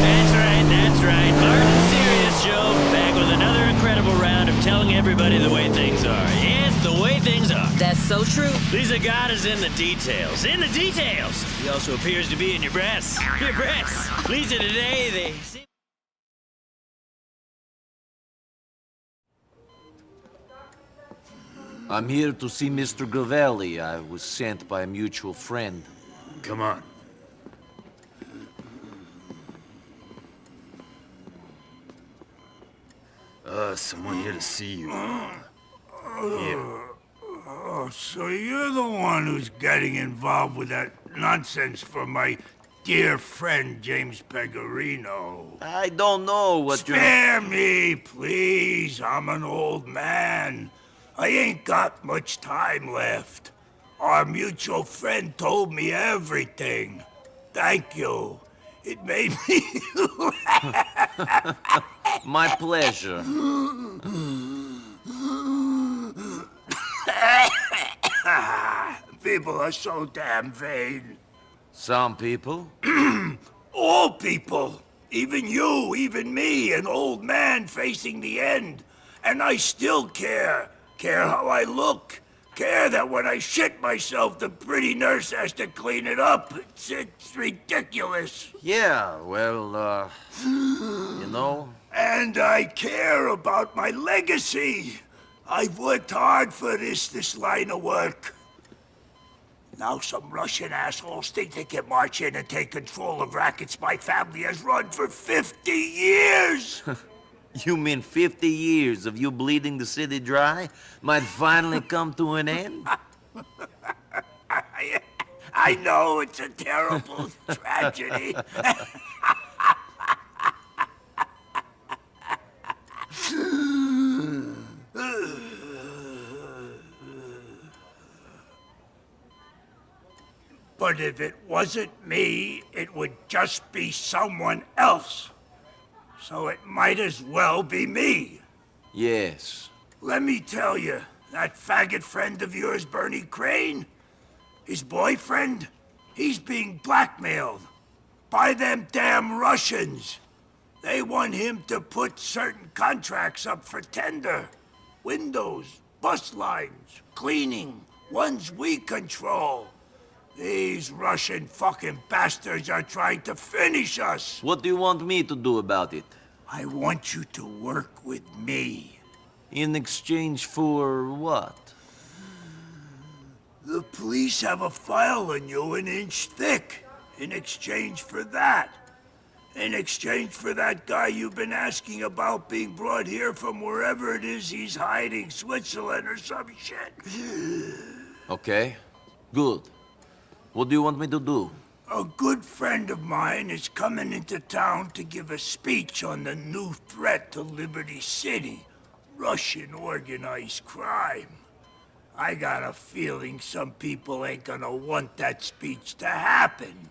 That's right. Martin Sirius Show, back with another incredible round of telling everybody the way things are. Yes, the way things are. That's so true. Lisa God is in the details. In the details! He also appears to be in your breasts. Your breasts! Lisa, today, they seem... I'm here to see Mr. Gavelli. I was sent by a mutual friend. Come on. Someone here to see you. Oh, so you're the one who's getting involved with that nonsense for my dear friend James Pecorino. I don't know what you're... Spare me, please. I'm an old man. I ain't got much time left. Our mutual friend told me everything. Thank you. It made me laugh. My pleasure. People are so damn vain. Some people? All people. Even you, even me, an old man facing the end. And I still care. Care how I look. Care that when I shit myself, the pretty nurse has to clean it up. It's ridiculous. Yeah, well, you know... And I care about my legacy. I've worked hard for this line of work. Now some Russian assholes think they can march in and take control of rackets my family has run for 50 years! You mean 50 years of you bleeding the city dry might finally come to an end? I know it's a terrible tragedy. But if it wasn't me, it would just be someone else. So it might as well be me. Yes. Let me tell you, that faggot friend of yours, Bernie Crane, his boyfriend, he's being blackmailed by them damn Russians. They want him to put certain contracts up for tender. Windows, bus lines, cleaning, ones we control. These Russian fucking bastards are trying to finish us. What do you want me to do about it? I want you to work with me. In exchange for what? The police have a file on you an inch thick. In exchange for that. In exchange for that guy you've been asking about being brought here from wherever it is he's hiding, Switzerland or some shit. Okay, good. What do you want me to do? A good friend of mine is coming into town to give a speech on the new threat to Liberty City, Russian organized crime. I got a feeling some people ain't gonna want that speech to happen.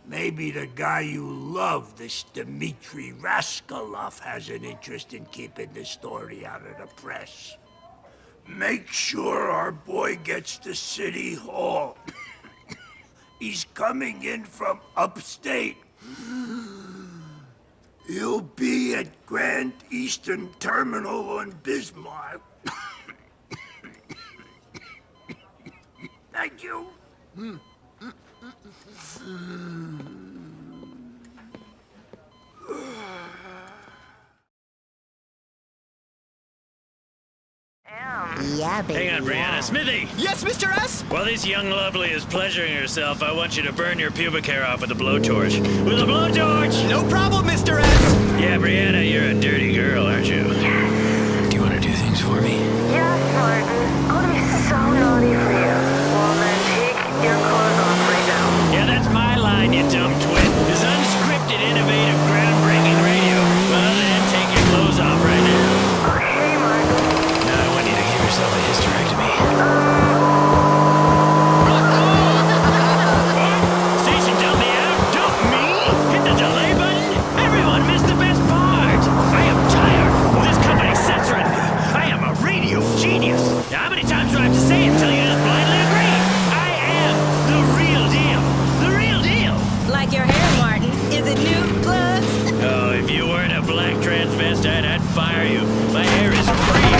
Maybe the guy you love, this Dmitri Raskolov, has an interest in keeping the story out of the press. Make sure our boy gets to City Hall. He's coming in from upstate. He'll be at Grand Eastern Terminal on Bismarck. like you. Yeah, baby. Hang on, Brianna. Smithy! Yes, Mr. S? While this young lovely is pleasuring herself, I want you to burn your pubic hair off with a blowtorch. With a blowtorch! No problem, Mr. S. Yeah, Brianna, you're a dirty girl, aren't you? Do you want to do things for me? Yes, Martin. I'll be so naughty for you. Well, then take your clothes off right now. Yeah, that's my line, you dumb twit. This unscripted, innovative, groundbreaking radio. Well, then take your clothes off right now. Okay, Martin. Now I want you to give yourself a hysterectomy. Station, dump me out? Dump me? Hit the delay button? Everyone missed the best part. I am tired of this company censoring me. I am a radio genius. Now, how many times do I have to say it until you just blindly agree? I am the real deal. The real deal. Like your hair, Martin. Is it new plugs? Oh, if you weren't a black transvestite, I'd fire you. My hair is real.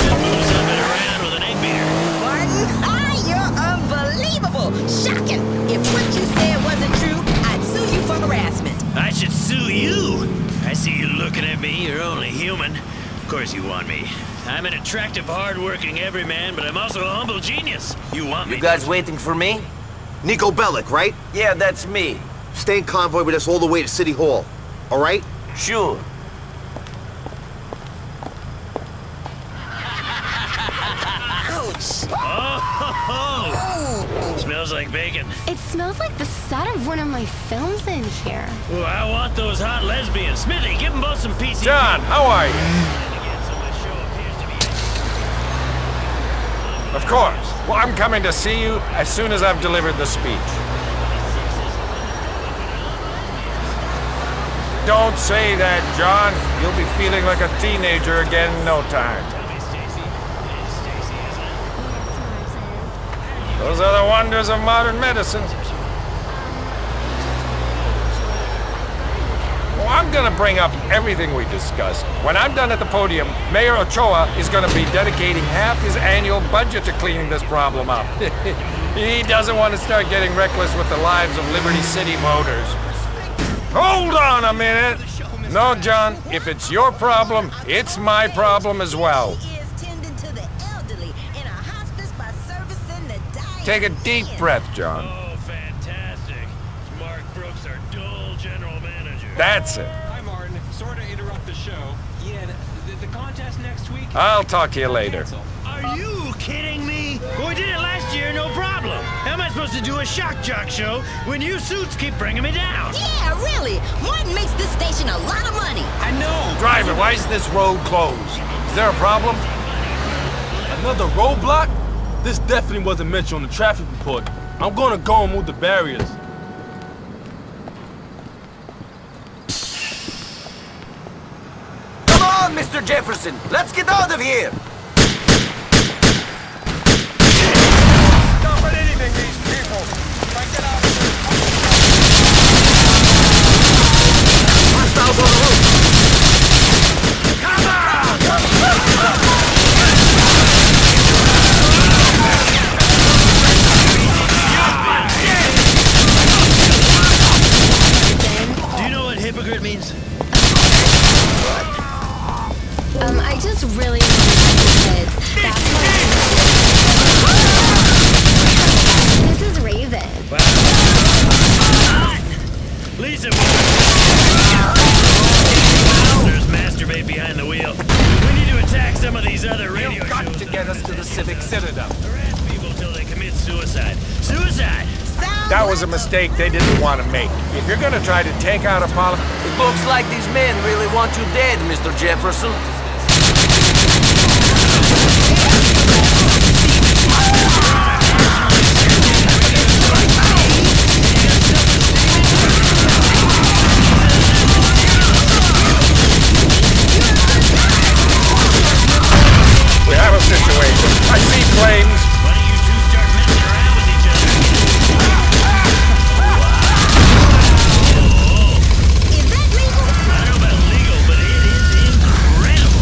Just move something around with an 8-meter. Martin, you're unbelievable. Shocking. If what you said wasn't true, I'd sue you for harassment. I should sue you. I see you looking at me. You're only human. Of course you want me. I'm an attractive, hard-working everyman, but I'm also a humble genius. You want me? You guys waiting for me? Nico Bellic, right? Yeah, that's me. Stay in convoy with us all the way to City Hall. All right? Sure. Ouch. Oh, smells like bacon. It smells like the set of one of my films in here. Well, I want those hot lesbians. Smithy, give them both some PCP. John, how are you? Of course. Well, I'm coming to see you as soon as I've delivered the speech. Don't say that, John. You'll be feeling like a teenager again in no time. Those are the wonders of modern medicine. Well, I'm gonna bring up everything we discussed. When I'm done at the podium, Mayor Ochoa is gonna be dedicating half his annual budget to cleaning this problem up. He doesn't want to start getting reckless with the lives of Liberty City voters. Hold on a minute! No, John, if it's your problem, it's my problem as well. Take a deep breath, John. Oh, fantastic. Mark Brooks, our dull general manager. That's it. Hi, Martin. Sorry to interrupt the show. Yeah, the contest next week... I'll talk to you later. Are you kidding me? Well, we did it last year, no problem. How am I supposed to do a shock jock show when you suits keep bringing me down? Yeah, really. Martin makes this station a lot of money. I know. Driver, why is this road closed? Is there a problem? Another roadblock? This definitely wasn't mentioned on the traffic report. I'm gonna go and move the barriers. Come on, Mr. Jefferson. Let's get out of here. Stop at anything, these people. If I get out of here... Hostiles on the roof. Come on! Do you know what hypocrite means? I just really want to kids. That's why This is Raven. Lisa, there's masturbate behind the wheel. We need to attack some of these other radio shows. You've got to get us to the Civic Citadel. Harass people till they commit suicide. Suicide! That was a mistake they didn't want to make. If you're gonna try to take out a politician... It looks like these men really want you dead, Mr. Jefferson. We have a situation. I see flames. Why don't you two start messing around with each other? Is that legal? I don't know about legal, but it is incredible.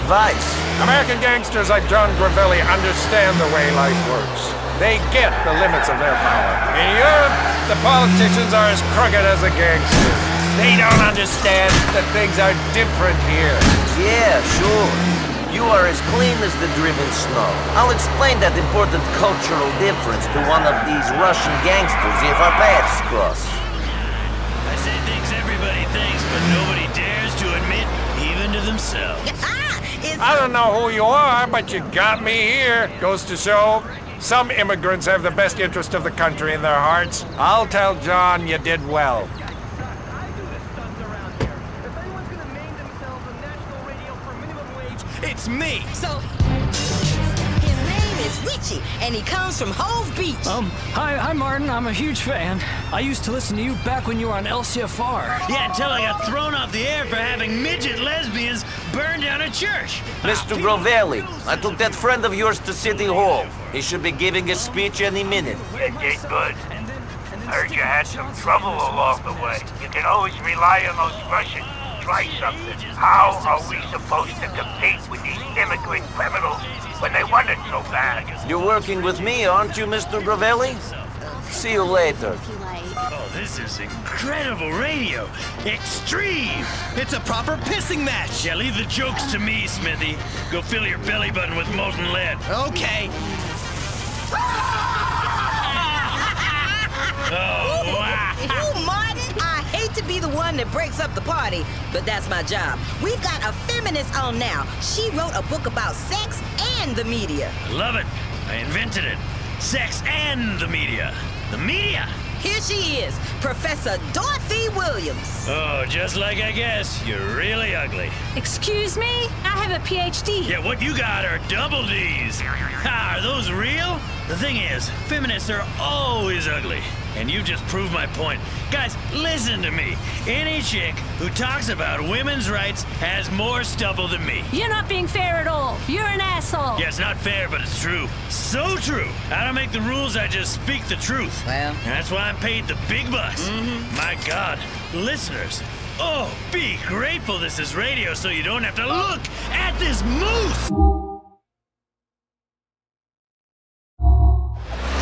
advice. American gangsters like John Gravelli understand the way life works. They get the limits of their power. In Europe, the politicians are as crooked as the gangsters. They don't understand that things are different here. Yeah, sure. You are as clean as the driven snow. I'll explain that important cultural difference to one of these Russian gangsters if our paths cross. I say things everybody thinks, but nobody dares to admit, even to themselves. I don't know who you are, but you got me here. Goes to show, some immigrants have the best interest of the country in their hearts. I'll tell John you did well. It's me. So, his name is Richie, and he comes from Hove Beach. Hi, Martin. I'm a huge fan. I used to listen to you back when you were on LCFR. Yeah, until I got thrown off the air for having midget lesbians burn down a church. Mr. Grovelli, I took that friend of yours to City Hall. He should be giving a speech any minute. It did good. Heard you had some trouble along the way. You can always rely on those Russians. Try something. How are we supposed to compete with these immigrant criminals when they want it so bad? You're working with me, aren't you, Mr. Grovelli? See you later. Oh, this is incredible radio. Extreme. It's a proper pissing match. Yeah, leave the jokes to me, Smithy. Go fill your belly button with molten lead. Okay. Oh, wow. Ooh, Martin, I hate to be the one that breaks up the party, but that's my job. We've got a feminist on now. She wrote a book about sex and the media. Love it. I invented it. Sex and the media. The media. Here she is, Professor Dorothy Williams. Oh, just like I guess, you're really ugly. Excuse me? I have a PhD. Yeah, what you got are double D's. Ha, are those real? The thing is, feminists are always ugly. And you just proved my point. Guys, listen to me. Any chick who talks about women's rights has more stubble than me. You're not being fair at all. You're an asshole. Yeah, it's not fair, but it's true. So true. I don't make the rules, I just speak the truth. Well. And that's why I'm paid the big bucks. My God, listeners, oh, be grateful this is radio so you don't have to look at this moose.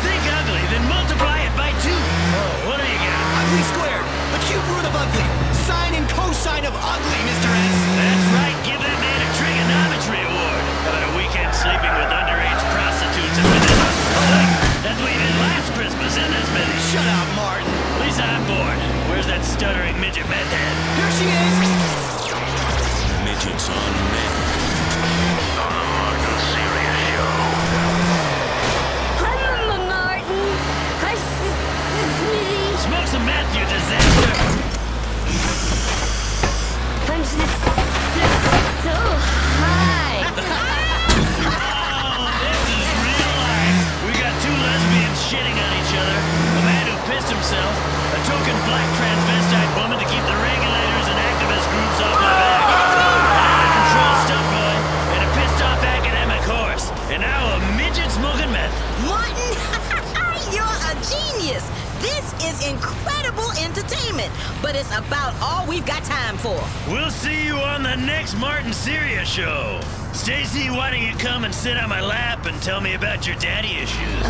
Think ugly, then multiply it by 2. Oh, what do you got? Ugly squared. The cube root of ugly. Sine and cosine of ugly, Mr. S. That's right, give that man a trigonometry award. How about a weekend sleeping with underage prostitutes and vanilla? Oh, wait, that's what you did last Christmas, isn't it, Smithy? Shut up, Martin. At least I'm bored. Where's that stuttering midget meth head? Here she is. Midgets on meth. Smoke some meth, you disaster! I'm just so high. Oh, this is real life. We got 2 lesbians shitting on each other, a man who pissed himself, a token black transvestite woman to keep the regulators and activist groups off my back, an out-of-control stunt boy, and a pissed-off academic horse, and now a midget smoking meth. Martin, you're a genius. This is incredible entertainment, but it's about all we've got time for. We'll see you on the next Martin Syria show. Stacy, why don't you come and sit on my lap and tell me about your daddy issues?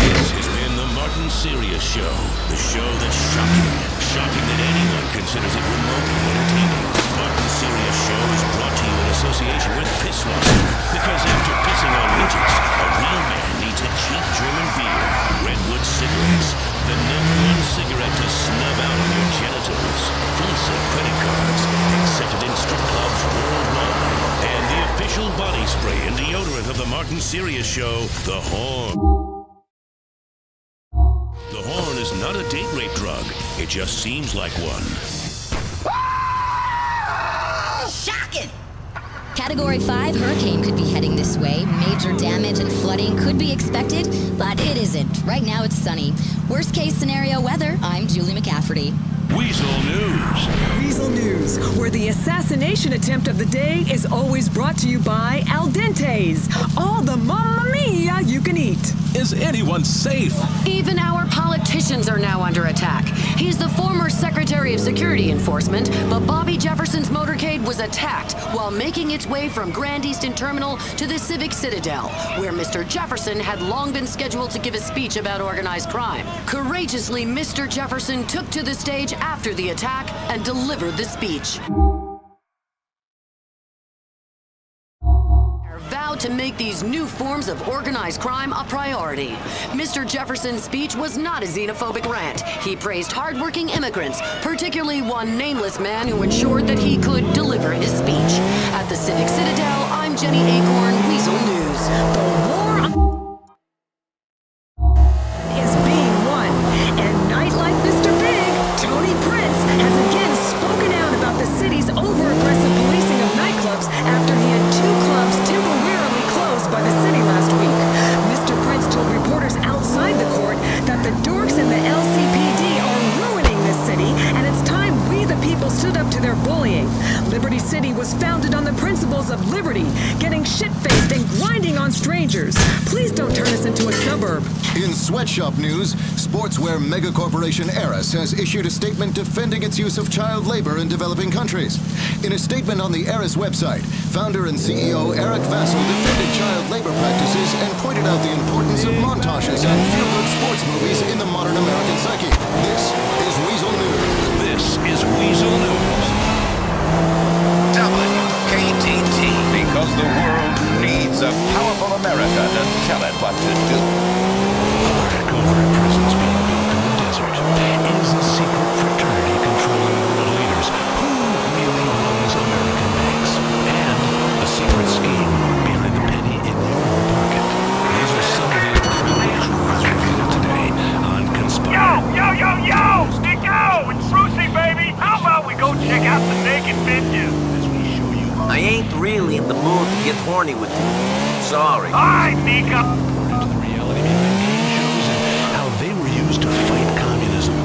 This has been the Martin Syria Show. The show that's shocking. Shocking that anyone considers it remotely entertaining. Martin Syria Show is brought to you in association with Piss Lawson. Because after pissing on midgets, a real man needs a cheap German beer, Redwood cigarettes, the #1 cigarette to snub out on your genitals, Visa credit cards, accepted in strip clubs worldwide, and the official body spray and deodorant of the Martin Syria Show, the Horn. The Horn is not a date rape drug. It just seems like one. Shocking! Category 5 hurricane could be heading this way. Major damage and flooding could be expected, but it isn't. Right now it's sunny. Worst case scenario weather, I'm Julie McCafferty. Weasel News. Weasel News, where the assassination attempt of the day is always brought to you by Al Dente's. All the Mamma Mia you can eat. Is anyone safe? Even our politicians are now under attack. He's the former Secretary of Security Enforcement, but Bobby Jefferson's motorcade was attacked while making its way from Grand Easton Terminal to the Civic Citadel, where Mr. Jefferson had long been scheduled to give a speech about organized crime. Courageously, Mr. Jefferson took to the stage after the attack and delivered the speech. Vowed to make these new forms of organized crime a priority. Mr. Jefferson's speech was not a xenophobic rant. He praised hardworking immigrants, particularly one nameless man who ensured that he could deliver his speech. At the Civic Citadel, I'm Jenny Acorn, Weasel News. The war is being won, and nightlife Mr. Big, Tony Prince, has again spoken out about the city's over-aggressive policing of nightclubs after he had 2 clubs temporarily closed by the city last week. Mr. Prince told reporters outside the court that the dorks and the LCPD are ruining this city, and it's time we the people stood up to their bullying. Liberty City was founded on the principles of liberty, getting shit-faced and grinding on strangers. Please don't turn us into a suburb. In sweatshop news, sportswear megacorporation Eris has issued a statement defending its use of child labor in developing countries. In a statement on the Eris website, founder and CEO Eric Vassell defended child labor practices and pointed out the importance of montages and feel-good sports movies in the modern American psyche. This is Weasel News. This is Weasel News. WKTT, because the world needs a powerful America to tell it what to do. Over at prisons being built in the desert is a secret fraternity controlling world leaders. Who really runs American banks? And a secret scheme behind the penny in your pocket. These are some of the incredible truths revealed today on Conspire. Yo! Nico! It's Brucey, baby! How about we go check out the naked bitches? I ain't really in the mood to get horny with you. Sorry. Alright, Nico! Into the reality behind game shows and how they were used to fight communism.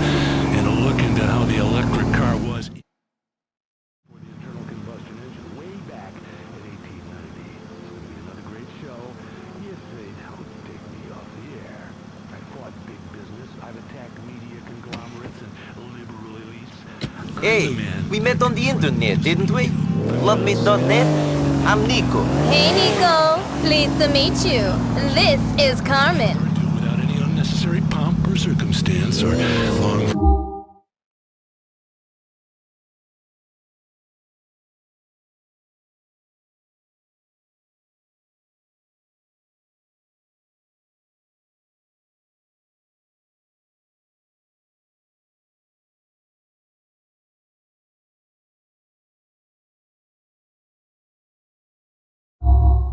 And a look into how the electric car was for the internal combustion engine way back in 1890. It's going to be another great show. Yes, they don't take me off the air. I fought big business. I've attacked media conglomerates and liberal elites. Hey, we met on the internet, didn't we? LoveMe.net? I'm Nico. Hey, Nico. Pleased to meet you. This is Carmen. Without any unnecessary pomp or circumstance or long...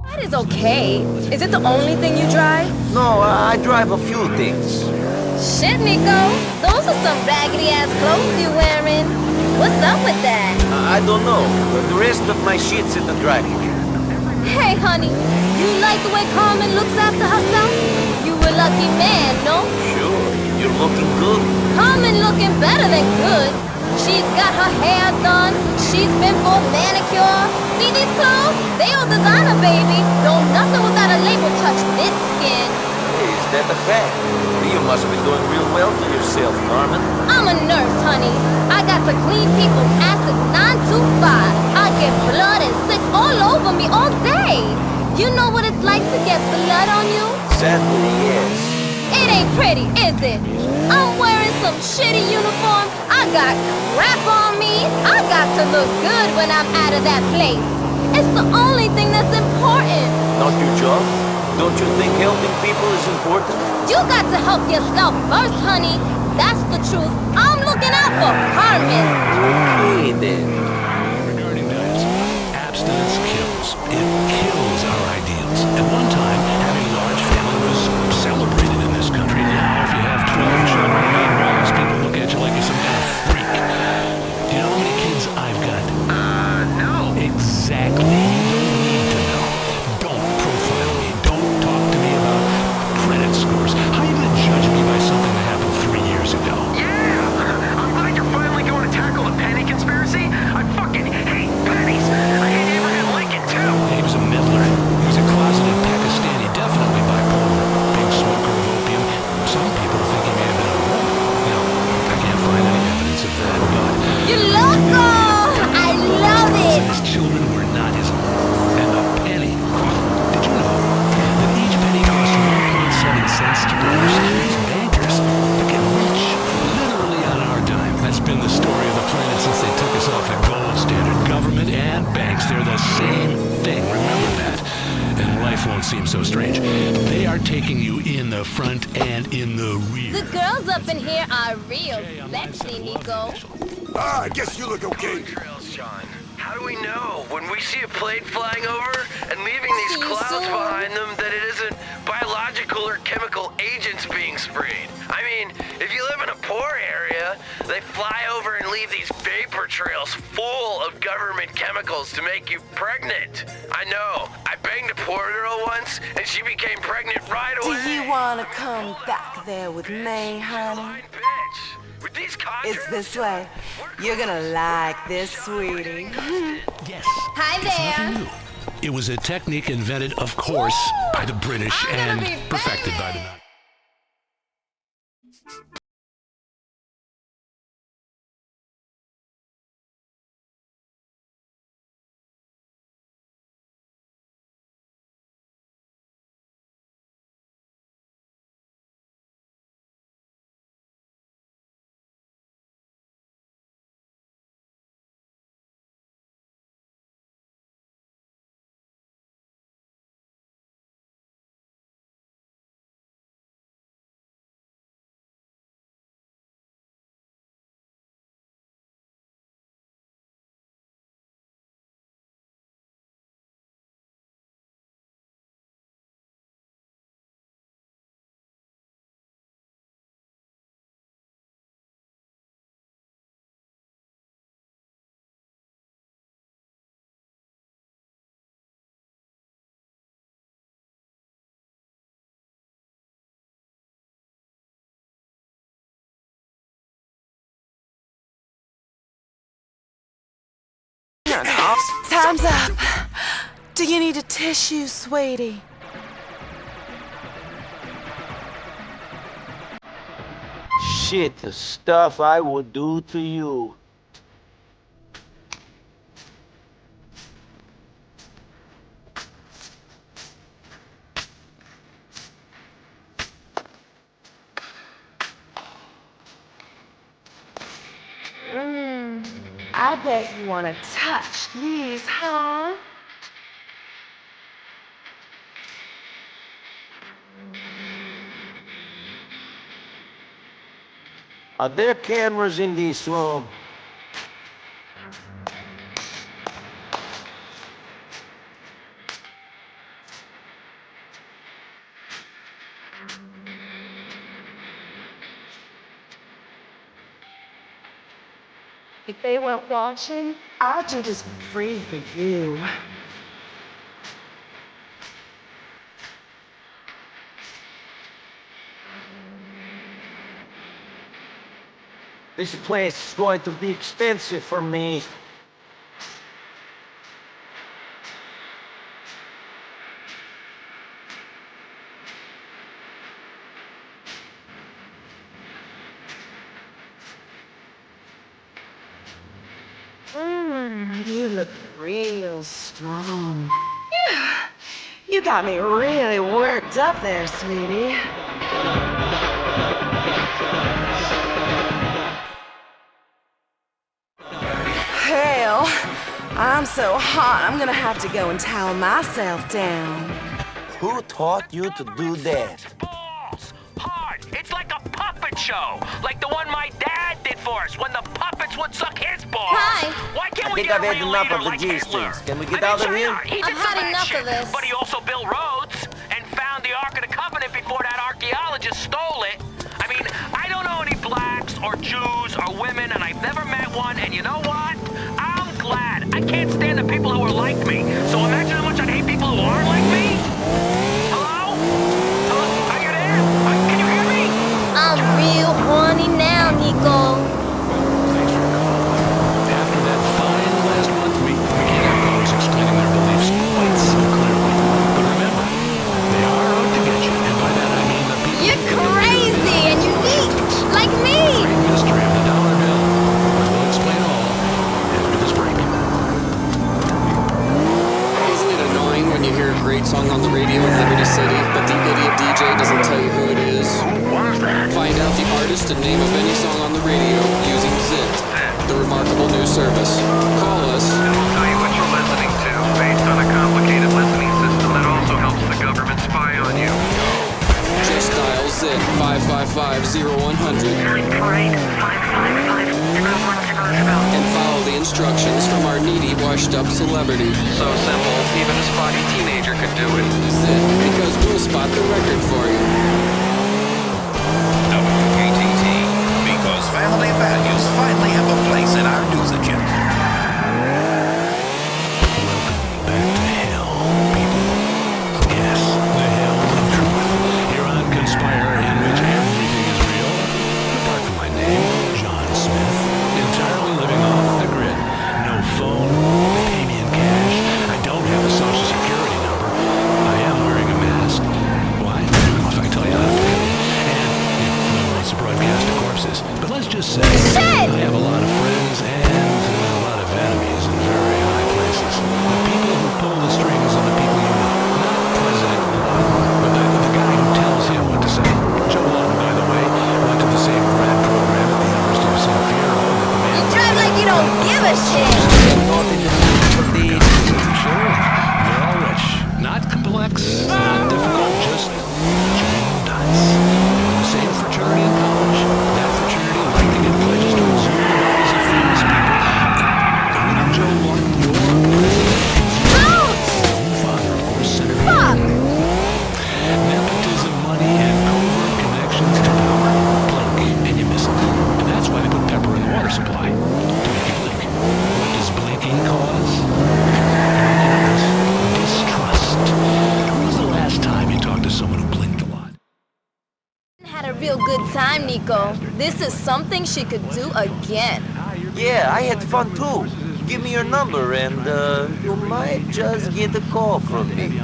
That is okay. Is it the only thing you drive? No, I drive a few things. Shit, Nico. Those are some raggedy-ass clothes you're wearing. What's up with that? I don't know. The rest of my shit's in the driveway. Hey, honey. You like the way Carmen looks after herself? You a lucky man, no? Sure. You're looking good. Carmen looking better than good. She's got her hair done. She's been for a manicure. See these clothes? They all designer, baby. Don't nothing without a label touch this skin. Hey, is that a fact? You must be doing real well for yourself, Carmen. I'm a nurse, honey. I got to clean people's asses 9 to 5. I get blood and sick all over me all day. You know what it's like to get blood on you? Sadly, yes. It ain't pretty, is it? I'm wearing some shitty uniform. I got crap on me. I got to look good when I'm out of that place. It's the only thing that's important. Not your job? Don't you think helping people is important? You got to help yourself first, honey. That's the truth. I'm looking out for Carmen. Okay, then. Regarding diets, abstinence kills. It kills our ideals. At one time, having a large family was celebrated in this country. Now, if you have 12 children and 8 wives, people look at you like you're some kind of freak. Do you know how many kids I've got? No. Exactly. You don't need to know. Don't profile me. Don't talk to me about credit scores. How are you going to judge me by something that happened 3 years ago? Yeah! I'm glad you're finally going to tackle a penny conspiracy. I've and banks, they're the same thing. Remember that. And life won't seem so strange. They are taking you in the front and in the rear. The girls up in here are real sexy, Nico. I guess you look okay. Trails, John. How do we know when we see a plane flying over and leaving these See you clouds soon. behind them that it isn't biological or chemical agents being sprayed? I mean, if you live in a poor area, they fly over and leave these vapor trails full of government chemicals to make you pregnant. I know. I banged a poor girl once and she became pregnant right away. Do you want to come back there with me, honey? With these It's this way. You're gonna like this, sweetie. Yes. Hi there. Nothing new. It was a technique invented, of course, by the British and perfected by the Nazis. No. Time's up. Do you need a tissue, sweetie? Shit, the stuff I would do to you. I bet you want to touch these, huh? Are there cameras in this room? If they weren't watching, I'd do this for free for you. This place is going to be expensive for me. You look real strong. You got me really worked up there, sweetie. Hell, I'm so hot, I'm gonna have to go and towel myself down. Who taught you to do that? Hard. It's like a puppet show, like the one my dad did for us when the puppets would suck his balls. Hi. Why can't I we think get I've a had real enough leader of the like Hitler? G-strings. Can we get I out mean, of here? sure, he I've did had some bad enough shit, of this. But he also built roads and found the Ark of the Covenant before that archaeologist stole it. I mean, I don't know any blacks or Jews or women, and I've never met one. And you know what? I'm glad. I can't stand the people who are like me. So imagine how much I'd hate people who aren't like me. Hello? Hello? Are you there? Can you hear me? I'm real horny now, Nico. Thanks for calling. After that fine last month, we can't have callers explaining their beliefs quite so clearly. But remember, they are out to get you, and by that I mean the people. You're crazy and unique, like me. Great mystery of the dollar bill. We'll explain all after this break. Isn't it annoying when you hear a great song on the radio in Liberty City, but the idiot DJ doesn't tell you who it is? Find out the artist and name of any song on the radio using Zit, the remarkable new service. Call us. I'll tell you what you from our needy, washed-up celebrity. So simple, even a spotty teenager could do it. Sit, because we'll spot the record for you. WKTT, because family values finally have a place in our news agenda. Conspire in which everything is real, apart from my name, John Smith, entirely living off the grid. No phone, they pay me in cash, I don't have a social security number, I am wearing a mask. Why? I don't know if I can tell you how to feel. And, no one wants to broadcast to corpses. But let's just say, I have a lot of friends and a lot of enemies in very high places. The people who pull the strings are the people you know. Not President Biden, but the guy who tells him what to say. Joe Lawton, by the way, went to the same grad program at the University of San Fierro that the man... You drive like you don't give a shit! Sure, they're all rich. Not complex, not difficult, just nuts. The same fraternity in college. That fraternity liked to get pledges to exhume the bodies of famous people. Including Joe Lawton, your own father, of course, Senator. Fuck! Nepotism, money, and covert connections to power. Blink, and you miss it. And that's why they put pepper in the water supply. To make you blink. What does blinking cause? Distrust. When was the last time you talked to someone who blinked a lot? Had a real good time, Nico. This is something she could do again. Yeah, I had fun too. Give me your number and you might just get a call from me.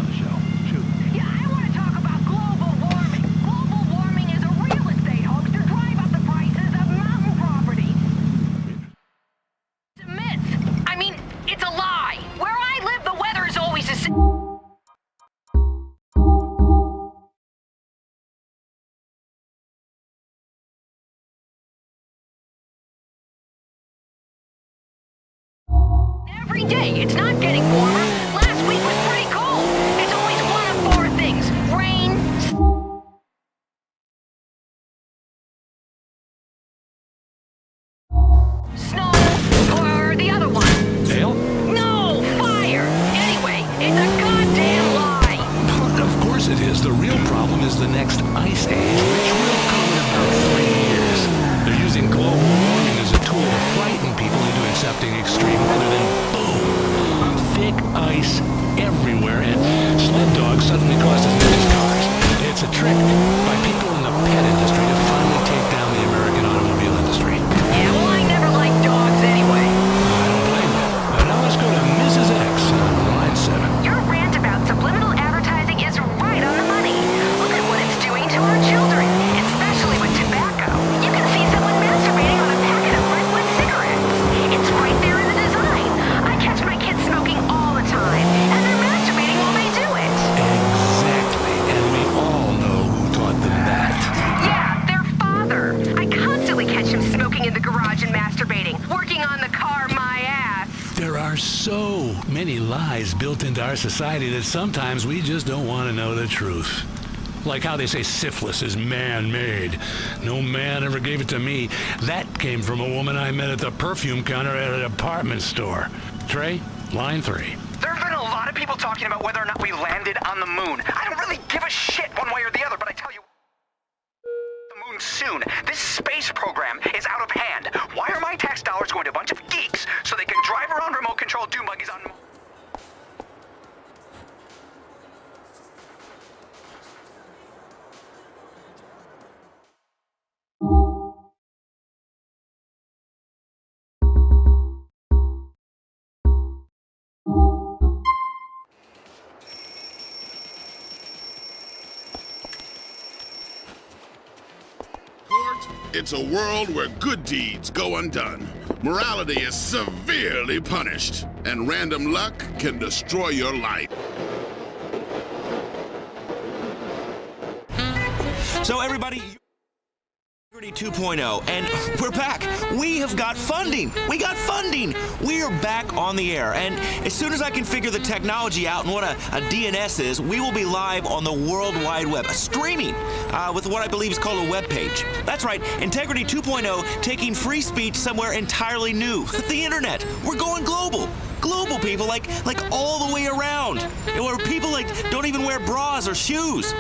I mean, it's a lie. Where I live, the weather is always the same. Every day, it's not getting warmer. Last week was pretty cold. It's always one of four things: rain, snow, or the other one. Dale? No, fire. Anyway, it's a goddamn lie. Of course it is. The real problem is the next ice age, which will come in about 3 years. They're using global warming as a tool to frighten people into accepting extreme weather, then boom, thick ice everywhere, and sled dogs suddenly cost as many as cars. It's a trick by people in the pet industry to finally take down the American automobile industry. Yeah, well, I never liked dogs anyway. I don't blame you. Now let's go to Mrs. X on line 7. Your rant about subliminal advertising is right on the money. Look at what it's doing to our children, especially with tobacco. You can see someone masturbating on a packet of Redwood cigarettes. It's right there in the design. I catch my kids smoking all the time, and they're masturbating while they do it. Exactly, and we all know who taught them that. Yeah, their father. I constantly catch him smoking in the garage and masturbating, working on the car my ass. There are so many lies built into our society that sometimes we just don't want to know the truth. Like how they say syphilis is man-made. No man ever gave it to me. That came from a woman I met at the perfume counter at a department store. Trey, line 3. There have been a lot of people talking about whether or not we landed on the moon. I don't really give a shit one way or the other, but I tell you, the moon soon. This space program is out of hand. Why are my tax dollars going to a bunch of geeks so they can drive around remote control dune buggies on... It's a world where good deeds go undone. Morality is severely punished, and random luck can destroy your life. So everybody, 2.0, and we're back. We have got funding. We got funding. We are back on the air, and as soon as I can figure the technology out and what a DNS is, we will be live on the World Wide Web, streaming with what I believe is called a web page. That's right, Integrity 2.0, taking free speech somewhere entirely new. The internet. We're going global. Global, people, like all the way around, where people don't even wear bras or shoes.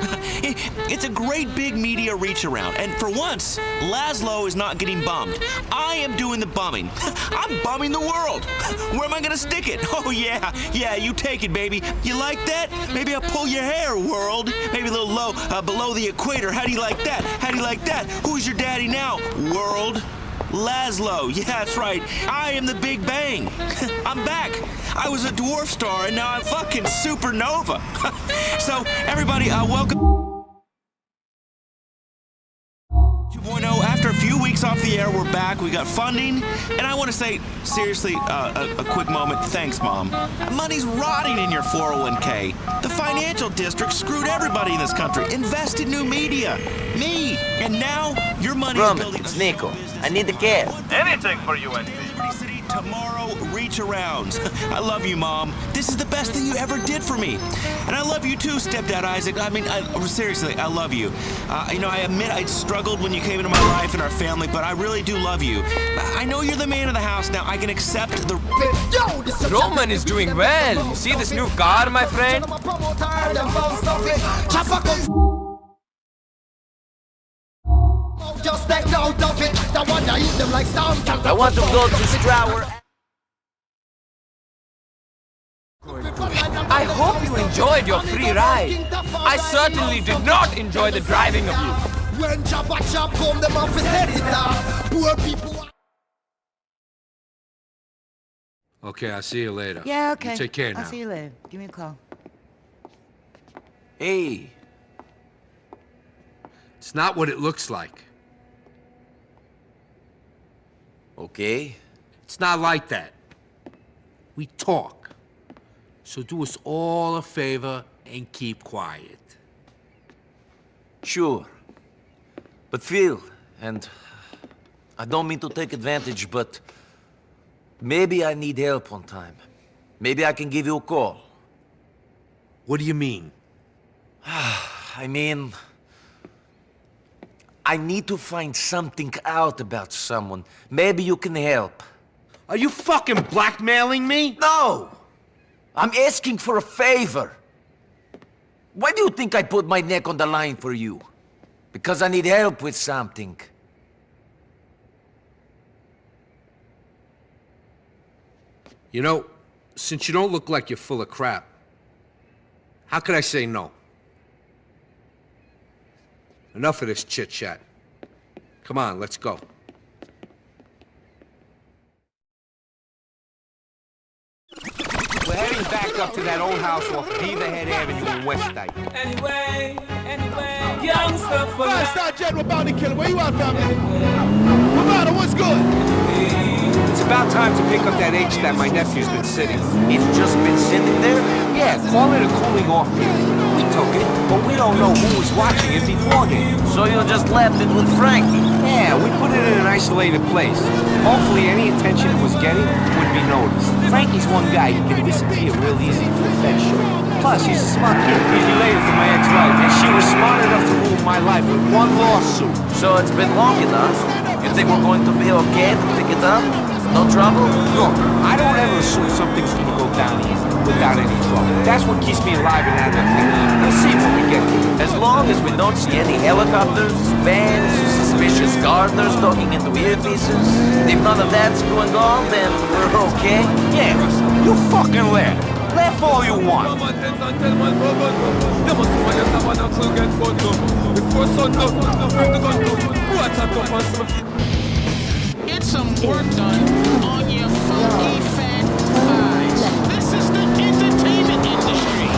It's a great big media reach around, and for once, Laszlo is not getting bummed. I am doing the bumming. I'm bumming the world. Where am I gonna stick it? Oh yeah, you take it, baby. You like that? Maybe I'll pull your hair, world. Maybe a little low, below the equator. How do you like that? How do you like that? Who's your daddy now, world? Laszlo, yeah, that's right. I am the Big Bang. I'm back. I was a dwarf star, and now I'm fucking supernova. So, everybody, welcome. 2.0, after a few weeks off the air, we're back. We got funding, and I want to say, seriously, a quick moment. Thanks, Mom. Money's rotting in your 401k. The financial district screwed everybody in this country. Invest in new media. Me. And now, your money's building... It's Nico. I need the cash. Anything for you, Liberty City tomorrow reach-arounds. I love you, Mom. This is the best thing you ever did for me. And I love you too, Stepdad Isaac. I mean, seriously, I love you. I admit I struggled when you came into my life and our family, but I really do love you. I know you're the man of the house now. I can accept the... Roman is doing well. You see this new car, my friend? Just take note of it. The one that eat them like storm. I want to go to Strower. I hope you enjoyed your free ride. I certainly did not enjoy the driving of you. When chop come, them off his head is down. Poor people. Okay, I'll see you later. Yeah, okay. You take care now. I'll see you later. Give me a call. Hey. It's not what it looks like. Okay. It's not like that. We talk. So do us all a favor and keep quiet. Sure. But Phil, and I don't mean to take advantage, but maybe I need help one time. Maybe I can give you a call. What do you mean? I mean, I need to find something out about someone. Maybe you can help. Are you fucking blackmailing me? No! I'm asking for a favor. Why do you think I put my neck on the line for you? Because I need help with something. You know, since you don't look like you're full of crap, how could I say no? Enough of this chit-chat. Come on, let's go. We're heading back up to that old house off Beaverhead Avenue in Westside. Anyway, youngster for life. Five-star General Bounty Killer, where you at, family? Romano, what's good? It's about time to pick up that H that my nephew's been sitting. It's just been sitting there? Yeah, call it a cooling off period. We took it, but we don't know who was watching it beforehand. So you just left it with Frankie? Yeah, we put it in an isolated place. Hopefully any attention it was getting would be noticed. Frankie's one guy who can disappear real easy for the Fed show. Plus, he's a smart kid. He's related to my ex-wife, and she was smart enough to rule my life with one lawsuit. So it's been long enough. You think we're going to be okay to pick it up? No trouble? Look, I don't ever assume something's gonna go down easy, without any trouble. That's what keeps me alive and out of We'll see when we get there. As long as we don't see any helicopters, vans, suspicious gardeners talking into earpieces, if none of that's going on, then we're okay? Yeah, you fucking laugh. Laugh all you want. Get some work done on your funky fat thighs. This is the entertainment industry.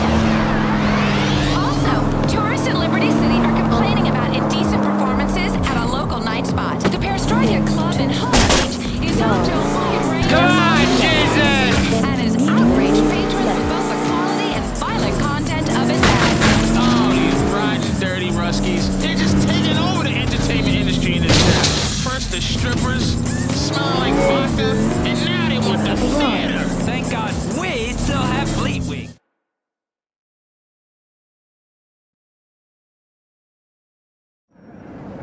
Also, tourists in Liberty City are complaining about indecent performances at a local night spot. The Perestroika Club in Home Beach is home to a wide range Come on, Jesus! and is outraged patrons with both the quality and violent content of its acts. Oh, these riding dirty Ruskies. They're just taking over the entertainment industry in this town.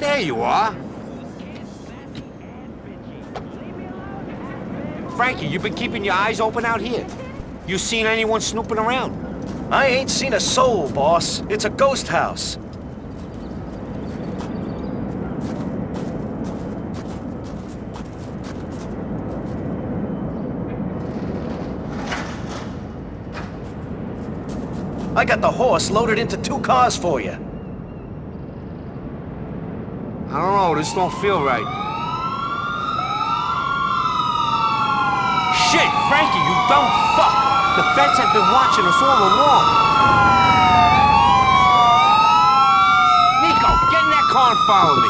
There you are. Frankie, you been keeping your eyes open out here? You seen anyone snooping around? I ain't seen a soul, boss. It's a ghost house. I got the horse loaded into 2 cars for you. I don't know, this don't feel right. Shit, Frankie, you dumb fuck! The feds have been watching us all along. Nico, get in that car and follow me.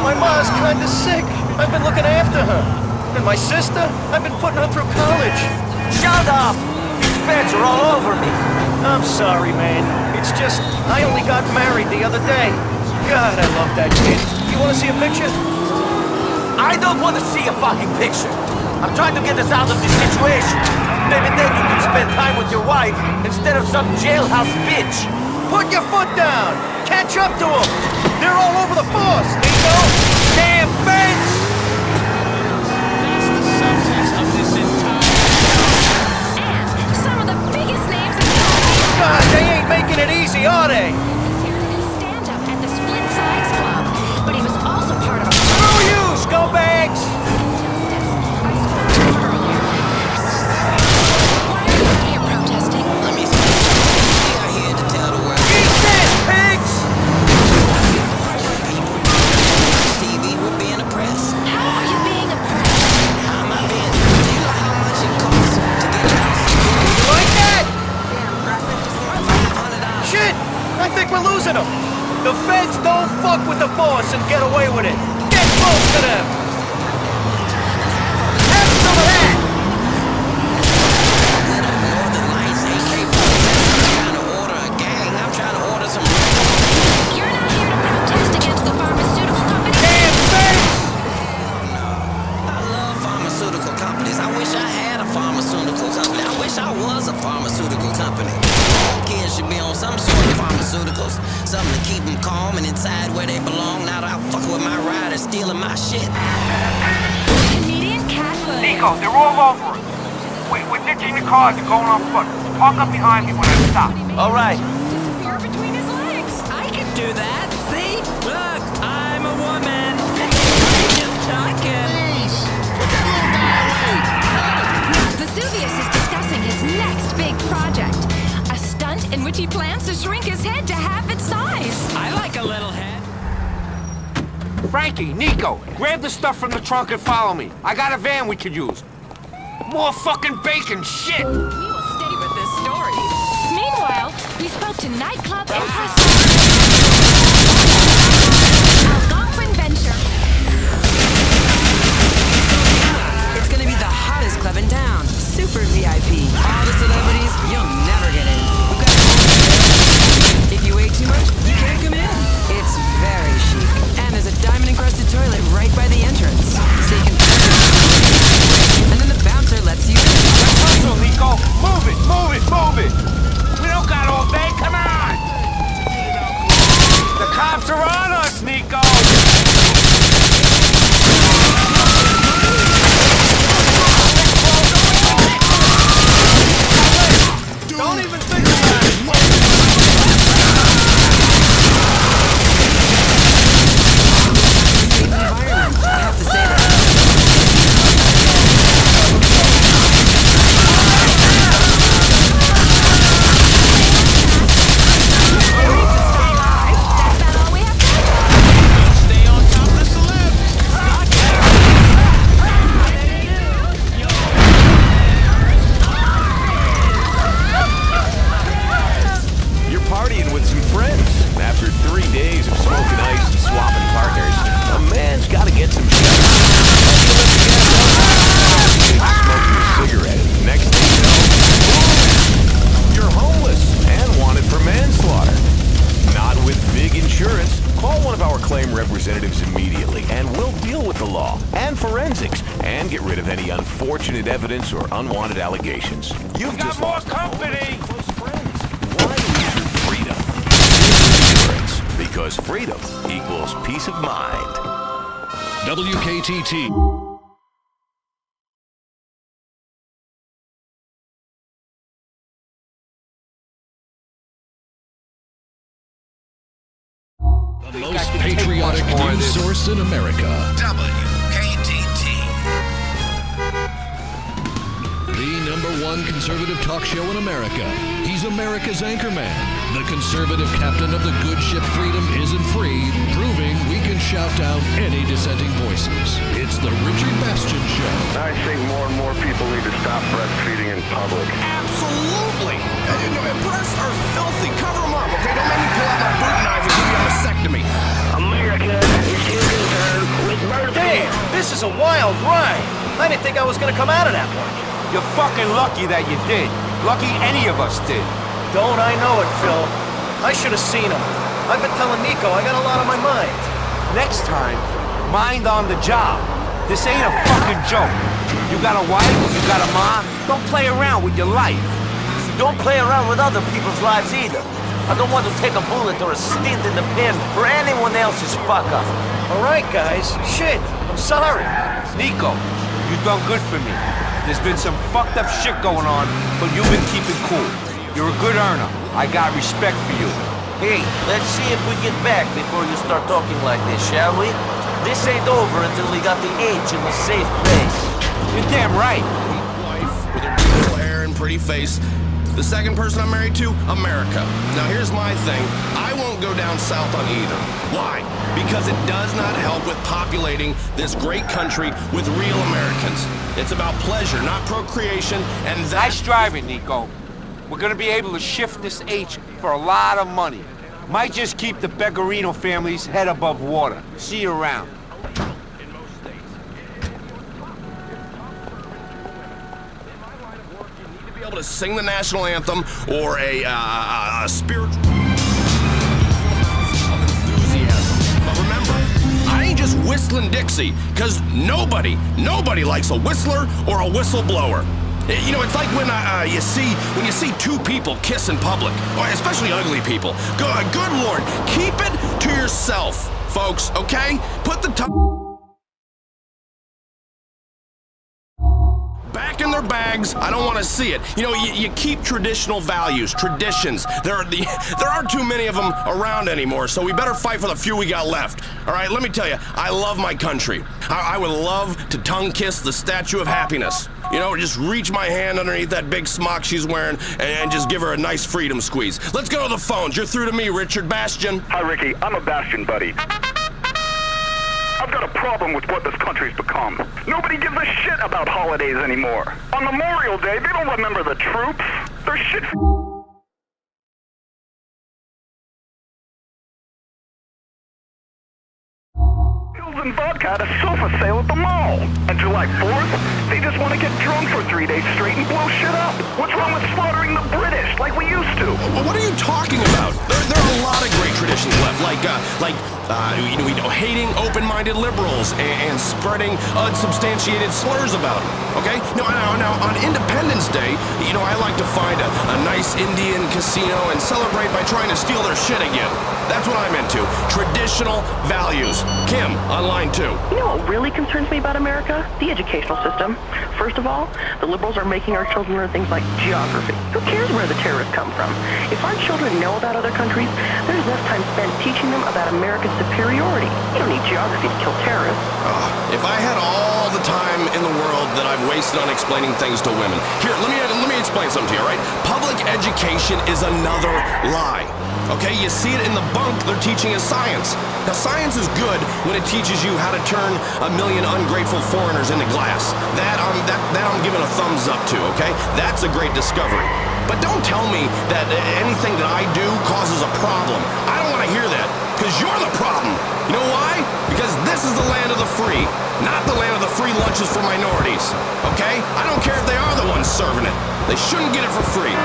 My ma's kinda sick. I've been looking after her. And my sister, I've been putting her through college. Shut up! These feds are all over me. I'm sorry, man. It's just, I only got married the other day. God, I love that kid. You wanna see a picture? I don't want to see a fucking picture. I'm trying to get us out of this situation. Maybe then you can spend time with your wife instead of some jailhouse bitch. Put your foot down! Catch up to them! They're all over the force, Nico! Damn feds! That's the subtext of this entire... And some of the biggest names in the God, they ain't making it easy, are they? stand-up at the Split Sides Club, but he was also part of a... Screw you, scumbags! I spoke to him earlier. Why are you here protesting? Let me see. We are here to tell the world. Eat this, pigs! TV, we're being oppressed. How are you being oppressed? How am I being? Do you know how much it costs to get a house? You like that? $500. Shit! I think we're losing them. The feds don't fuck with the boss and get away with it. Get close to them. Have some of that. Northern Lights, AK-47. I'm trying to order a gang. I'm trying to order some... You're not here to protest against the pharmaceutical company? Damn feds! I love pharmaceutical companies. I wish I had a pharmaceutical company. I wish I was a pharmaceutical company. All kids should be on some sort of pharmaceuticals. Something to keep them calm and inside where they belong. Not out fucking with my riders stealing my shit. Comedian Catwood. Nico, they're all over us. We're ditching the cars and going on foot. Park up behind me when I stop. All right. Disappear between his legs. I can do that. See? Look, I'm a woman. Just talking. Vesuvius is discussing his next big project. A stunt in which he plans to shrink his head to half its size. I like a little head. Frankie, Nico, grab the stuff from the trunk and follow me. I got a van we could use. More fucking bacon, shit! We will stay with this story. Meanwhile, we spoke to nightclub impresario Algonquin Venture. It's gonna be the hottest club in town. Super VIP. All the celebrities, you'll never get in. We've got... If you wait too much, you can't come in. It's very chic. And there's a diamond-encrusted toilet right by the entrance. So you can... And then the bouncer lets you in. Let's hustle, Nico! Move it, move it, move it! We don't got all day, come on! crime representatives immediately, and we'll deal with the law and forensics and get rid of any unfortunate evidence or unwanted allegations. You've got just more lost company. close friends. Why lose your freedom? Insurance, because freedom equals peace of mind. WKTT. The most patriotic news source in America. WKTT. The #1 conservative talk show in America. He's America's anchorman. The conservative captain of the good ship Freedom Isn't Free, proving we can shout down any dissenting voices. It's the Richard Bastion Show. I think more and more people need to stop breastfeeding in public. Absolutely! Breasts are filthy. Cover them up, okay? Don't make me pull out my boot knife and give you a mastectomy. America is too concerned with birth. Damn, this is a wild ride. I didn't think I was gonna come out of that one. You're fucking lucky that you did. Lucky any of us did. Don't I know it, Phil? I should have seen him. I've been telling Nico I got a lot on my mind. Next time, mind on the job. This ain't a fucking joke. You got a wife, you got a mom. Don't play around with your life. Don't play around with other people's lives either. I don't want to take a bullet or a stint in the pen for anyone else's fuck-up. All right, guys. Shit, I'm sorry. Nico, you've done good for me. There's been some fucked up shit going on, but you've been keeping cool. You're a good earner. I got respect for you. Hey, let's see if we get back before you start talking like this, shall we? This ain't over until we got the H in a safe place. You're damn right. Wife with her beautiful hair and pretty face. The second person I'm married to, America. Now here's my thing. I won't go down south on either. Why? Because it does not help with populating this great country with real Americans. It's about pleasure, not procreation, and Nice driving, Nico. We're gonna be able to shift this H for a lot of money. Might just keep the Beggarino family's head above water. See you around. Be able to sing the national anthem or a spiritual enthusiasm. But remember, I ain't just whistling Dixie, because nobody likes a whistler or a whistleblower. You know, it's like when you see two people kiss in public, or especially ugly people. Good Lord, keep it to yourself, folks. Okay, put the back in their bags. I don't want to see it. You know, you keep traditional values, traditions. There aren't too many of them around anymore, so we better fight for the few we got left. All right, let me tell you, I love my country. I would love to tongue kiss the Statue of Happiness. You know, just reach my hand underneath that big smock she's wearing and just give her a nice freedom squeeze. Let's go to the phones. You're through to me, Richard Bastion. Hi, Ricky. I'm a Bastion, buddy. I've got a problem with what this country's become. Nobody gives a shit about holidays anymore. On Memorial Day, they don't remember the troops. They're shit. Pills and vodka at a sofa sale at the mall. And July 4th, they just want to get drunk for 3 days straight and blow shit up. What's wrong with slaughtering the British like we used to? Well, what are you talking about? There are a lot of great traditions left, like hating open-minded liberals and spreading unsubstantiated slurs about them. Okay? Now, on Independence Day, you know, I like to find a nice Indian casino and celebrate by trying to steal their shit again. That's what I'm into. Traditional values. Kim, on line 2. You know what really concerns me about America? The educational system. First of all, the liberals are making our children learn things like geography. Who cares where the terrorists come from? If our children know about other countries, there's less time spent teaching them about America's superiority. You don't need geography to kill terrorists. If I had all the time in the world that I've wasted on explaining things to women. Here, let me explain something to you, all right? Public education is another lie. Okay, you see it in the bunk they're teaching as science. Now, science is good when it teaches you how to turn a million ungrateful foreigners into glass. That I'm giving a thumbs up to, okay? That's a great discovery. But don't tell me that anything that I do causes a problem. I don't want to hear that, because you're the problem. You know why? Because this is the land of the free, not the land of the free lunches for minorities, okay? I don't care if they are the ones serving it. They shouldn't get it for free.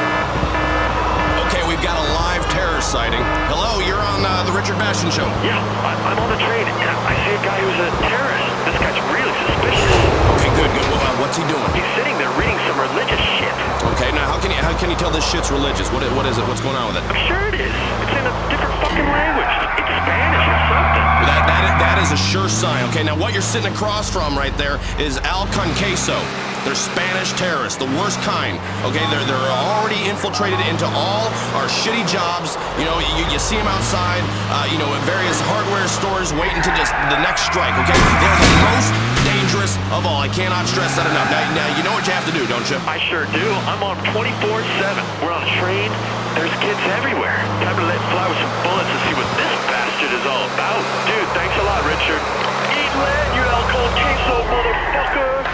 Okay, we we've got a live terror sighting. Hello, you're on the Richard Bastion Show. Yeah, I'm on the train, and I see a guy who's a terrorist. This guy's really suspicious. Okay, good. Well, what's he doing? He's sitting there reading some religious shit. Okay, now how can you tell this shit's religious? What is it? What's going on with it? I'm sure it is. It's in a different fucking language. It's Spanish or something. That is a sure sign. Okay, now what you're sitting across from right there is Al Conqueso. They're Spanish terrorists, the worst kind. Okay, they're already infiltrated into all our shitty jobs. You know, you see them outside, you know, at various hardware stores waiting to just the next strike. Okay, they're the most dangerous of all. I cannot stress that enough. Now you know what you have to do, don't you? I sure do. I'm on 24/7. We're on a train. There's kids everywhere. Time to let fly with some bullets and see what this bastard is all about. Dude, thanks a lot, Richard. Eat lead, you El Queso, motherfucker.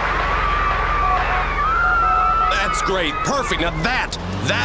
That's great. Perfect. Now that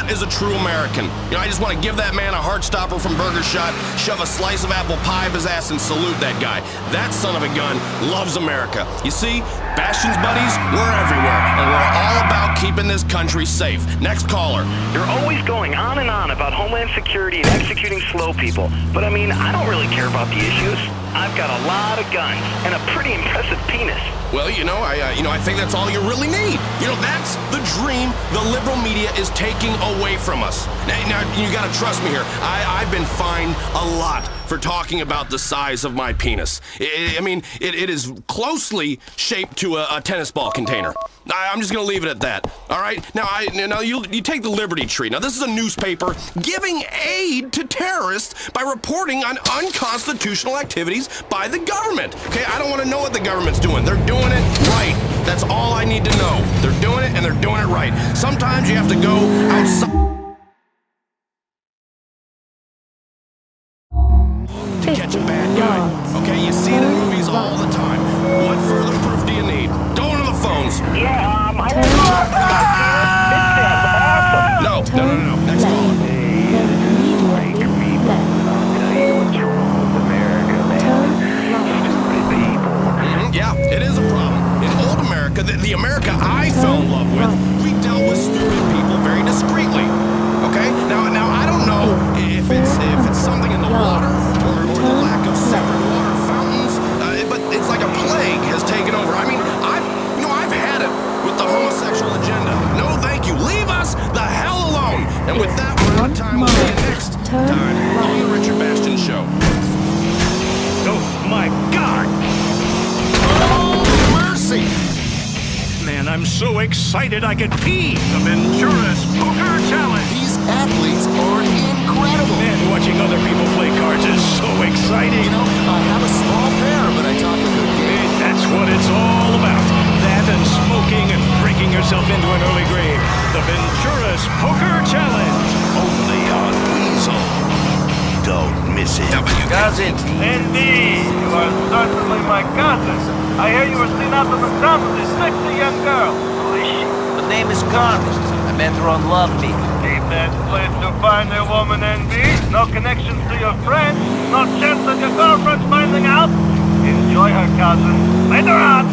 is a true American. You know, I just want to give that man a heart stopper from Burger Shot, shove a slice of apple pie up his ass, and salute that guy. That son of a gun loves America. You see, Bastion's buddies, we're everywhere, and we're all about keeping this country safe. Next caller. You're always going on and on about Homeland Security and executing slow people. But I mean, I don't really care about the issues. I've got a lot of guns and a pretty impressive penis. Well, I think that's all you really need. You know, that's the dream the liberal media is taking away from us. Now you gotta trust me here. I've been fined a lot for talking about the size of my penis. It is closely shaped to a tennis ball container. I'm just gonna leave it at that. All right. Now you take the Liberty Tree. Now this is a newspaper giving aid to terrorists by reporting on unconstitutional activities by the government. Okay, I don't want to know what the government's doing. They're doing it right. That's all I need to know. They're doing it, and they're doing it right. Sometimes you have to go outside to catch a bad guy. Okay, you see it in movies all the time. What further proof do you need? Go to the phones. Yeah, I No. Next caller. Yeah, it is a problem. In old America, the America I fell in love with, we dealt with stupid people very discreetly. Okay? Now I don't know if it's something in the water or the lack of separate water fountains, but it's like a plague has taken over. I mean, I've had it with the homosexual agenda. No, thank you. Leave us the hell alone. And with that, we're out of time. We'll see you next time on the Richard Bastion Show. Oh my God! Mercy! Man, I'm so excited I could pee! The Ventura's Poker Challenge! These athletes are incredible! Man, watching other people play cards is so exciting! You know, I have a small pair, but I talk a good game. That's what it's all about. That and smoking and drinking yourself into an early grave. The Ventura's Poker Challenge! Only on Weasel. Don't miss it. Cousin. Indeed, you are certainly my cousin. I hear you were seen out on the town with this sexy young girl. Who is she? The name is Connie. I met her on Love Me. Keep that place to find a woman, NB. No connections to your friends. No chance that your girlfriend's finding out. Enjoy her, cousin. Later on.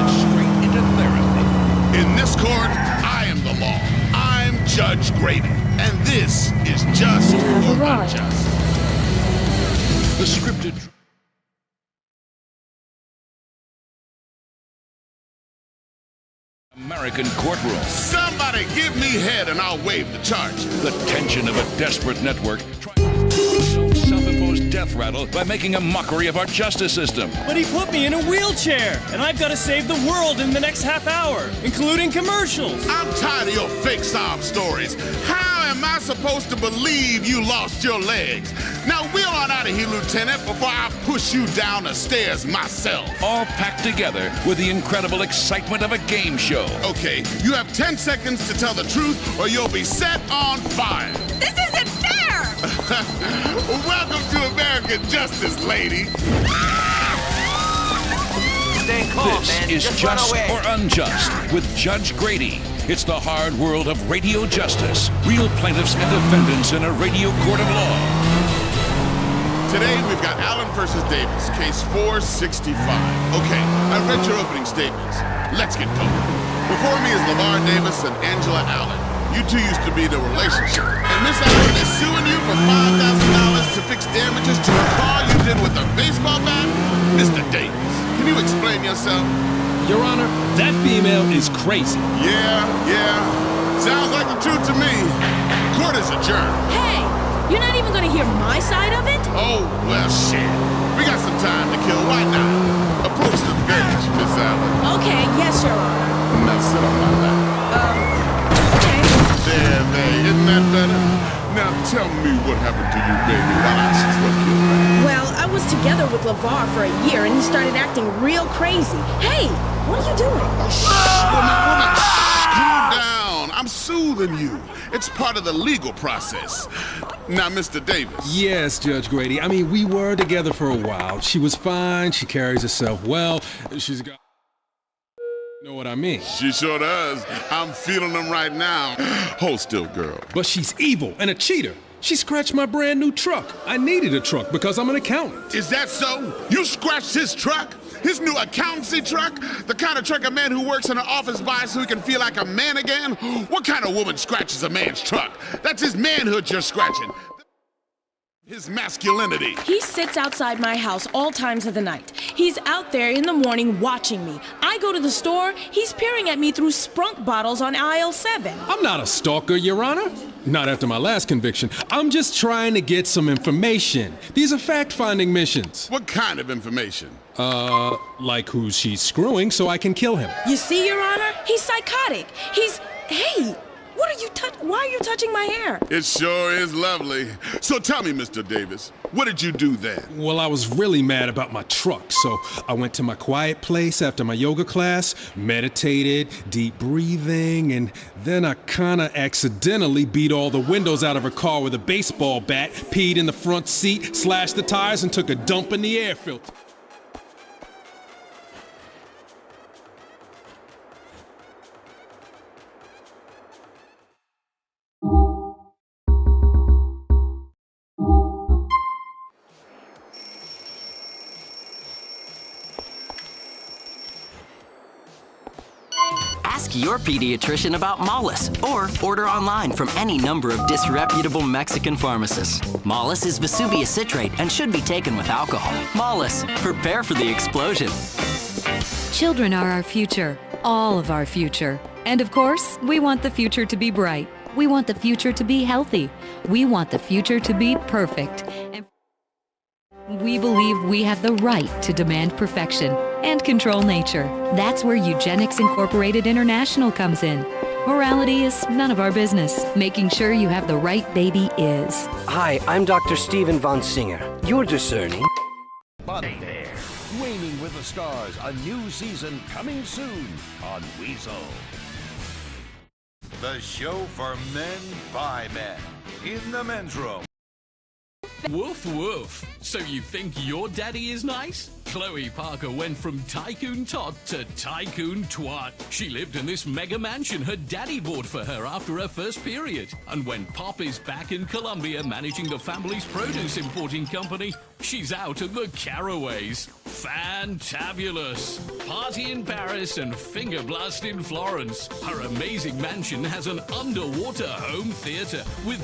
Straight into therapy. In this court, I am the law. I'm Judge Grady. And this is Just or Unjust. The scripted... American courtroom. Somebody give me head and I'll waive the charge. The tension of a desperate network trying to self-imposed death rattle by making a mockery of our justice system. But he put me in a wheelchair, and I've got to save the world in the next half hour, including commercials. I'm tired of your fake sob stories. How am I supposed to believe you lost your legs? Now wheel on out of here, Lieutenant, before I push you down the stairs myself. All packed together with the incredible excitement of a game show. Okay, you have 10 seconds to tell the truth or you'll be set on fire. This isn't fair! Welcome to American Justice, lady. Stay calm, This man. is Just Just run away. or Unjust with Judge Grady. It's the hard world of radio justice. Real plaintiffs and defendants in a radio court of law. Today we've got Allen versus Davis, case 465. Okay, I've read your opening statements. Let's get going. Before me is Lamar Davis and Angela Allen. You two used to be in a relationship. And Miss Allen is suing you for $5,000 to fix damages to a car you did with a baseball bat? Mr. Davis, can you explain yourself? Your Honor, that female is crazy. Yeah. Sounds like the truth to me. Court is adjourned. Hey, you're not even gonna hear my side of it? Oh, well, shit. We got some time to kill. Why not? Approach the bench, Miss Allen. Okay, yes, Your Honor. Now sit on my lap. Okay. There. Isn't that better? Now tell me what happened to you, baby, while I struck you. Well, I was together with LeVar for a year, and he started acting real crazy. Hey, what are you doing? Woman, calm down. I'm soothing you. It's part of the legal process. Now, Mr. Davis. Yes, Judge Grady. I mean, we were together for a while. She was fine. She carries herself well. She's got... Know what I mean? She sure does. I'm feeling them right now. Hold still, girl. But she's evil and a cheater. She scratched my brand new truck. I needed a truck because I'm an accountant. Is that so? You scratched his truck? His new accountancy truck? The kind of truck a man who works in an office buys so he can feel like a man again? What kind of woman scratches a man's truck? That's his manhood you're scratching. His masculinity. He sits outside my house all times of the night. He's out there in the morning watching me. I go to the store, he's peering at me through Sprunk bottles on aisle 7. I'm not a stalker, Your Honor. Not after my last conviction. I'm just trying to get some information. These are fact-finding missions. What kind of information? Like who she's screwing so I can kill him. You see, Your Honor? He's psychotic. Hey, why are you touching my hair? It sure is lovely. So tell me, Mr. Davis, what did you do then? Well, I was really mad about my truck, so I went to my quiet place after my yoga class, meditated, deep breathing, and then I kinda accidentally beat all the windows out of her car with a baseball bat, peed in the front seat, slashed the tires, and took a dump in the air filter. Ask your pediatrician about Mollis, or order online from any number of disreputable Mexican pharmacists. Mollis is Vesuvius citrate and should be taken with alcohol. Mollis, prepare for the explosion. Children are our future, all of our future. And of course, we want the future to be bright. We want the future to be healthy. We want the future to be perfect. And we believe we have the right to demand perfection and control nature. That's where Eugenics Incorporated International comes in. Morality is none of our business. Making sure you have the right baby is. Hi, I'm Dr. Stephen Von Singer. You're discerning. Buddy there. Waning with the Stars, a new season coming soon on Weasel. The show for men by men. In the men's room. Woof woof. So you think your daddy is nice? Chloe Parker went from tycoon tot to tycoon twat. She lived in this mega mansion her daddy bought for her after her first period. And when Pop is back in Colombia managing the family's produce importing company, she's out at the Caraways. Fantabulous. Party in Paris and finger blast in Florence. Her amazing mansion has an underwater home theater with